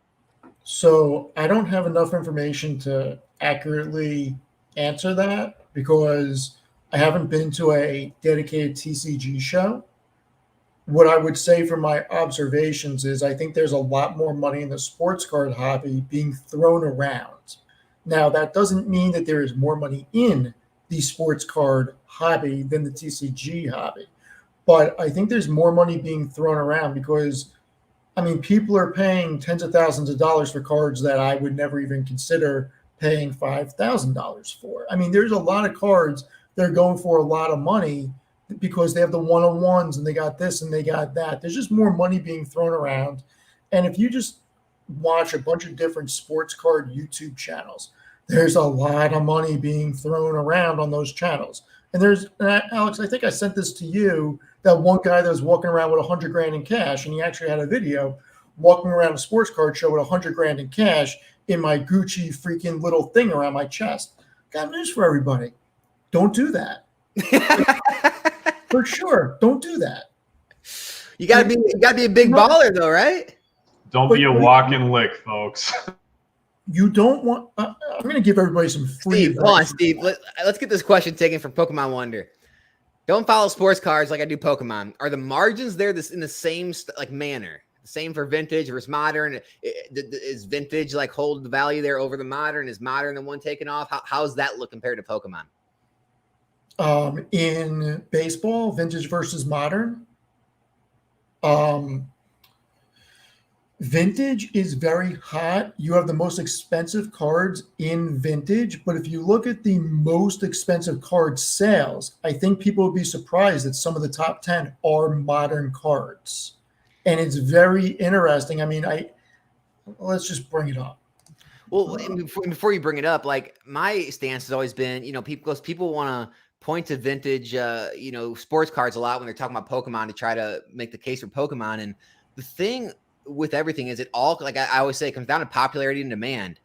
So I don't have enough information to accurately answer that because I haven't been to a dedicated TCG show. What I would say from my observations is I think there's a lot more money in the sports card hobby being thrown around. Now, that doesn't mean that there is more money in the sports card hobby than the TCG hobby. But I think there's more money being thrown around because, I mean, people are paying tens of thousands of dollars for cards that I would never even consider paying $5,000 for. I mean, there's a lot of cards that are going for a lot of money because they have the one-on-ones and they got this and they got that. There's just more money being thrown around. And if you just watch a bunch of different sports card YouTube channels, there's a lot of money being thrown around on those channels. And Alex, I think I sent this to you, that one guy that was walking around with $100,000 in cash, and he actually had a video walking around a sports card show with $100,000 in cash in my Gucci freaking little thing around my chest. Got news for everybody. Don't do that. For sure. Don't do that. You gotta be a big baller though, right? Don't be a walk and lick, folks. You don't want. I'm going to give everybody some free. Steve, hold on, Steve. Let's get this question taken from Pokemon Wonder. Don't follow sports cards like I do Pokemon. Are the margins there in the same manner? The same for vintage versus modern? Is vintage like hold the value there over the modern? Is modern the one taken off? How's that look compared to Pokemon? In baseball, vintage versus modern. Vintage is very hot. You have the most expensive cards in vintage, but if you look at the most expensive card sales, I think people would be surprised that some of the top 10 are modern cards. And it's very interesting. I mean, let's just bring it up. Well, before you bring it up, like my stance has always been, people want to point to vintage, sports cards a lot when they're talking about Pokemon to try to make the case for Pokemon. And the thing with everything is it all, like I always say, it comes down to popularity and demand.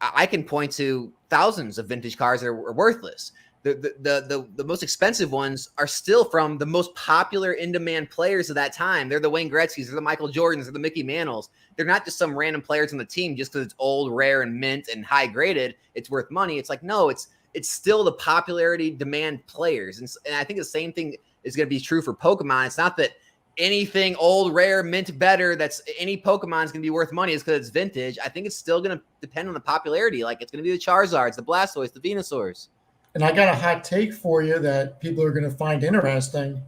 I can point to thousands of vintage cards that are worthless. The most expensive ones are still from the most popular in-demand players of that time. They're the Wayne Gretzky's, they're the Michael Jordans, they're the Mickey Mantles. They're not just some random players on the team just because it's old, rare, and mint and high graded. It's worth money. It's like, no, it's still the popularity demand players. And I think the same thing is going to be true for Pokemon. It's not that anything old, rare, mint better that's any Pokemon is going to be worth money is because it's vintage. I think it's still going to depend on the popularity. Like it's going to be the Charizards, the Blastoise, the Venusaurs. And I got a hot take for you that people are going to find interesting.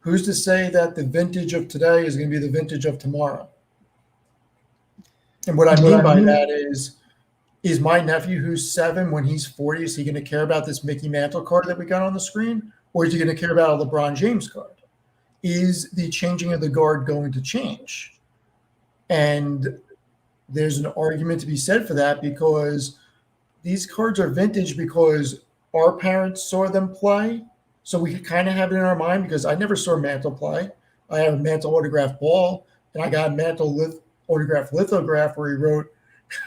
Who's to say that the vintage of today is going to be the vintage of tomorrow? And what I mean by that is my nephew who's 7, when he's 40, is he going to care about this Mickey Mantle card that we got on the screen? Or is he going to care about a LeBron James card? Is the changing of the guard going to change? And there's an argument to be said for that because these cards are vintage because our parents saw them play. So we kind of have it in our mind because I never saw Mantle play. I have a Mantle autograph ball, and I got a Mantle autograph lithograph where he wrote,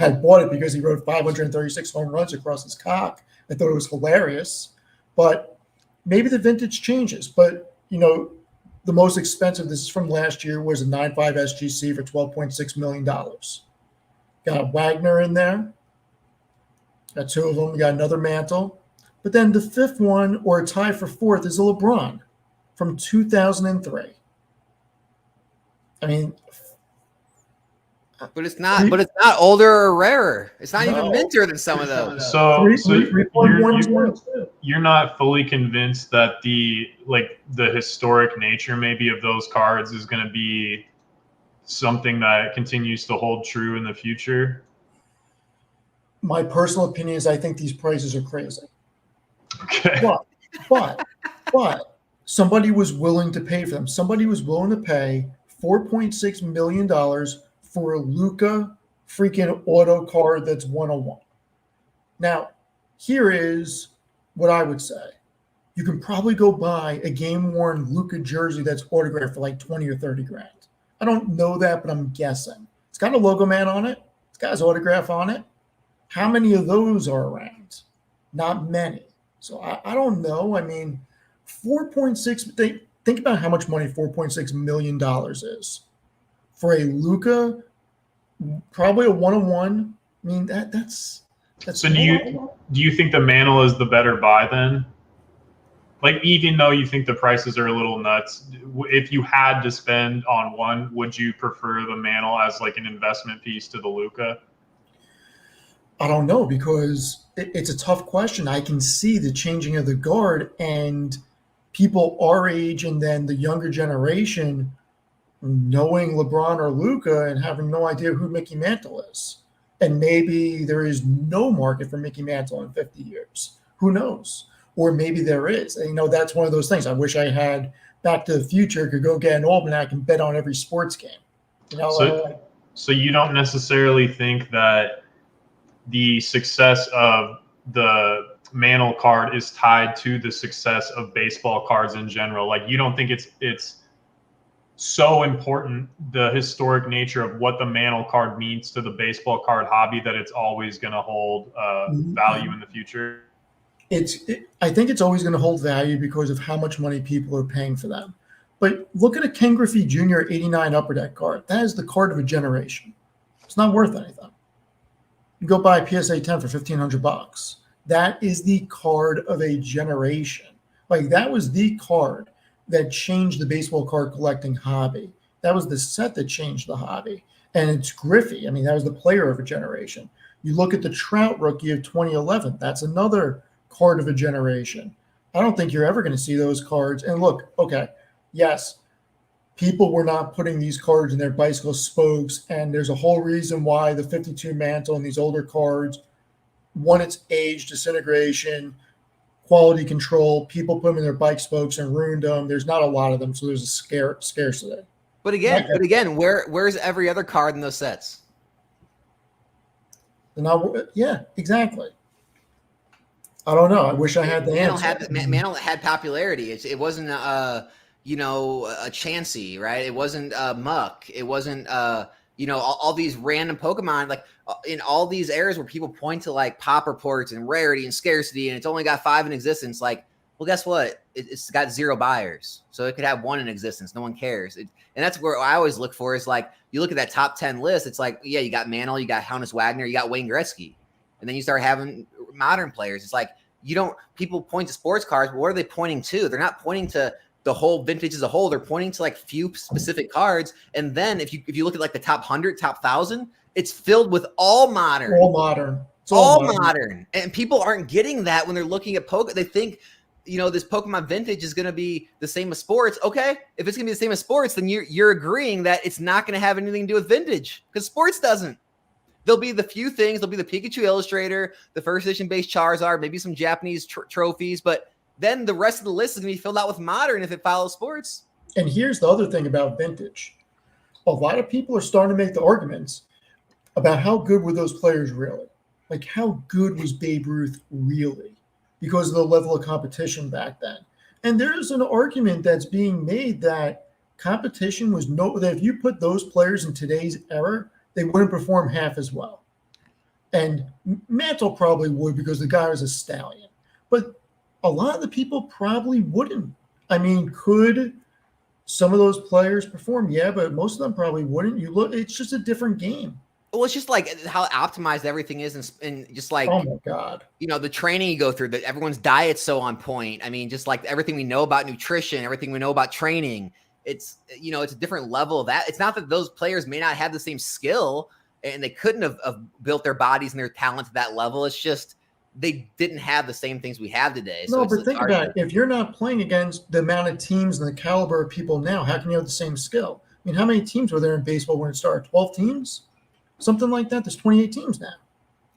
I bought it because he wrote 536 home runs across his cock. I thought it was hilarious. But maybe the vintage changes. But, the most expensive, this is from last year, was a 9.5 SGC for $12.6 million. Got Wagner in there. Got 2 of them. We got another Mantle. But then the 5th one, or a tie for 4th, is a LeBron from 2003. I mean, but it's not older or rarer. It's not even minter than some of those. So you're not fully convinced that the historic nature maybe of those cards is going to be something that continues to hold true in the future? My personal opinion is I think these prices are crazy. Okay. But somebody was willing to pay for them. Somebody was willing to pay $4.6 million for a Luka freaking auto card that's 101. Now, here is what I would say. You can probably go buy a game-worn Luka jersey that's autographed for like 20 or 30 grand. I don't know that, but I'm guessing. It's got a logo man on it. It's got his autograph on it. How many of those are around? Not many. So I don't know. I mean, 4.6, think about how much money $4.6 million is. For a Luka, probably a 101. I mean, that's so do you think the Mantle is the better buy then? Like, even though you think the prices are a little nuts, if you had to spend on one, would you prefer the Mantle as like an investment piece to the Luka? I don't know, because it's a tough question. I can see the changing of the guard, and people our age and then the younger generation knowing LeBron or Luka and having no idea who Mickey Mantle is. And maybe there is no market for Mickey Mantle in 50 years. Who knows? Or maybe there is. And, that's one of those things. I wish I had Back to the Future, could go get an almanac and bet on every sports game. So you don't necessarily think that the success of the Mantle card is tied to the success of baseball cards in general? Like, you don't think it's so important, the historic nature of what the Mantle card means to the baseball card hobby, that it's always going to hold value in the future? I think it's always going to hold value because of how much money people are paying for them. But look at a Ken Griffey Jr. 89 Upper Deck card. That is the card of a generation. It's not worth anything. You go buy a PSA 10 for $1,500. That is the card of a generation. Like, that was the card that changed the baseball card collecting hobby. That was the set that changed the hobby. And it's Griffey. I mean, that was the player of a generation. You look at the Trout rookie of 2011. That's another card of a generation. I don't think you're ever going to see those cards. And look, okay, yes, people were not putting these cards in their bicycle spokes, and there's a whole reason why the 52 mantle and these older cards, one, it's age, disintegration, quality control. People put them in their bike spokes and ruined them. There's not a lot of them, so there's a scarcity. But again, where's every other card in those sets? Yeah, exactly. I don't know. I wish I had the answer. Mantle had popularity. It wasn't a Chansey, right? It wasn't Muck. It wasn't all these random Pokemon, like in all these areas where people point to like pop reports and rarity and scarcity, and it's only got 5 in existence. Like, well, guess what? It's got 0 buyers, so it could have 1 in existence. No one cares. And that's where I always look for is like, you look at that top 10 list. It's like, yeah, you got Mantle, you got Honus Wagner, you got Wayne Gretzky, and then you start having modern players. It's like, people point to sports cards, but what are they pointing to? They're not pointing to the whole vintage as a whole. They're pointing to like few specific cards. And then if you look at like the top 100, top 1,000, it's filled with all modern. It's all modern. And people aren't getting that when they're looking at Pokemon. They think, this Pokemon vintage is going to be the same as sports. Okay, if it's going to be the same as sports, then you're agreeing that it's not going to have anything to do with vintage, because sports doesn't. There'll be the few things. There'll be the Pikachu Illustrator, the first edition base Charizard, maybe some Japanese trophies, but then the rest of the list is going to be filled out with modern if it follows sports. And here's the other thing about vintage. A lot of people are starting to make the arguments about how good were those players really? Like, how good was Babe Ruth really? Because of the level of competition back then. And there's an argument that's being made that competition was that if you put those players in today's era, they wouldn't perform half as well. And Mantle probably would, because the guy was a stallion. But a lot of the people probably wouldn't. I mean, could some of those players perform? Yeah, but most of them probably wouldn't. It's just a different game. Well, it's just like how optimized everything is, and just like, oh my God, the training you go through, that everyone's diet's so on point. I mean, just like everything we know about nutrition, everything we know about training, it's a different level of that. It's not that those players may not have the same skill and they couldn't have built their bodies and their talent to that level. It's just they didn't have the same things we have today. No, but think about it. If you're not playing against the amount of teams and the caliber of people now, how can you have the same skill? I mean, how many teams were there in baseball when it started? 12 teams? Something like that. There's 28 teams now.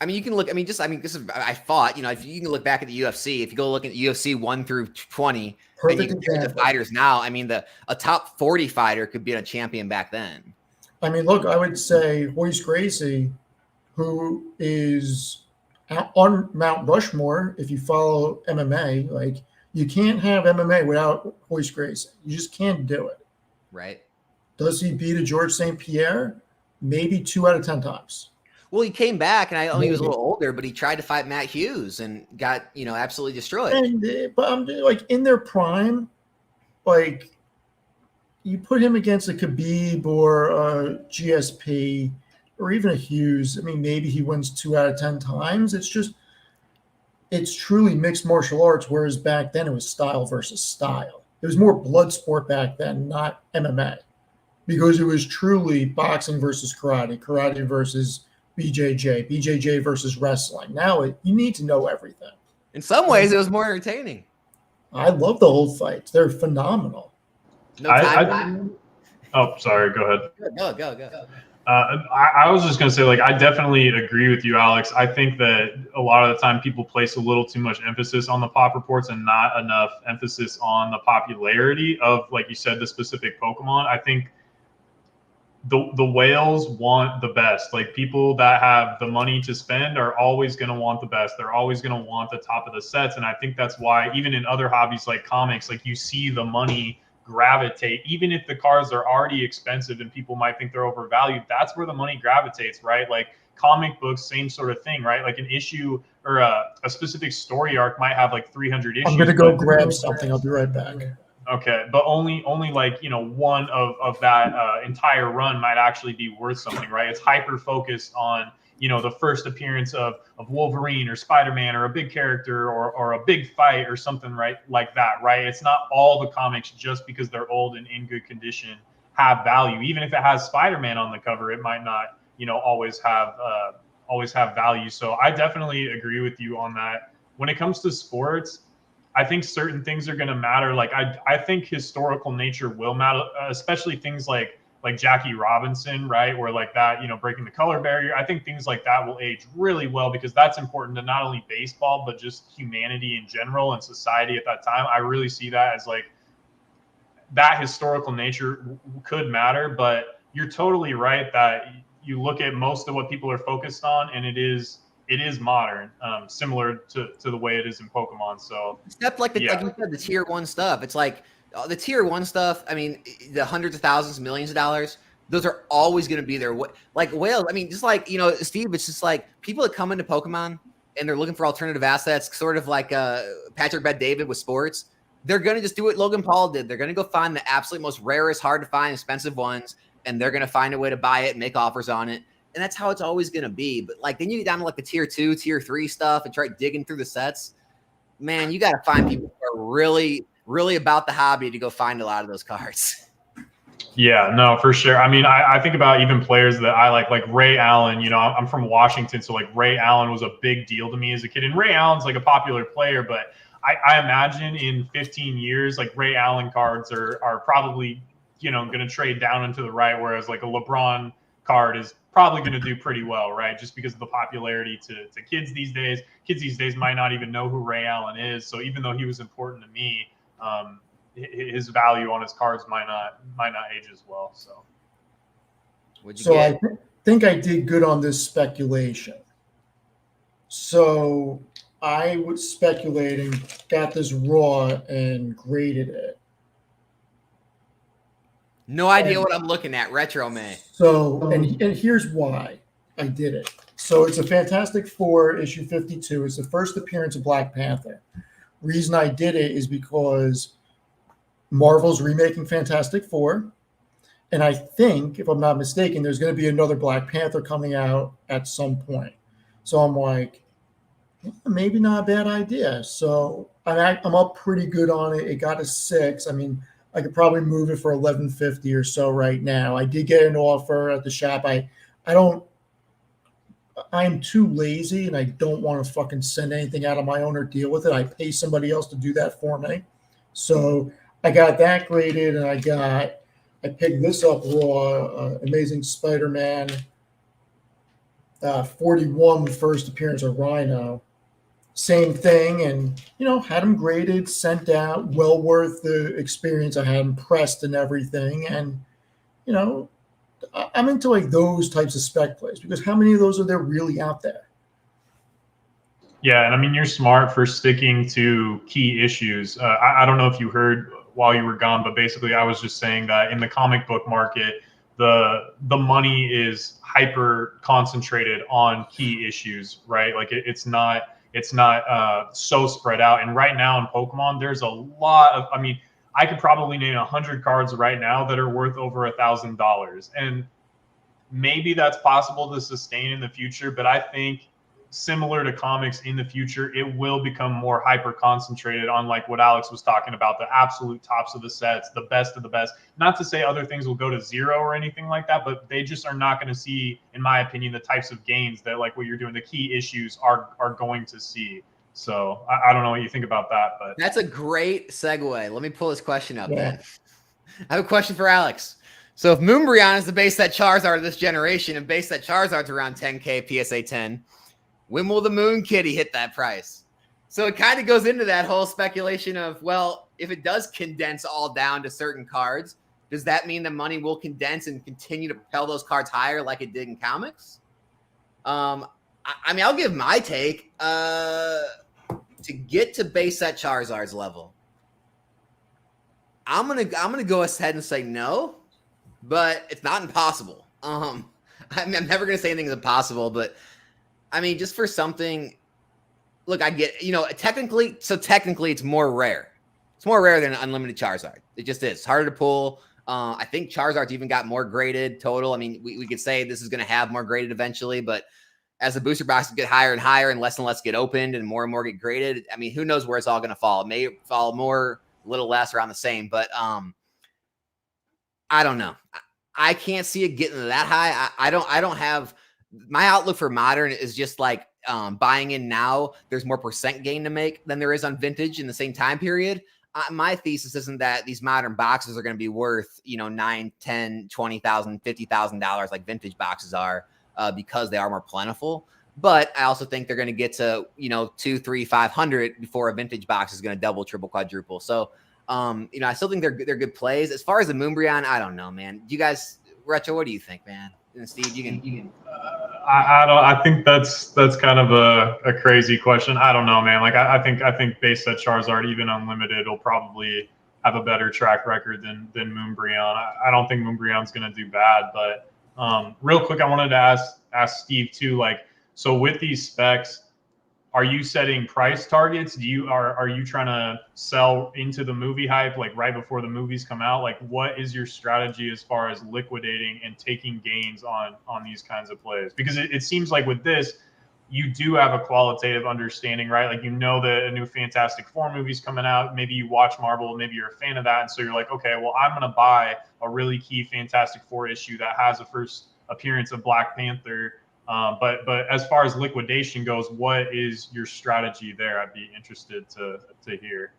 I mean, you can look. I fought. If you can look back at the UFC, if you go look at UFC 1 through 20, perfect and you compare the fighters now. I mean, a top 40 fighter could be a champion back then. I mean, look, I would say Royce Gracie, who is on Mount Rushmore. If you follow MMA, like, you can't have MMA without Royce Gracie. You just can't do it. Right? Does he beat a George St. Pierre? Maybe 2 out of 10 times. Well, he came back, and I know he was a little older, but he tried to fight Matt Hughes and got, absolutely destroyed. But I'm like, in their prime, like, you put him against a Khabib or a GSP or even a Hughes. I mean, maybe he wins 2 out of 10 times. It's truly mixed martial arts, whereas back then it was style versus style. It was more blood sport back then, not MMA. Because it was truly boxing versus karate, karate versus BJJ, BJJ versus wrestling. Now you need to know everything. In some ways, it was more entertaining. I love the old fights. They're phenomenal. Sorry. Go ahead. Go. I was just going to say, like, I definitely agree with you, Alex. I think that a lot of the time people place a little too much emphasis on the pop reports and not enough emphasis on the popularity of, like you said, the specific Pokemon. I think the whales want the best. Like, people that have the money to spend are always going to want the best. They're always going to want the top of the sets. And I think that's why even in other hobbies like comics, like, you see the money gravitate, even if the cards are already expensive and people might think they're overvalued. That's where the money gravitates, right? Like comic books, same sort of thing, right? Like an issue or a specific story arc might have like 300 issues. I'm gonna go grab something. I'll be right back. Okay, but only like, you know, one of that entire run might actually be worth something, right? It's hyper focused on, you know, the first appearance of Wolverine or Spider-Man or a big character or a big fight or something, right? Like that, right? It's not all the comics just because they're old and in good condition have value. Even if it has Spider-Man on the cover, it might not, you know, always have value. So I definitely agree with you on that. When it comes to sports, I think certain things are going to matter. Like I think historical nature will matter, especially things like Jackie Robinson, right? Where like that, you know, breaking the color barrier. I think things like that will age really well because that's important to not only baseball, but just humanity in general and society at that time. I really see that as like that historical nature could matter, but you're totally right that you look at most of what people are focused on and it is modern, similar to the way it is in Pokemon. So except like like you said, the tier 1 stuff. It's like the tier 1 stuff. I mean, the hundreds of thousands, millions of dollars. Those are always going to be there. Like whales. I mean, just like, you know, Steve. It's just like people that come into Pokemon and they're looking for alternative assets, sort of like Patrick Bet-David with sports. They're going to just do what Logan Paul did. They're going to go find the absolute most rarest, hard to find, expensive ones, and they're going to find a way to buy it and make offers on it. And that's how it's always going to be. But like then you get down to like the tier 2, tier 3 stuff and try digging through the sets. Man, you got to find people who are really, really about the hobby to go find a lot of those cards. Yeah, no, for sure. I mean, I think about even players that I like Ray Allen. You know, I'm from Washington, so like Ray Allen was a big deal to me as a kid. And Ray Allen's like a popular player, but I imagine in 15 years, like Ray Allen cards are probably, you know, going to trade down into the right, whereas like a LeBron card is probably going to do pretty well, right? Just because of the popularity to kids these days. Kids these days might not even know who Ray Allen is. So even though he was important to me, his value on his cards might not age as well. So, I think I did good on this speculation. So I was speculating, got this raw and graded it. No idea what I'm looking at. Retro May. So, and here's why I did it. So it's a Fantastic Four issue 52. It's the first appearance of Black Panther. Reason I did it is because Marvel's remaking Fantastic Four. And I think, if I'm not mistaken, there's going to be another Black Panther coming out at some point. So I'm like, maybe not a bad idea. So I'm up pretty good on it. It got a 6. I mean, I could probably move it for $11.50 or so right now. I did get an offer at the shop. I'm too lazy and I don't want to fucking send anything out on my own or deal with it. I pay somebody else to do that for me. So I got that graded and I picked this up raw, Amazing Spider-Man 41, the first appearance of Rhino. Same thing, and had them graded, sent out, well worth the experience. I had them pressed and everything, and I'm into like those types of spec plays because how many of those are there really out there? Yeah, and I mean you're smart for sticking to key issues. I don't know if you heard while you were gone, but basically I was just saying that in the comic book market, the money is hyper concentrated on key issues, right? Like it's not so spread out. And right now in Pokemon, there's a lot of, I mean, I could probably name 100 cards right now that are worth over $1,000. And maybe that's possible to sustain in the future. But I think similar to comics in the future, it will become more hyper concentrated on like what Alex was talking about, the absolute tops of the sets, the best of the best. Not to say other things will go to zero or anything like that, but they just are not going to see, in my opinion, the types of gains that like what you're doing, the key issues are going to see. So I don't know what you think about that, but that's a great segue. Let me pull this question up then. I have a question for Alex. So if Moonbryon is the base set Charizard of this generation and base set Charizard's around 10K PSA 10, when will the Moon Kitty hit that price? So it kind of goes into that whole speculation of, well, if it does condense all down to certain cards, does that mean the money will condense and continue to propel those cards higher like it did in comics? I mean, I'll give my take. To get to base set Charizard's level, I'm gonna go ahead and say no, but it's not impossible. I'm never gonna say anything's impossible, but I mean, just for something. Look, I get, technically it's more rare. It's more rare than an unlimited Charizard. It just is. It's harder to pull. I think Charizard's even got more graded total. I mean, we could say this is going to have more graded eventually, but as the booster boxes get higher and higher and less get opened and more get graded, I mean, who knows where it's all going to fall? It may fall more, a little less, around the same, but I don't know. I can't see it getting that high. I don't have, my outlook for modern is just like, buying in now, there's more percent gain to make than there is on vintage in the same time period. My thesis isn't that these modern boxes are going to be worth, $9, $10, $20,000, $50,000 like vintage boxes are, because they are more plentiful. But I also think they're going to get to, 2, 3, 500 before a vintage box is going to double, triple, quadruple. So, I still think they're good plays. As far as the Moonbreon, I don't know, man. You guys, Retro, what do you think, man? And Steve, you can. I think that's kind of a crazy question. I don't know, man. Like I think base set Charizard, even unlimited, will probably have a better track record than Moonbreon. I don't think Moonbreon's going to do bad, but real quick, I wanted to ask Steve too. Like, so with these specs, are you setting price targets? Are you trying to sell into the movie hype, like right before the movies come out? Like, what is your strategy as far as liquidating and taking gains on these kinds of plays? Because it seems like with this, you do have a qualitative understanding, right? Like, that a new Fantastic Four movie's coming out. Maybe you watch Marvel, maybe you're a fan of that. And so you're like, okay, well, I'm going to buy a really key Fantastic Four issue that has a first appearance of Black Panther. But as far as liquidation goes, what is your strategy there? I'd be interested to hear.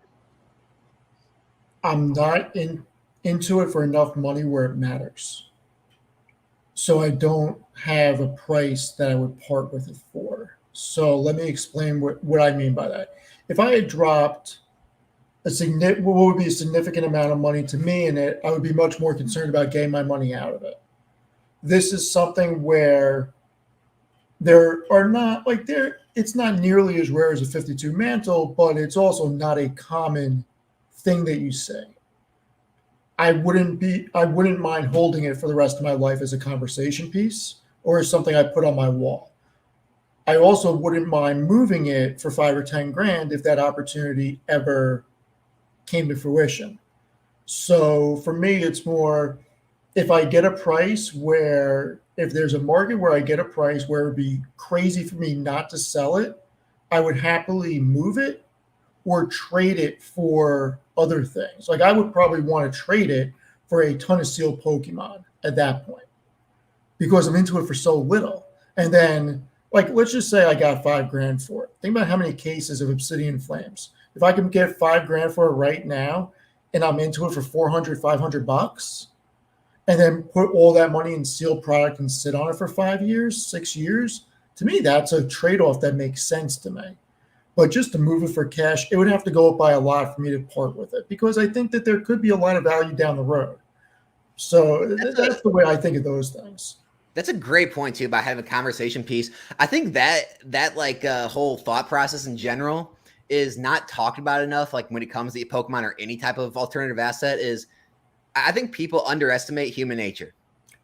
I'm not into it for enough money where it matters. So I don't have a price that I would part with it for. So let me explain what I mean by that. If I had dropped what would be a significant amount of money to me in it, I would be much more concerned about getting my money out of it. This is something where it's not nearly as rare as a 52 mantle, but it's also not a common thing that you say. I wouldn't mind holding it for the rest of my life as a conversation piece or as something I put on my wall. I also wouldn't mind moving it for 5 or 10 grand if that opportunity ever came to fruition. So for me, it's more, if I get a price where, if there's a market where I get a price where it would be crazy for me not to sell it, I would happily move it or trade it for other things. Like, I would probably want to trade it for a ton of sealed Pokemon at that point because I'm into it for so little. And then, like, let's just say I got 5 grand for it. Think about how many cases of Obsidian Flames. If I can get 5 grand for it right now and I'm into it for 400, 500 bucks, and then put all that money in sealed product and sit on it for 5 years, 6 years, to me, that's a trade-off that makes sense to me. But just to move it for cash, it would have to go up by a lot for me to part with it because I think that there could be a lot of value down the road. So that's the way I think of those things. That's a great point too about having a conversation piece. I think that whole thought process in general is not talked about enough. Like when it comes to Pokemon or any type of alternative asset, is I think people underestimate human nature.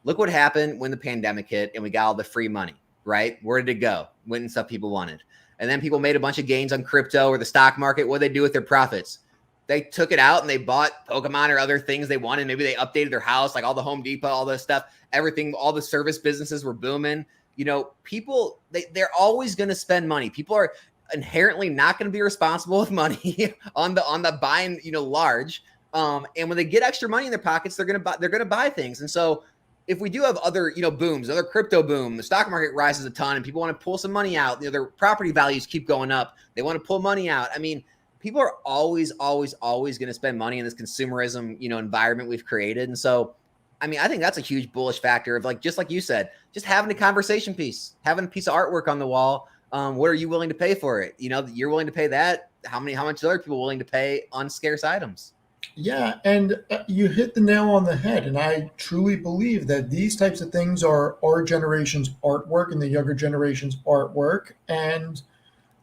Look what happened when the pandemic hit and we got all the free money, right? Where did it go? Went and stuff people wanted. And then people made a bunch of gains on crypto or the stock market. What did they do with their profits? They took it out and they bought Pokemon or other things they wanted. Maybe they updated their house, like all the Home Depot, all this stuff, everything, all the service businesses were booming. People, they're always going to spend money. People are inherently not going to be responsible with money on the buying, large. And when they get extra money in their pockets, they're going to buy things. And so if we do have other, booms, other crypto boom, the stock market rises a ton and people want to pull some money out, their property values keep going up. They want to pull money out. I mean, people are always going to spend money in this consumerism, environment we've created. And so, I mean, I think that's a huge bullish factor of just like you said, just having a conversation piece, having a piece of artwork on the wall. What are you willing to pay for it? You're willing to pay that. How much are other people willing to pay on scarce items? Yeah, and you hit the nail on the head. And I truly believe that these types of things are our generation's artwork and the younger generation's artwork. And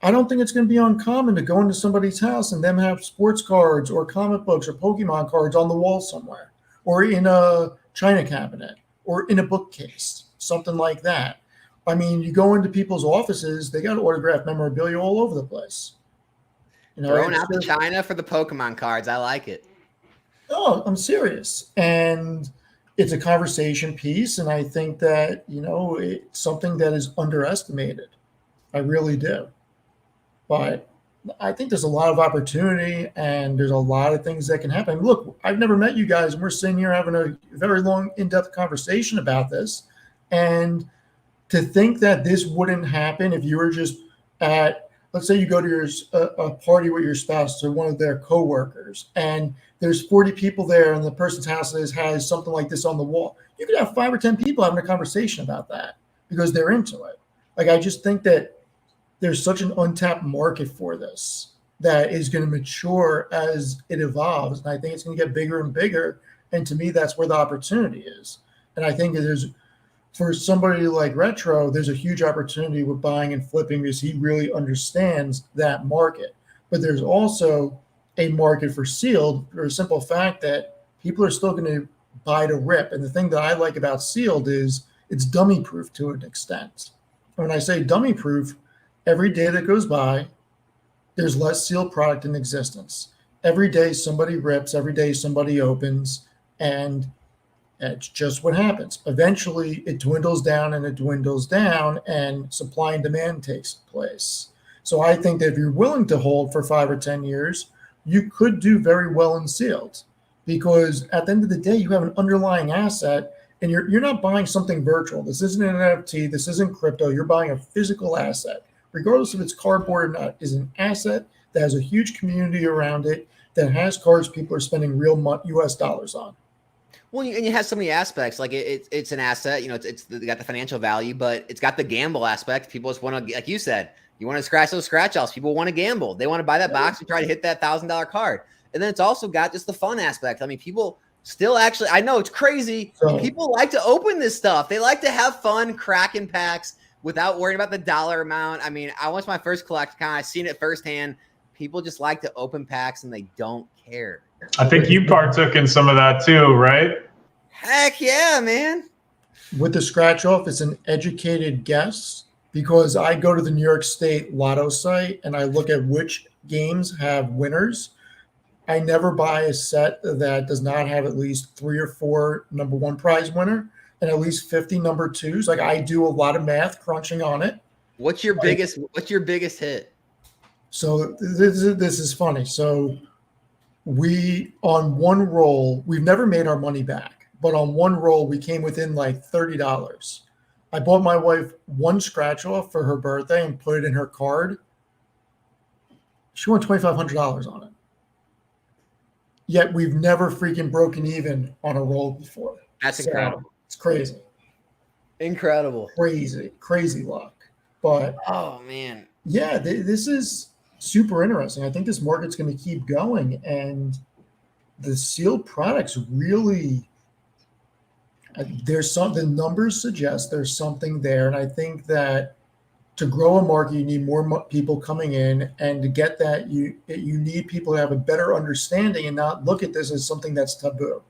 I don't think it's going to be uncommon to go into somebody's house and them have sports cards or comic books or Pokemon cards on the wall somewhere, or in a china cabinet, or in a bookcase, something like that. I mean, you go into people's offices, they got autographed memorabilia all over the place. You know, Throwing out the China for the Pokemon cards. I like it. Oh, I'm serious. And it's a conversation piece. And I think that, you know, it's something that is underestimated. I really do. But I think there's a lot of opportunity and there's a lot of things that can happen. Look, I've never met you guys, and we're sitting here having a very long, in-depth conversation about this. And to think that this wouldn't happen if you were just at, let's say you go to a party with your spouse or one of their coworkers, and there's 40 people there, and the person's house has something like this on the wall. You could have 5 or 10 people having a conversation about that because they're into it. Like, I just think that there's such an untapped market for this that is going to mature as it evolves. And I think it's going to get bigger and bigger. And to me, that's where the opportunity is. And I think for somebody like Retro, there's a huge opportunity with buying and flipping because he really understands that market. But there's also a market for sealed for a simple fact that people are still going to buy to rip. And the thing that I like about sealed is it's dummy proof to an extent. When I say dummy proof, every day that goes by, there's less sealed product in existence. Every day somebody rips, every day somebody opens, and it's just what happens. Eventually, it dwindles down and it dwindles down, and supply and demand takes place. So I think that if you're willing to hold for 5 or 10 years, you could do very well in sealed, because at the end of the day, you have an underlying asset, and you're not buying something virtual. This isn't an NFT. This isn't crypto. You're buying a physical asset, regardless if it's cardboard or not, is an asset that has a huge community around it, that has cards people are spending real US dollars on. Well, and you have so many aspects. Like it's an asset, you know, it's got the financial value, but it's got the gamble aspect. People just want to, like you said, you want to scratch those scratch offs. People want to gamble. They want to buy that box and try to hit that $1,000 card. And then it's also got just the fun aspect. I mean, people still actually, I know it's crazy. People like to open this stuff. They like to have fun cracking packs without worrying about the dollar amount. I mean, I went to my first collector con. I've seen it firsthand. People just like to open packs and they don't care. I think you partook in some of that too, right? Heck yeah, man. With the scratch off, it's an educated guess because I go to the New York State Lotto site and I look at which games have winners. I never buy a set that does not have at least 3 or 4 number 1 prize winner and at least 50 number 2s. Like, I do a lot of math crunching on it. What's your biggest hit? So this is funny. So on one roll, we've never made our money back, but on one roll, we came within like $30. I bought my wife 1 scratch off for her birthday and put it in her card. She won $2,500 on it. Yet we've never freaking broken even on a roll before. That's incredible. It's crazy. Incredible. Crazy luck. But oh man, yeah, this is super interesting. I think this market's going to keep going, and the sealed products really, the numbers suggest there's something there. And I think that to grow a market, you need more people coming in, and to get that, you need people to have a better understanding and not look at this as something that's taboo.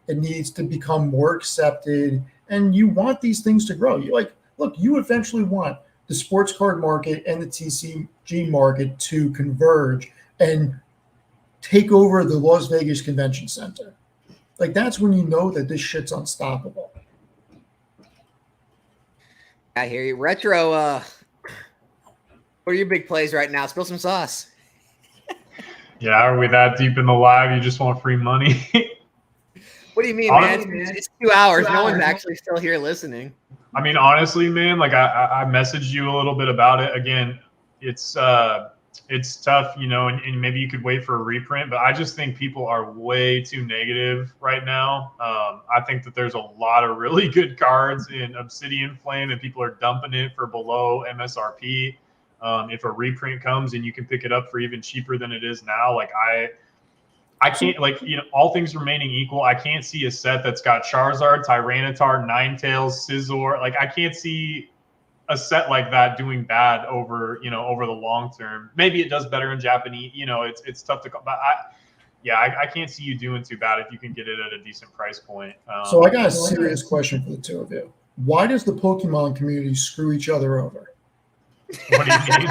It needs to become more accepted, and you want these things to grow. You eventually want the sports card market and the TCG market to converge and take over the Las Vegas Convention Center. Like, that's when you know that this shit's unstoppable. I hear you. Retro, what are your big plays right now? Spill some sauce. Yeah, are we that deep in the live? You just want free money? What do you mean, man? It's 2 hours. No one's actually still here listening. I mean, honestly, man, like I messaged you a little bit about it. Again, it's tough, you know, and maybe you could wait for a reprint, but I just think people are way too negative right now. I think that there's a lot of really good cards in Obsidian Flame, and people are dumping it for below MSRP. If a reprint comes and you can pick it up for even cheaper than it is now, like I can't, like, you know, all things remaining equal, I can't see a set that's got Charizard, Tyranitar, Ninetales, Scizor. Like, I can't see a set like that doing bad over the long term. Maybe it does better in Japanese. It's tough to. But I can't see you doing too bad if you can get it at a decent price point. So I got a serious question for the two of you. Why does the Pokemon community screw each other over? What do you mean?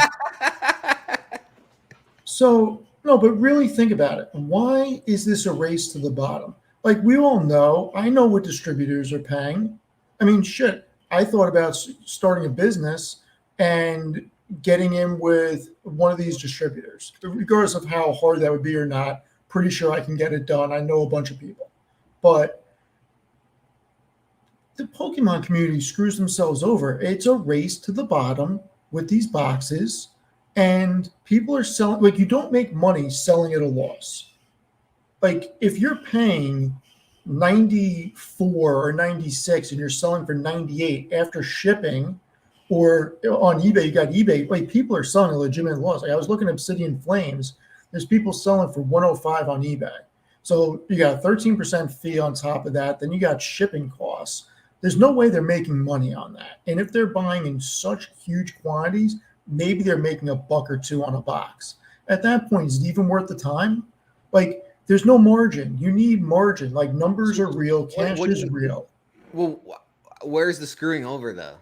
So, no, but really think about it. Why is this a race to the bottom? Like, we all know, I know what distributors are paying. I mean, shit, I thought about starting a business and getting in with one of these distributors, regardless of how hard that would be or not. Pretty sure I can get it done. I know a bunch of people. But the Pokemon community screws themselves over. It's a race to the bottom with these boxes, and people are selling. Like, you don't make money selling at a loss. Like, if you're paying 94 or 96 and you're selling for 98 after shipping, or on eBay, you got eBay, like, people are selling a legitimate loss. Like, I was looking at Obsidian Flames. There's people selling for 105 on eBay. So you got a 13% fee on top of that. Then you got shipping costs. There's no way they're making money on that. And if they're buying in such huge quantities, maybe they're making $1 or $2 on a box. At that point, is it even worth the time? Like, there's no margin. You need margin. Like, numbers are real. Cash is real. Well, where's the screwing over, though?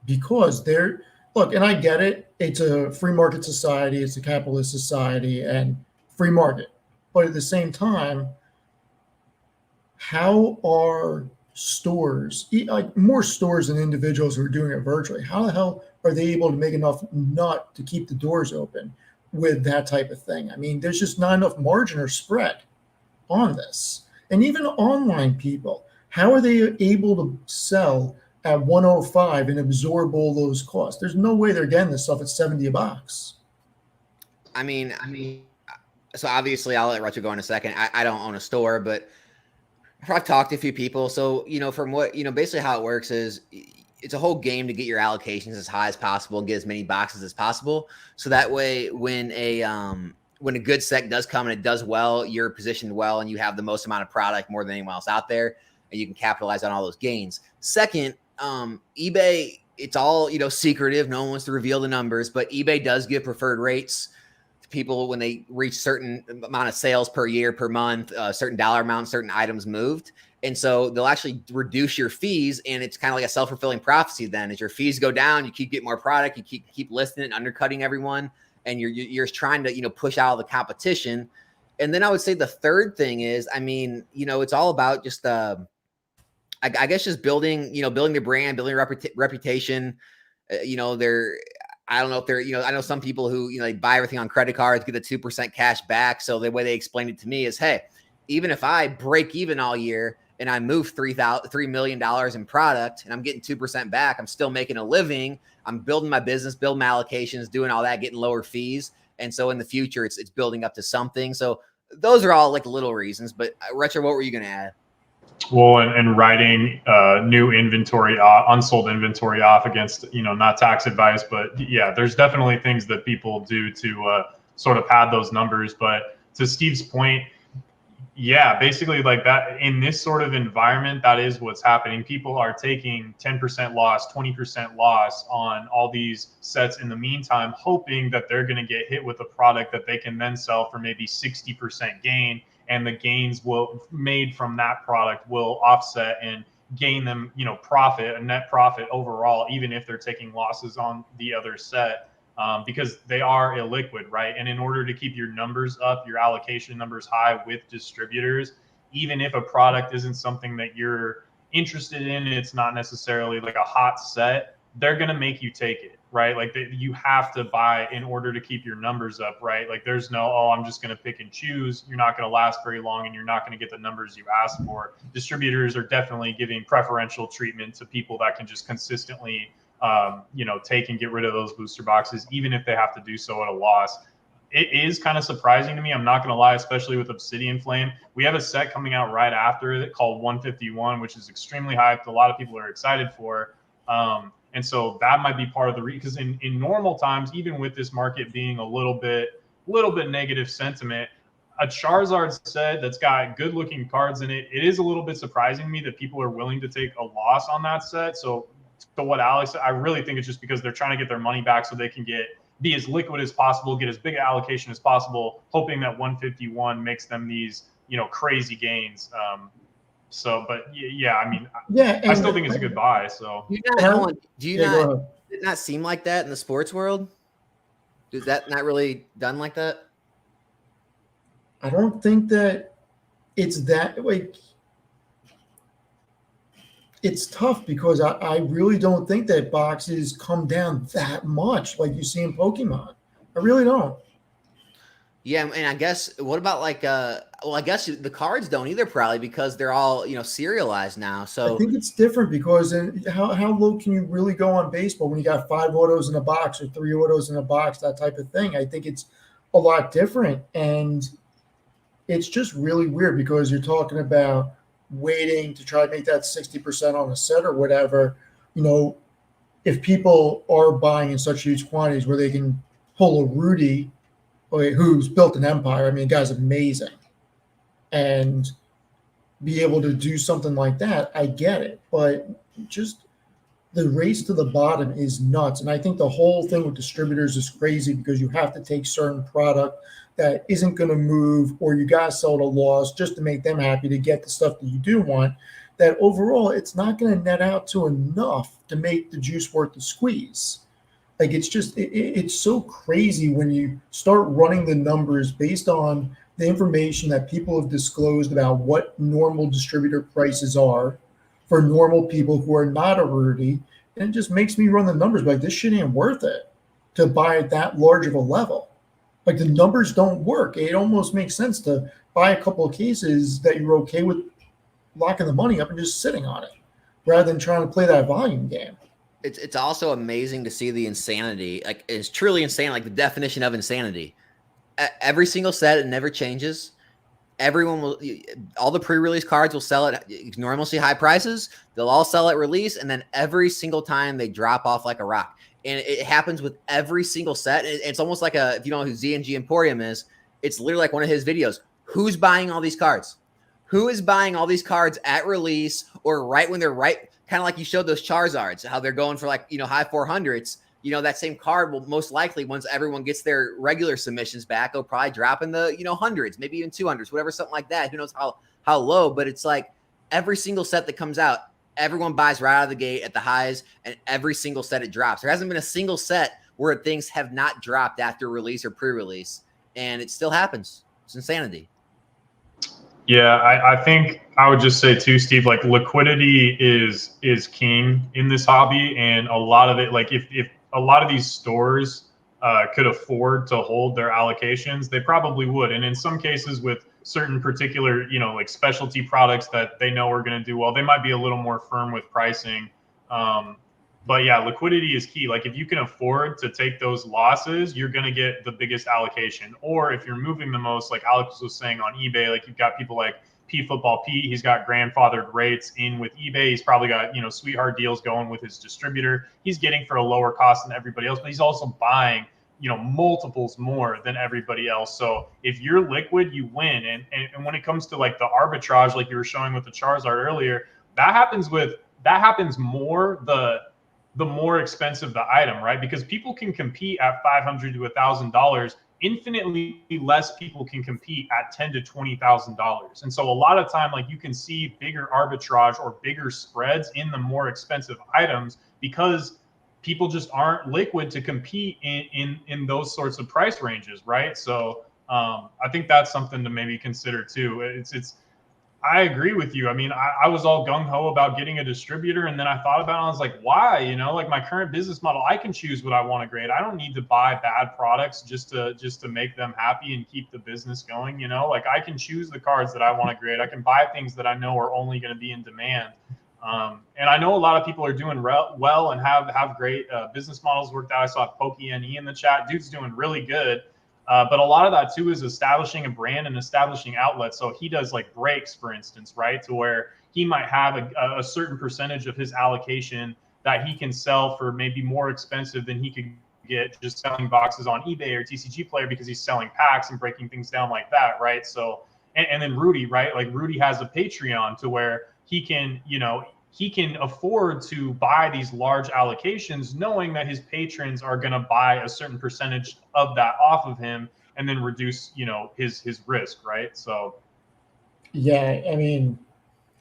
Because they're – look, and I get it. It's a free market society. It's a capitalist society and free market. But at the same time, how are stores, like more stores than individuals who are doing it virtually, how the hell are they able to make enough nut to keep the doors open with that type of thing? I mean, there's just not enough margin or spread on this. And even online people, how are they able to sell at 105 and absorb all those costs? There's no way they're getting this stuff at 70 a box. I mean, so obviously I'll let Retro go in a second. I don't own a store, but I've talked to a few people. So, from what, basically how it works is it's a whole game to get your allocations as high as possible and get as many boxes as possible. So that way, when a good set does come and it does well, you're positioned well and you have the most amount of product more than anyone else out there, and you can capitalize on all those gains. Second, eBay, it's all, secretive. No one wants to reveal the numbers, but eBay does give preferred rates to people when they reach certain amount of sales per year, per month, certain dollar amount, certain items moved. And so they'll actually reduce your fees, and it's kind of like a self-fulfilling prophecy then. As your fees go down, you keep getting more product, you keep listing it and undercutting everyone, and you're trying to, push out all the competition. And then I would say the third thing is, I mean, it's all about just I guess just building the brand, building a reputation. I don't know if they're, I know some people who, they buy everything on credit cards, get the 2% cash back. So the way they explained it to me is, hey, even if I break even all year and I move $3 million in product and I'm getting 2% back, I'm still making a living. I'm building my business, building my allocations, doing all that, getting lower fees. And so in the future, it's building up to something. So those are all like little reasons. But Retro, what were you going to add? Well, and writing new inventory, unsold inventory off against, not tax advice, but yeah, there's definitely things that people do to sort of pad those numbers. But to Steve's point, yeah, basically like that in this sort of environment, that is what's happening. People are taking 10% loss, 20% loss on all these sets in the meantime, hoping that they're going to get hit with a product that they can then sell for maybe 60% gain. And the gains made from that product will offset and gain them, profit, a net profit overall, even if they're taking losses on the other set, because they are illiquid, right? And in order to keep your numbers up, your allocation numbers high with distributors, even if a product isn't something that you're interested in, it's not necessarily like a hot set, they're going to make you take it, right? Like you have to buy in order to keep your numbers up, right? Like there's no, I'm just going to pick and choose. You're not going to last very long and you're not going to get the numbers you asked for. Distributors are definitely giving preferential treatment to people that can just consistently, take and get rid of those booster boxes, even if they have to do so at a loss. It is kind of surprising to me. I'm not going to lie, especially with Obsidian Flame. We have a set coming out right after it called 151, which is extremely hyped. A lot of people are excited for. And so that might be part of the because in normal times, even with this market being a little bit negative sentiment, a Charizard set that's got good looking cards in it, it is a little bit surprising to me that people are willing to take a loss on that set. So to what Alex, I really think it's just because they're trying to get their money back so they can be as liquid as possible, get as big an allocation as possible, hoping that 151 makes them these, crazy gains. But yeah, I mean, I still think it's a good buy. So do you not seem like that in the sports world? Is that not really done like that? I don't think that it's that, like, it's tough because I really don't think that boxes come down that much like you see in Pokemon. I really don't. Yeah, and I guess what about like I guess the cards don't either, probably because they're all serialized now. So I think it's different because how low can you really go on baseball when you got 5 autos in a box or 3 autos in a box, that type of thing? I think it's a lot different, and it's just really weird because you're talking about waiting to try to make that 60% on a set or whatever. If people are buying in such huge quantities where they can pull a Rudy, who's built an empire. I mean, the guy's amazing. And be able to do something like that, I get it. But just the race to the bottom is nuts. And I think the whole thing with distributors is crazy because you have to take certain product that isn't going to move, or you got to sell at a loss just to make them happy to get the stuff that you do want, that overall it's not going to net out to enough to make the juice worth the squeeze. Like, it's just, it's so crazy when you start running the numbers based on the information that people have disclosed about what normal distributor prices are for normal people who are not a Rudy. And it just makes me run the numbers like, this shit ain't worth it to buy at that large of a level. Like, the numbers don't work. It almost makes sense to buy a couple of cases that you're okay with locking the money up and just sitting on it rather than trying to play that volume game. It's also amazing to see the insanity. Like, it's truly insane. Like, the definition of insanity. Every single set, it never changes. Everyone will, all the pre-release cards will sell at enormously high prices. They'll all sell at release, and then every single time they drop off like a rock. And it happens with every single set. It's almost like if you know who ZNG Emporium is, it's literally like one of his videos. Who's buying all these cards? Who is buying all these cards at release or right when they're right? Kind of like you showed those Charizards, how they're going for like, high 400s. That same card will most likely, once everyone gets their regular submissions back, it'll probably drop in the, hundreds, maybe even 200s, whatever, something like that. Who knows how low, but it's like every single set that comes out, everyone buys right out of the gate at the highs, and every single set it drops. There hasn't been a single set where things have not dropped after release or pre-release, and it still happens. It's insanity. Yeah, I think I would just say too, Steve, like, liquidity is king in this hobby, and a lot of it, like, if a lot of these stores could afford to hold their allocations, they probably would. And in some cases with certain particular, like specialty products that they know are going to do well, they might be a little more firm with pricing. But yeah, liquidity is key. Like, if you can afford to take those losses, you're going to get the biggest allocation. Or if you're moving the most, like Alex was saying on eBay, like you've got people like P Football Pete, he's got grandfathered rates in with eBay. He's probably got, sweetheart deals going with his distributor. He's getting for a lower cost than everybody else, but he's also buying, multiples more than everybody else. So if you're liquid, you win. And when it comes to like the arbitrage, like you were showing with the Charizard earlier, that happens more the more expensive the item, right? Because people can compete at $500 to $1,000. Infinitely less people can compete at $10,000 to $20,000. And so a lot of time, like, you can see bigger arbitrage or bigger spreads in the more expensive items because people just aren't liquid to compete in those sorts of price ranges, right? So I think that's something to maybe consider too. I agree with you. I mean, I was all gung-ho about getting a distributor, and then I thought about it, and I was like, why? Like, my current business model, I can choose what I want to grade. I don't need to buy bad products just to make them happy and keep the business going, Like, I can choose the cards that I want to grade. I can buy things that I know are only going to be in demand. And I know a lot of people are doing well and have great business models worked out. I saw PokeNE in the chat. Dude's doing really good. But a lot of that too is establishing a brand and establishing outlets. So he does like breaks, for instance, right? To where he might have a certain percentage of his allocation that he can sell for maybe more expensive than he could get just selling boxes on eBay or TCG Player because he's selling packs and breaking things down like that, right? So, and then Rudy, right? Like, Rudy has a Patreon to where he can, he can afford to buy these large allocations, knowing that his patrons are going to buy a certain percentage of that off of him, and then reduce, his risk, right? So, Yeah, I mean,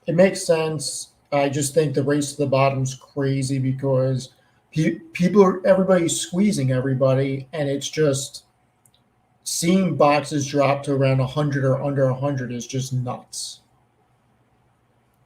it makes sense. I just think the race to the bottom's crazy because everybody's squeezing everybody, and it's just seeing boxes drop to around 100 or under 100 is just nuts.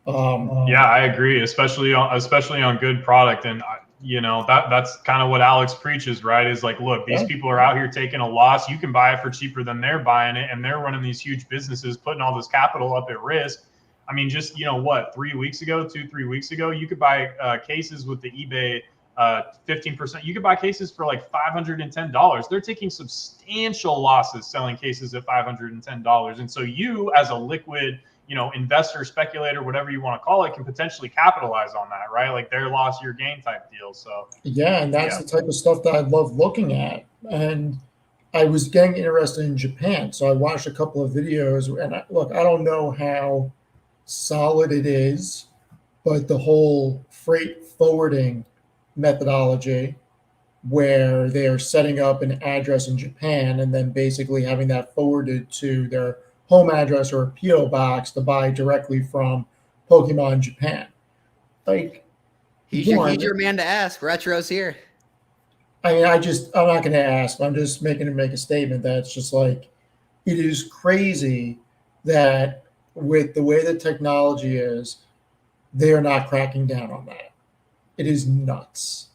Yeah, I agree, especially on good product. And that's kind of what Alex preaches, right? Is like, look, these people are out here taking a loss. You can buy it for cheaper than they're buying it, and they're running these huge businesses, putting all this capital up at risk. I mean, just 3 weeks ago, 3 weeks ago, you could buy cases with the eBay 15%. You could buy cases for like $510. They're taking substantial losses selling cases at $510, and so you, as a liquid investor, speculator, whatever you want to call it, can potentially capitalize on that, right? Like their loss, your gain type deal. So yeah, and that's the type of stuff that I love looking at. And I was getting interested in Japan, so I watched a couple of videos. And I don't know how solid it is, but the whole freight forwarding methodology, where they are setting up an address in Japan and then basically having that forwarded to their home address or a PO box to buy directly from Pokemon Japan. Like, he's your man to ask. Retro's here. I mean, I'm not going to ask. I'm just make a statement that's just like, it is crazy that with the way the technology is, they are not cracking down on that. It is nuts.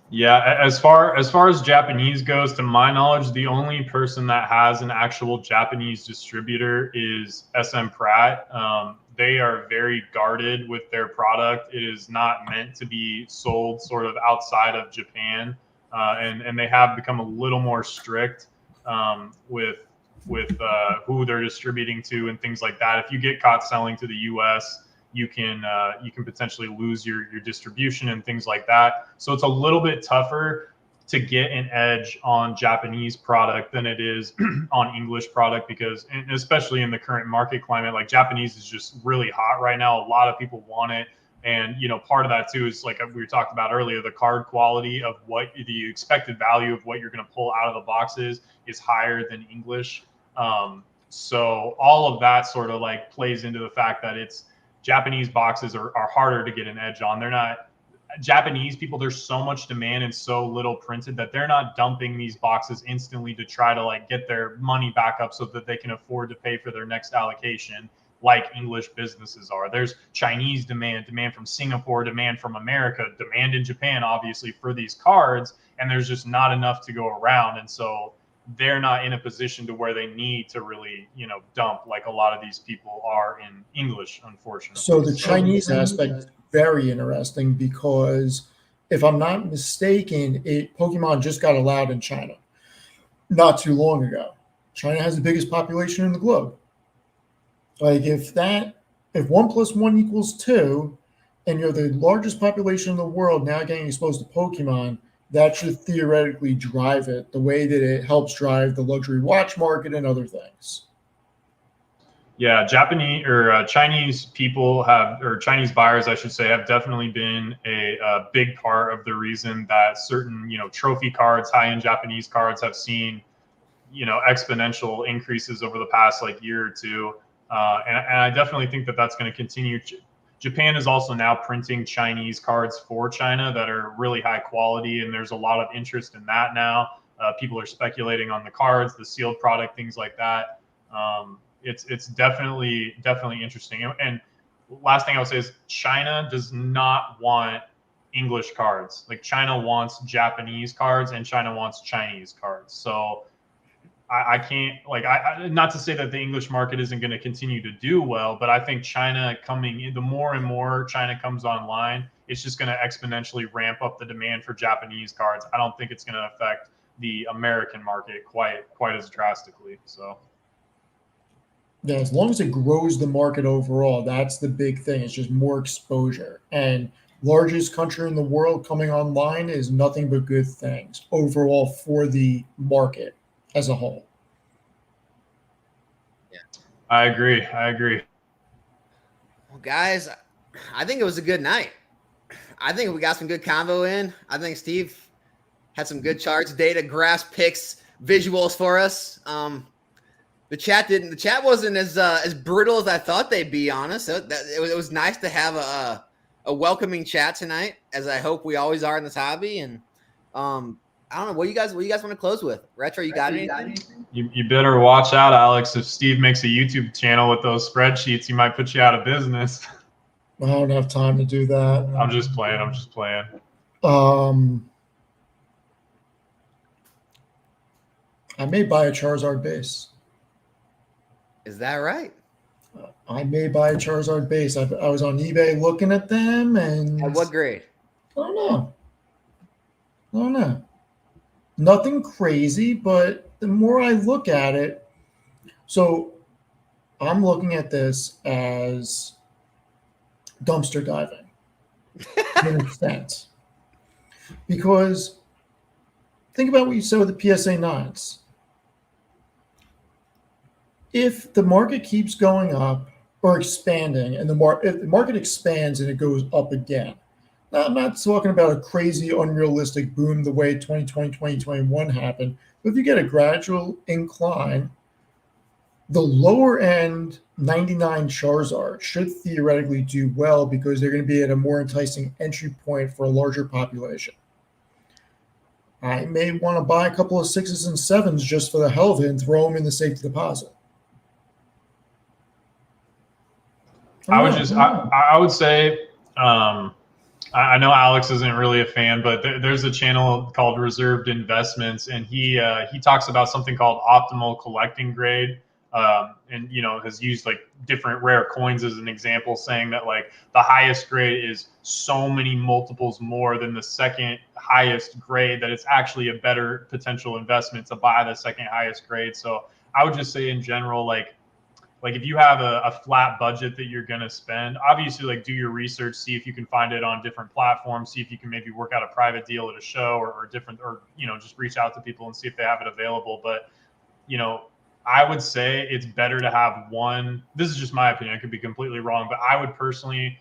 Yeah, as far as Japanese goes, to my knowledge, the only person that has an actual Japanese distributor is SM Pratt. They are very guarded with their product. It is not meant to be sold sort of outside of Japan, and they have become a little more strict with who they're distributing to and things like that. If you get caught selling to the U.S., you can potentially lose your distribution and things like that. So it's a little bit tougher to get an edge on Japanese product than it is on English product, because, and especially in the current market climate, like Japanese is just really hot right now. A lot of people want it. And, part of that too is, like we were talking about earlier, the card quality of what the expected value of what you're going to pull out of the boxes is higher than English. So all of that sort of like plays into the fact that Japanese boxes are harder to get an edge on. They're not Japanese people. There's so much demand and so little printed that they're not dumping these boxes instantly to try to like get their money back up so that they can afford to pay for their next allocation, like English businesses are. There's Chinese demand from Singapore, demand from America, demand in Japan, obviously, for these cards. And there's just not enough to go around. And so they're not in a position to where they need to really, dump like a lot of these people are in English, unfortunately. So the Chinese aspect is very interesting because, if I'm not mistaken, Pokemon just got allowed in China not too long ago. China has the biggest population in the globe. Like, if 1 + 1 = 2, and you're the largest population in the world now getting exposed to Pokemon, that should theoretically drive it the way that it helps drive the luxury watch market and other things. Yeah, Chinese people Chinese buyers, I should say, have definitely been a big part of the reason that certain, trophy cards, high-end Japanese cards have seen, exponential increases over the past like year or two. And I definitely think that that's going to continue. Japan is also now printing Chinese cards for China that are really high quality, and there's a lot of interest in that now. People are speculating on the cards, the sealed product, things like that. It's definitely interesting. And last thing I would say is China does not want English cards. Like, China wants Japanese cards and China wants Chinese cards. So I can't, not to say that the English market isn't going to continue to do well, but I think China coming in, the more and more China comes online, it's just going to exponentially ramp up the demand for Japanese cards. I don't think it's going to affect the American market quite as drastically. So, yeah, as long as it grows the market overall, that's the big thing. It's just more exposure. And largest country in the world coming online is nothing but good things overall for the market as a whole. I agree. Guys, I think it was a good night. I think we got some good convo in. I think Steve had some good charts, data, graphs, picks, visuals for us. The chat wasn't as brutal as I thought they'd be, honest. It was nice to have a welcoming chat tonight, as I hope we always are in this hobby. And I don't know, what do you guys want to close with? Retro, you got anything? You better watch out, Alex. If Steve makes a YouTube channel with those spreadsheets, he might put you out of business. I don't have time to do that. I'm just playing. I may buy a Charizard base. Is that right? I may buy a Charizard base. I was on eBay looking at them, and At what grade? I don't know. Nothing crazy, but the more I look at it, so I'm looking at this as dumpster diving to an extent. Because think about what you said with the PSA 9s. If the market keeps going up or expanding, and if the market expands and it goes up again, now, I'm not talking about a crazy, unrealistic boom the way 2020, 2021 happened, but if you get a gradual incline, the lower end 99 Charizard should theoretically do well because they're going to be at a more enticing entry point for a larger population. I may want to buy a couple of 6s and 7s just for the hell of it and throw them in the safety deposit. I would say, I know Alex isn't really a fan, but there's a channel called Reserved Investments, and he talks about something called optimal collecting grade, and has used like different rare coins as an example, saying that like the highest grade is so many multiples more than the second highest grade that it's actually a better potential investment to buy the second highest grade. So I would just say in general, like if you have a flat budget that you're going to spend, obviously like do your research, see if you can find it on different platforms, see if you can maybe work out a private deal at a show or just reach out to people and see if they have it available. But, I would say it's better to have one. This is just my opinion. I could be completely wrong, but I would personally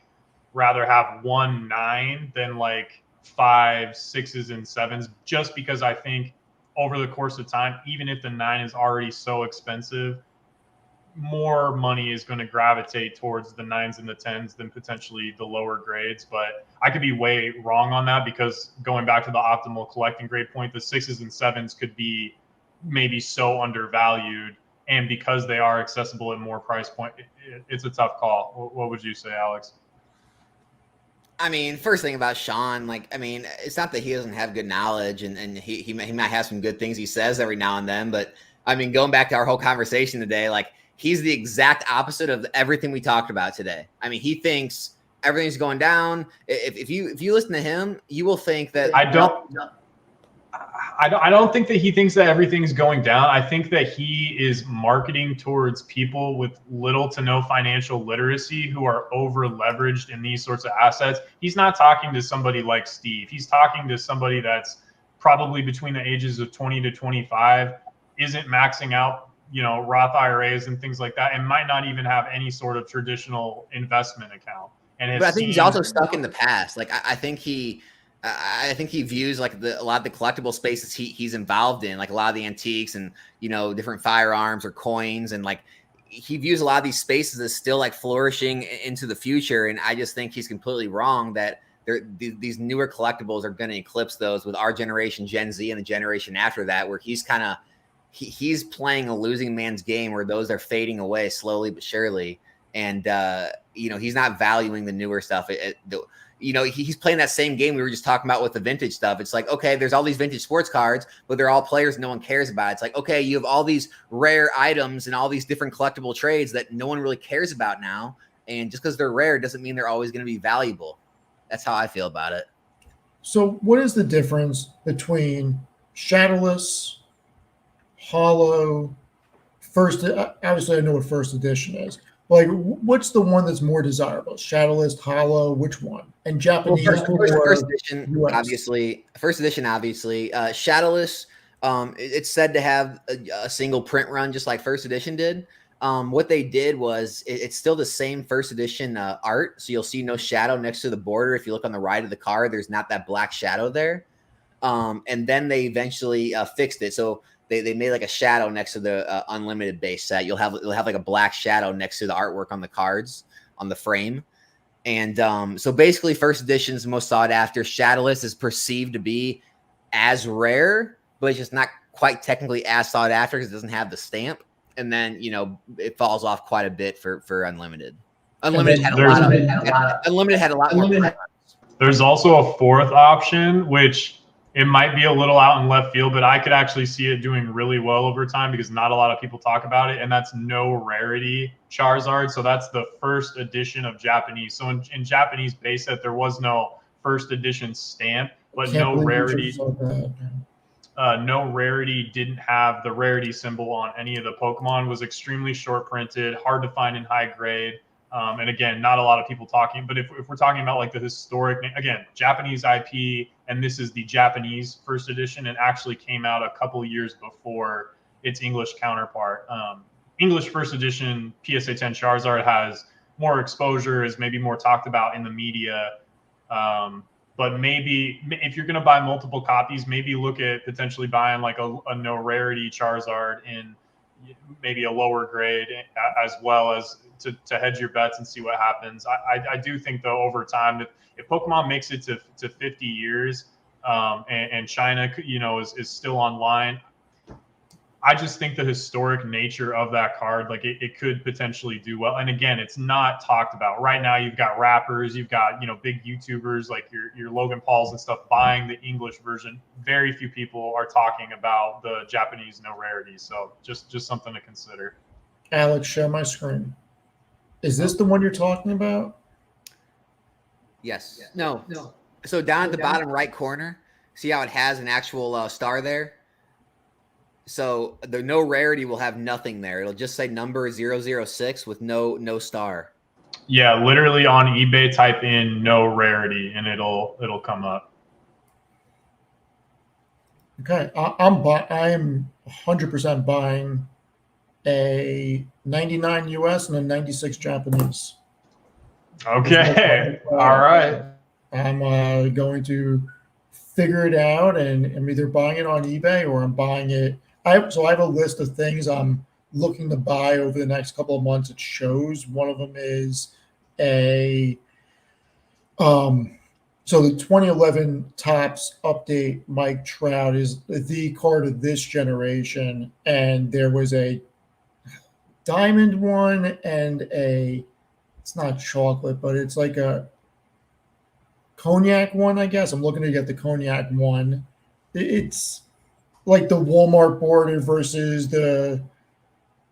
rather have 1 9 than like 5 6s and 7s, just because I think over the course of time, even if the 9 is already so expensive, more money is going to gravitate towards the 9s and the 10s than potentially the lower grades. But I could be way wrong on that, because going back to the optimal collecting grade point, the 6s and 7s could be maybe so undervalued, and because they are accessible at more price point, it's a tough call. What would you say, Alex? I mean, first thing about Sean, it's not that he doesn't have good knowledge, and he might have some good things he says every now and then, but I mean, going back to our whole conversation today, like, he's the exact opposite of everything we talked about today. I mean, he thinks everything's going down. If you listen to him, you will think that I don't think that he thinks that everything's going down. I think that he is marketing towards people with little to no financial literacy who are over leveraged in these sorts of assets. He's not talking to somebody like Steve. He's talking to somebody that's probably between the ages of 20 to 25, isn't maxing out Roth IRAs and things like that, and might not even have any sort of traditional investment account. But I think he's also stuck in the past. Like, I think he views like a lot of the collectible spaces he's involved in, like a lot of the antiques and different firearms or coins, and like he views a lot of these spaces as still like flourishing into the future. And I just think he's completely wrong that these newer collectibles are going to eclipse those with our generation, Gen Z, and the generation after that, where he's kind of he's playing a losing man's game where those are fading away slowly but surely. And, he's not valuing the newer stuff. He's playing that same game we were just talking about with the vintage stuff. It's like, okay, there's all these vintage sports cards, but they're all players no one cares about. It's like, okay, you have all these rare items and all these different collectible trades that no one really cares about now. And just because they're rare doesn't mean they're always going to be valuable. That's how I feel about it. So what is the difference between shadowless, hollow, first? Obviously, I know what first edition is. Like, what's the one that's more desirable? Shadowless, hollow, which one? And Japanese, first edition, US. Obviously. First edition, obviously. Shadowless, it's said to have a single print run, just like first edition did. What they did was it's still the same first edition art. So you'll see no shadow next to the border. If you look on the right of the card, there's not that black shadow there. And then they eventually fixed it. So they made like a shadow next to the unlimited base set. You'll have like a black shadow next to the artwork on the cards on the frame. And so basically first edition is the most sought after. Shadowless is perceived to be as rare, but it's just not quite technically as sought after because it doesn't have the stamp. And then, it falls off quite a bit for Unlimited. Unlimited had a lot more. There's also a fourth option, which it might be a little out in left field, but I could actually see it doing really well over time because not a lot of people talk about it, and that's no rarity Charizard. So that's the first edition of Japanese. So in Japanese base set, there was no first edition stamp, but no rarity. No rarity didn't have the rarity symbol on any of the Pokemon, was extremely short printed, hard to find in high grade. And again, not a lot of people talking, but if we're talking about like the historic, again, Japanese IP, and this is the Japanese first edition, it actually came out a couple of years before its English counterpart. English first edition PSA 10 Charizard has more exposure, is maybe more talked about in the media. But maybe if you're going to buy multiple copies, maybe look at potentially buying like a no rarity Charizard in maybe a lower grade, as well as to hedge your bets and see what happens. I do think though, over time, if Pokemon makes it to 50 years and China, is still online, I just think the historic nature of that card, like it could potentially do well. And again, it's not talked about right now. You've got rappers, you've got, big YouTubers like your Logan Pauls and stuff buying the English version. Very few people are talking about the Japanese no rarity. So just something to consider. Alex, share my screen. Is this the one you're talking about? Yes. No. So down at the bottom right corner, see how it has an actual star there? So the no rarity will have nothing there. It'll just say number 006 with no star. Yeah, literally on eBay, type in no rarity and it'll come up. Okay, I am 100% buying a 99 US and a 96 Japanese. Okay, all right. I'm going to figure it out, and I'm either buying it on eBay or I'm buying it. So I have a list of things I'm looking to buy over the next couple of months at shows. One of them is so the 2011 Topps update Mike Trout is the card of this generation, and there was a diamond one and it's not chocolate, but it's like a cognac one, I guess. I'm looking to get the cognac one. It's like the Walmart border versus the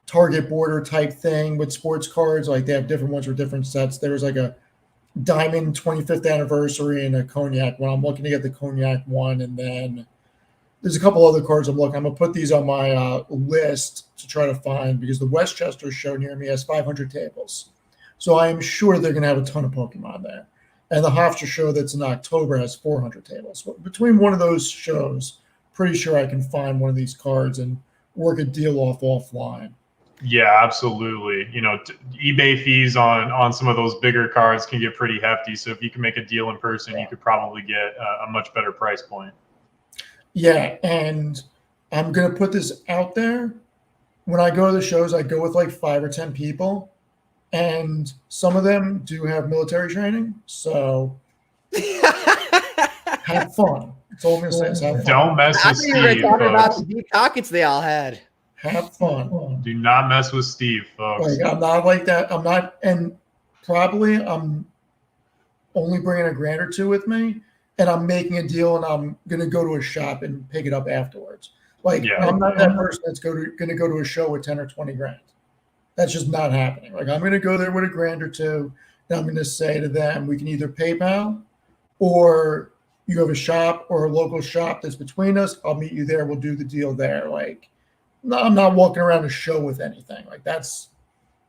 Target border type thing with sports cards. Like they have different ones for different sets. There was like a diamond 25th anniversary and a cognac one. I'm looking to get the cognac one, and then there's a couple other cards I'm looking. I'm gonna put these on my list to try to find, because the Westchester show near me has 500 tables, so I am sure they're gonna have a ton of Pokemon there. And the Hofstra show that's in October has 400 tables. So between one of those shows, pretty sure I can find one of these cards and work a deal offline. Yeah, absolutely. eBay fees on some of those bigger cards can get pretty hefty. So if you can make a deal in person, you could probably get a much better price point. Yeah, and I'm going to put this out there. When I go to the shows, I go with like 5 or 10 people, and some of them do have military training. So have fun. That's all I'm going to say is have fun. Don't mess with Steve, I think you were talking about the deep pockets they all had. Have fun. Do not mess with Steve, folks. Like, I'm not like that. I'm not, and probably I'm only bringing a grand or two with me, and I'm making a deal, and I'm going to go to a shop and pick it up afterwards. Like, I'm not that person that's going to go to a show with 10 or 20 grand. That's just not happening. Like, I'm going to go there with a grand or two, and I'm going to say to them, we can either PayPal, or you have a shop or a local shop that's between us. I'll meet you there. We'll do the deal there. Like, no, I'm not walking around a show with anything. Like, that's,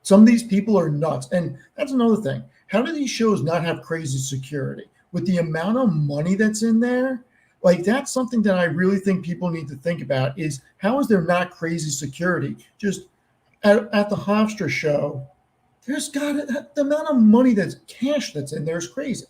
some of these people are nuts. And that's another thing. How do these shows not have crazy security? With the amount of money that's in there, like, that's something that I really think people need to think about, is how is there not crazy security? Just at the Hofstra show, there's the amount of money that's cash that's in there is crazy.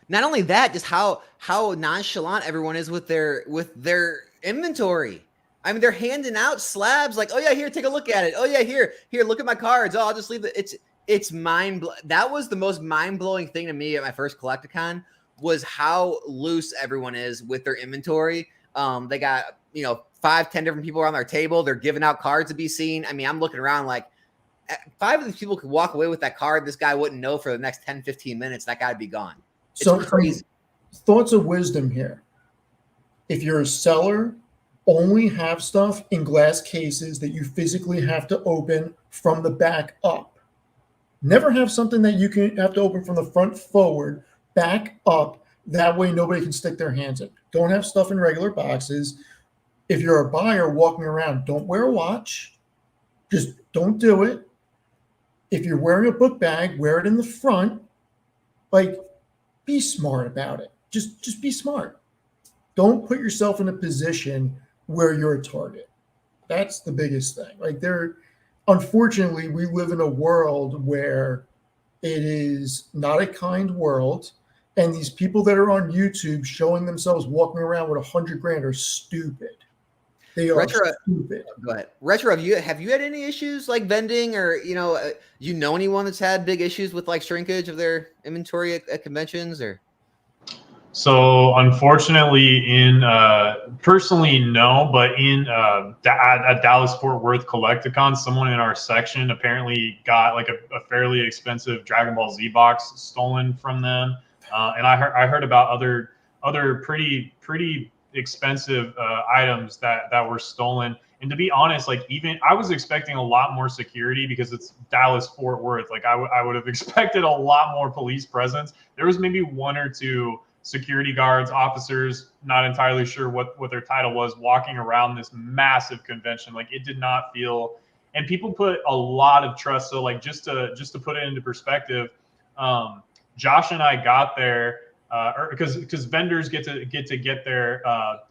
Not only that, just how nonchalant everyone is with their inventory. I mean, they're handing out slabs like, oh yeah, here, take a look at it. Oh yeah, here, look at my cards. Oh, I'll just leave it. It's that was the most mind-blowing thing to me at my first Collecticon, was how loose everyone is with their inventory. They got 5-10 different people around their table. They're giving out cards to be seen. I mean, I'm looking around like 5 of these people could walk away with that card. This guy wouldn't know for the next 10-15 minutes. That guy would be gone. It's so crazy. Thoughts of wisdom here. If you're a seller, only have stuff in glass cases that you physically have to open from the back up. Never have something that you can have to open from the front forward, back up. That way nobody can stick their hands in. Don't have stuff in regular boxes. If you're a buyer walking around, don't wear a watch. Just don't do it. If you're wearing a book bag, wear it in the front. Like, be smart about it. Just be smart. Don't put yourself in a position where you're a target. That's the biggest thing. Like, unfortunately, we live in a world where it is not a kind world. And these people that are on YouTube showing themselves walking around with 100 grand are stupid. They are stupid. Go ahead. Retro, have you had any issues like vending, or anyone that's had big issues with like shrinkage of their inventory at conventions? Or so unfortunately, personally no, but at Dallas Fort Worth Collecticon, someone in our section apparently got like a fairly expensive Dragon Ball Z box stolen from them, and I heard about other pretty expensive items that were stolen. And to be honest, like, even I was expecting a lot more security because it's Dallas Fort Worth. Like, I would have expected a lot more police presence. There was maybe 1 or 2 security guards, officers, not entirely sure what their title was, walking around this massive convention. Like, it did not feel, and people put a lot of trust. So like, just to put it into perspective, Josh and I got there because vendors get there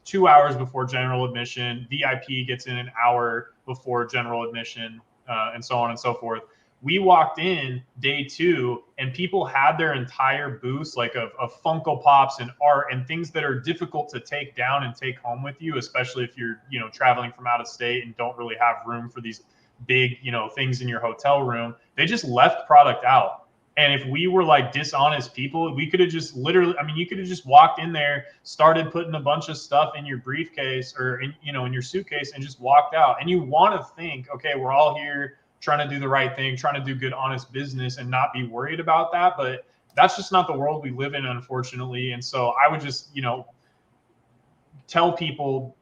2 hours before general admission. VIP gets in an hour before general admission, and so on and so forth. We walked in day 2, and people had their entire booths like of Funko Pops and art and things that are difficult to take down and take home with you, especially if you're traveling from out of state and don't really have room for these big things in your hotel room. They just left product out. And if we were like dishonest people, we could have just you could have just walked in there, started putting a bunch of stuff in your briefcase or in your suitcase and just walked out. And you want to think, okay, we're all here trying to do the right thing, trying to do good, honest business and not be worried about that. But that's just not the world we live in, unfortunately. And so I would just, tell people,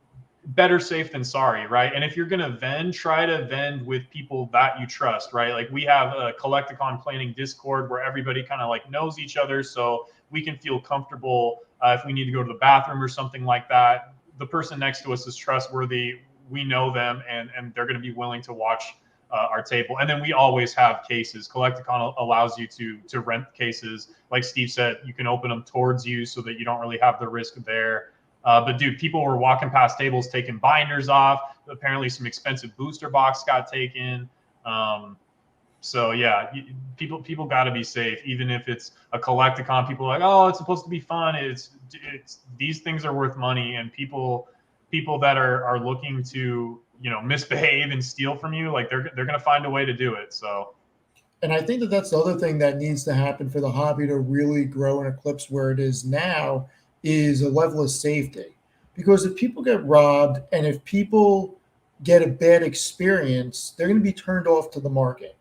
better safe than sorry, right? And if you're going to vend, try to vend with people that you trust, right? Like, we have a Collecticon planning Discord where everybody kind of like knows each other, so we can feel comfortable if we need to go to the bathroom or something like that. The person next to us is trustworthy. We know them, and they're going to be willing to watch our table. And then we always have cases. Collecticon allows you to rent cases. Like Steve said, you can open them towards you so that you don't really have the risk there. But dude, people were walking past tables, taking binders off. Apparently some expensive booster box got taken. So yeah, people got to be safe. Even if it's a Collecticon, people are like, oh, it's supposed to be fun. It's these things are worth money, and people that are looking to, misbehave and steal from you, like they're going to find a way to do it. So. And I think that's the other thing that needs to happen for the hobby to really grow and eclipse where it is now, is a level of safety. Because if people get robbed and if people get a bad experience, they're going to be turned off to the market.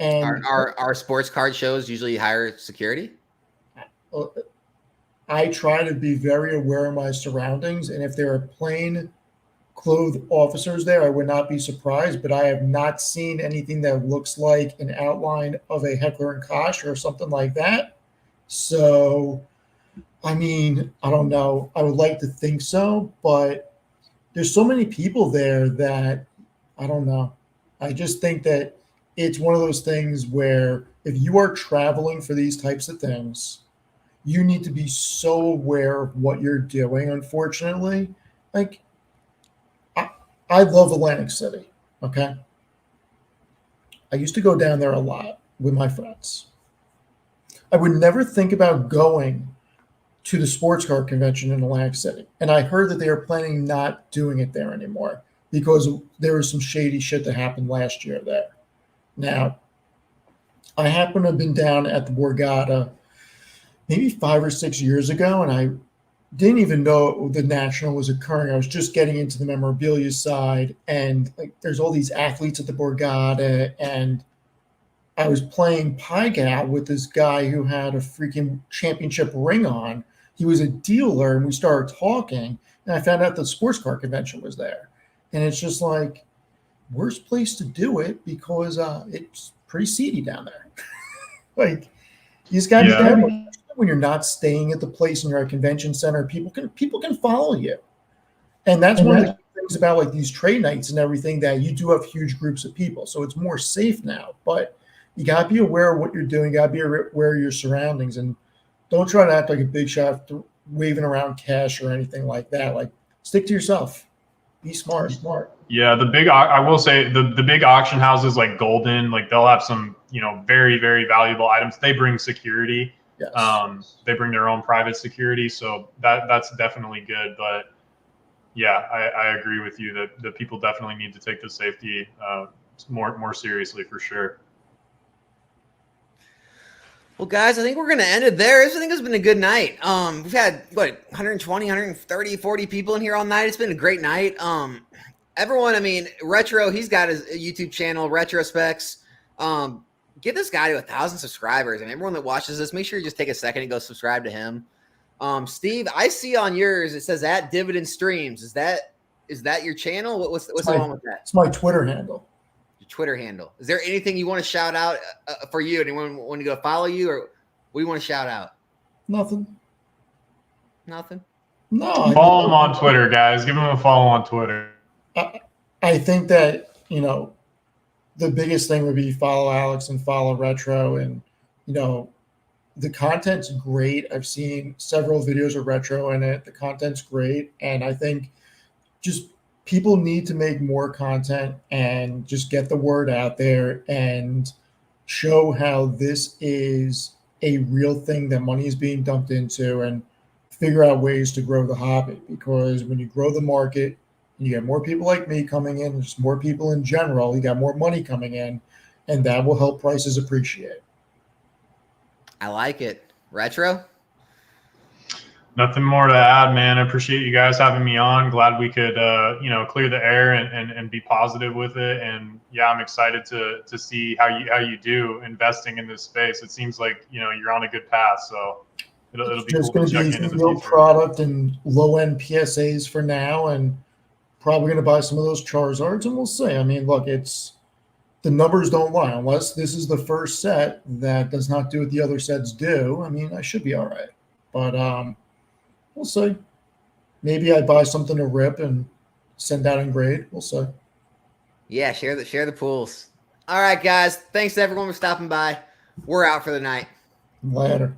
And our sports card shows usually hire security? I try to be very aware of my surroundings, and if there are plain clothed officers there, I would not be surprised, but I have not seen anything that looks like an outline of a Heckler and Koch or something like that. So, I mean, I don't know. I would like to think so, but there's so many people there that I don't know. I just think that it's one of those things where if you are traveling for these types of things, you need to be so aware of what you're doing, unfortunately. Like, I love Atlantic City, okay? I used to go down there a lot with my friends. I would never think about going to the sports car convention in Atlantic City. And I heard that they are planning not doing it there anymore because there was some shady shit that happened last year there. Now, I happen to have been down at the Borgata maybe 5 or 6 years ago, and I didn't even know the national was occurring. I was just getting into the memorabilia side, and like there's all these athletes at the Borgata, and I was playing Pie Gal with this guy who had a freaking championship ring on. He was a dealer, and we started talking, and I found out the sports car convention was there. And it's just like, worst place to do it because it's pretty seedy down there. Like, you just got to be careful when you're not staying at the place and you're at a convention center. People can follow you, and that's one of the things about like these trade nights and everything, that you do have huge groups of people, so it's more safe now. But you got to be aware of what you're doing. Got to be aware of your surroundings, and don't try to act like a big shot waving around cash or anything like that. Like, stick to yourself. Be smart. Yeah, I will say the big auction houses like Golden, like they'll have some, very, very valuable items. They bring security. Yes. They bring their own private security. So that's definitely good. But yeah, I agree with you that people definitely need to take the safety more seriously for sure. Well, guys, I think we're going to end it there. I think it's been a good night. We've had, 120, 130, 40 people in here all night. It's been a great night. Everyone, I mean, Retro, he's got his YouTube channel, Retrospecs. Get this guy to 1,000 subscribers. And everyone that watches this, make sure you just take a second and go subscribe to him. Steve, I see on yours, it says @Dividend Streams. Is that your channel? What's going on with that? It's my Twitter handle. Twitter handle. Is there anything you want to shout out for you? Anyone want to go follow you, or what do you want to shout out? Nothing. No. Follow him on Twitter, guys. Give him a follow on Twitter. I think that, the biggest thing would be follow Alex and follow Retro, and, the content's great. I've seen several videos of Retro in it. The content's great. And I think just people need to make more content and just get the word out there and show how this is a real thing that money is being dumped into, and figure out ways to grow the hobby. Because when you grow the market, you get more people like me coming in, just more people in general, you got more money coming in, and that will help prices appreciate. I like it. Retro? Nothing more to add, man. I appreciate you guys having me on. Glad we could, clear the air and be positive with it. And yeah, I'm excited to see how you do investing in this space. It seems like, you're on a good path. So it'll be just cool going to check to in be the real future. product and low-end PSAs for now, and probably going to buy some of those Charizards, and we'll see. I mean, look, the numbers don't lie. Unless this is the first set that does not do what the other sets do, I mean, I should be all right. But we'll see. Maybe I buy something to rip and send out in grade. We'll see. Yeah, share the pools. All right, guys. Thanks to everyone for stopping by. We're out for the night. Later.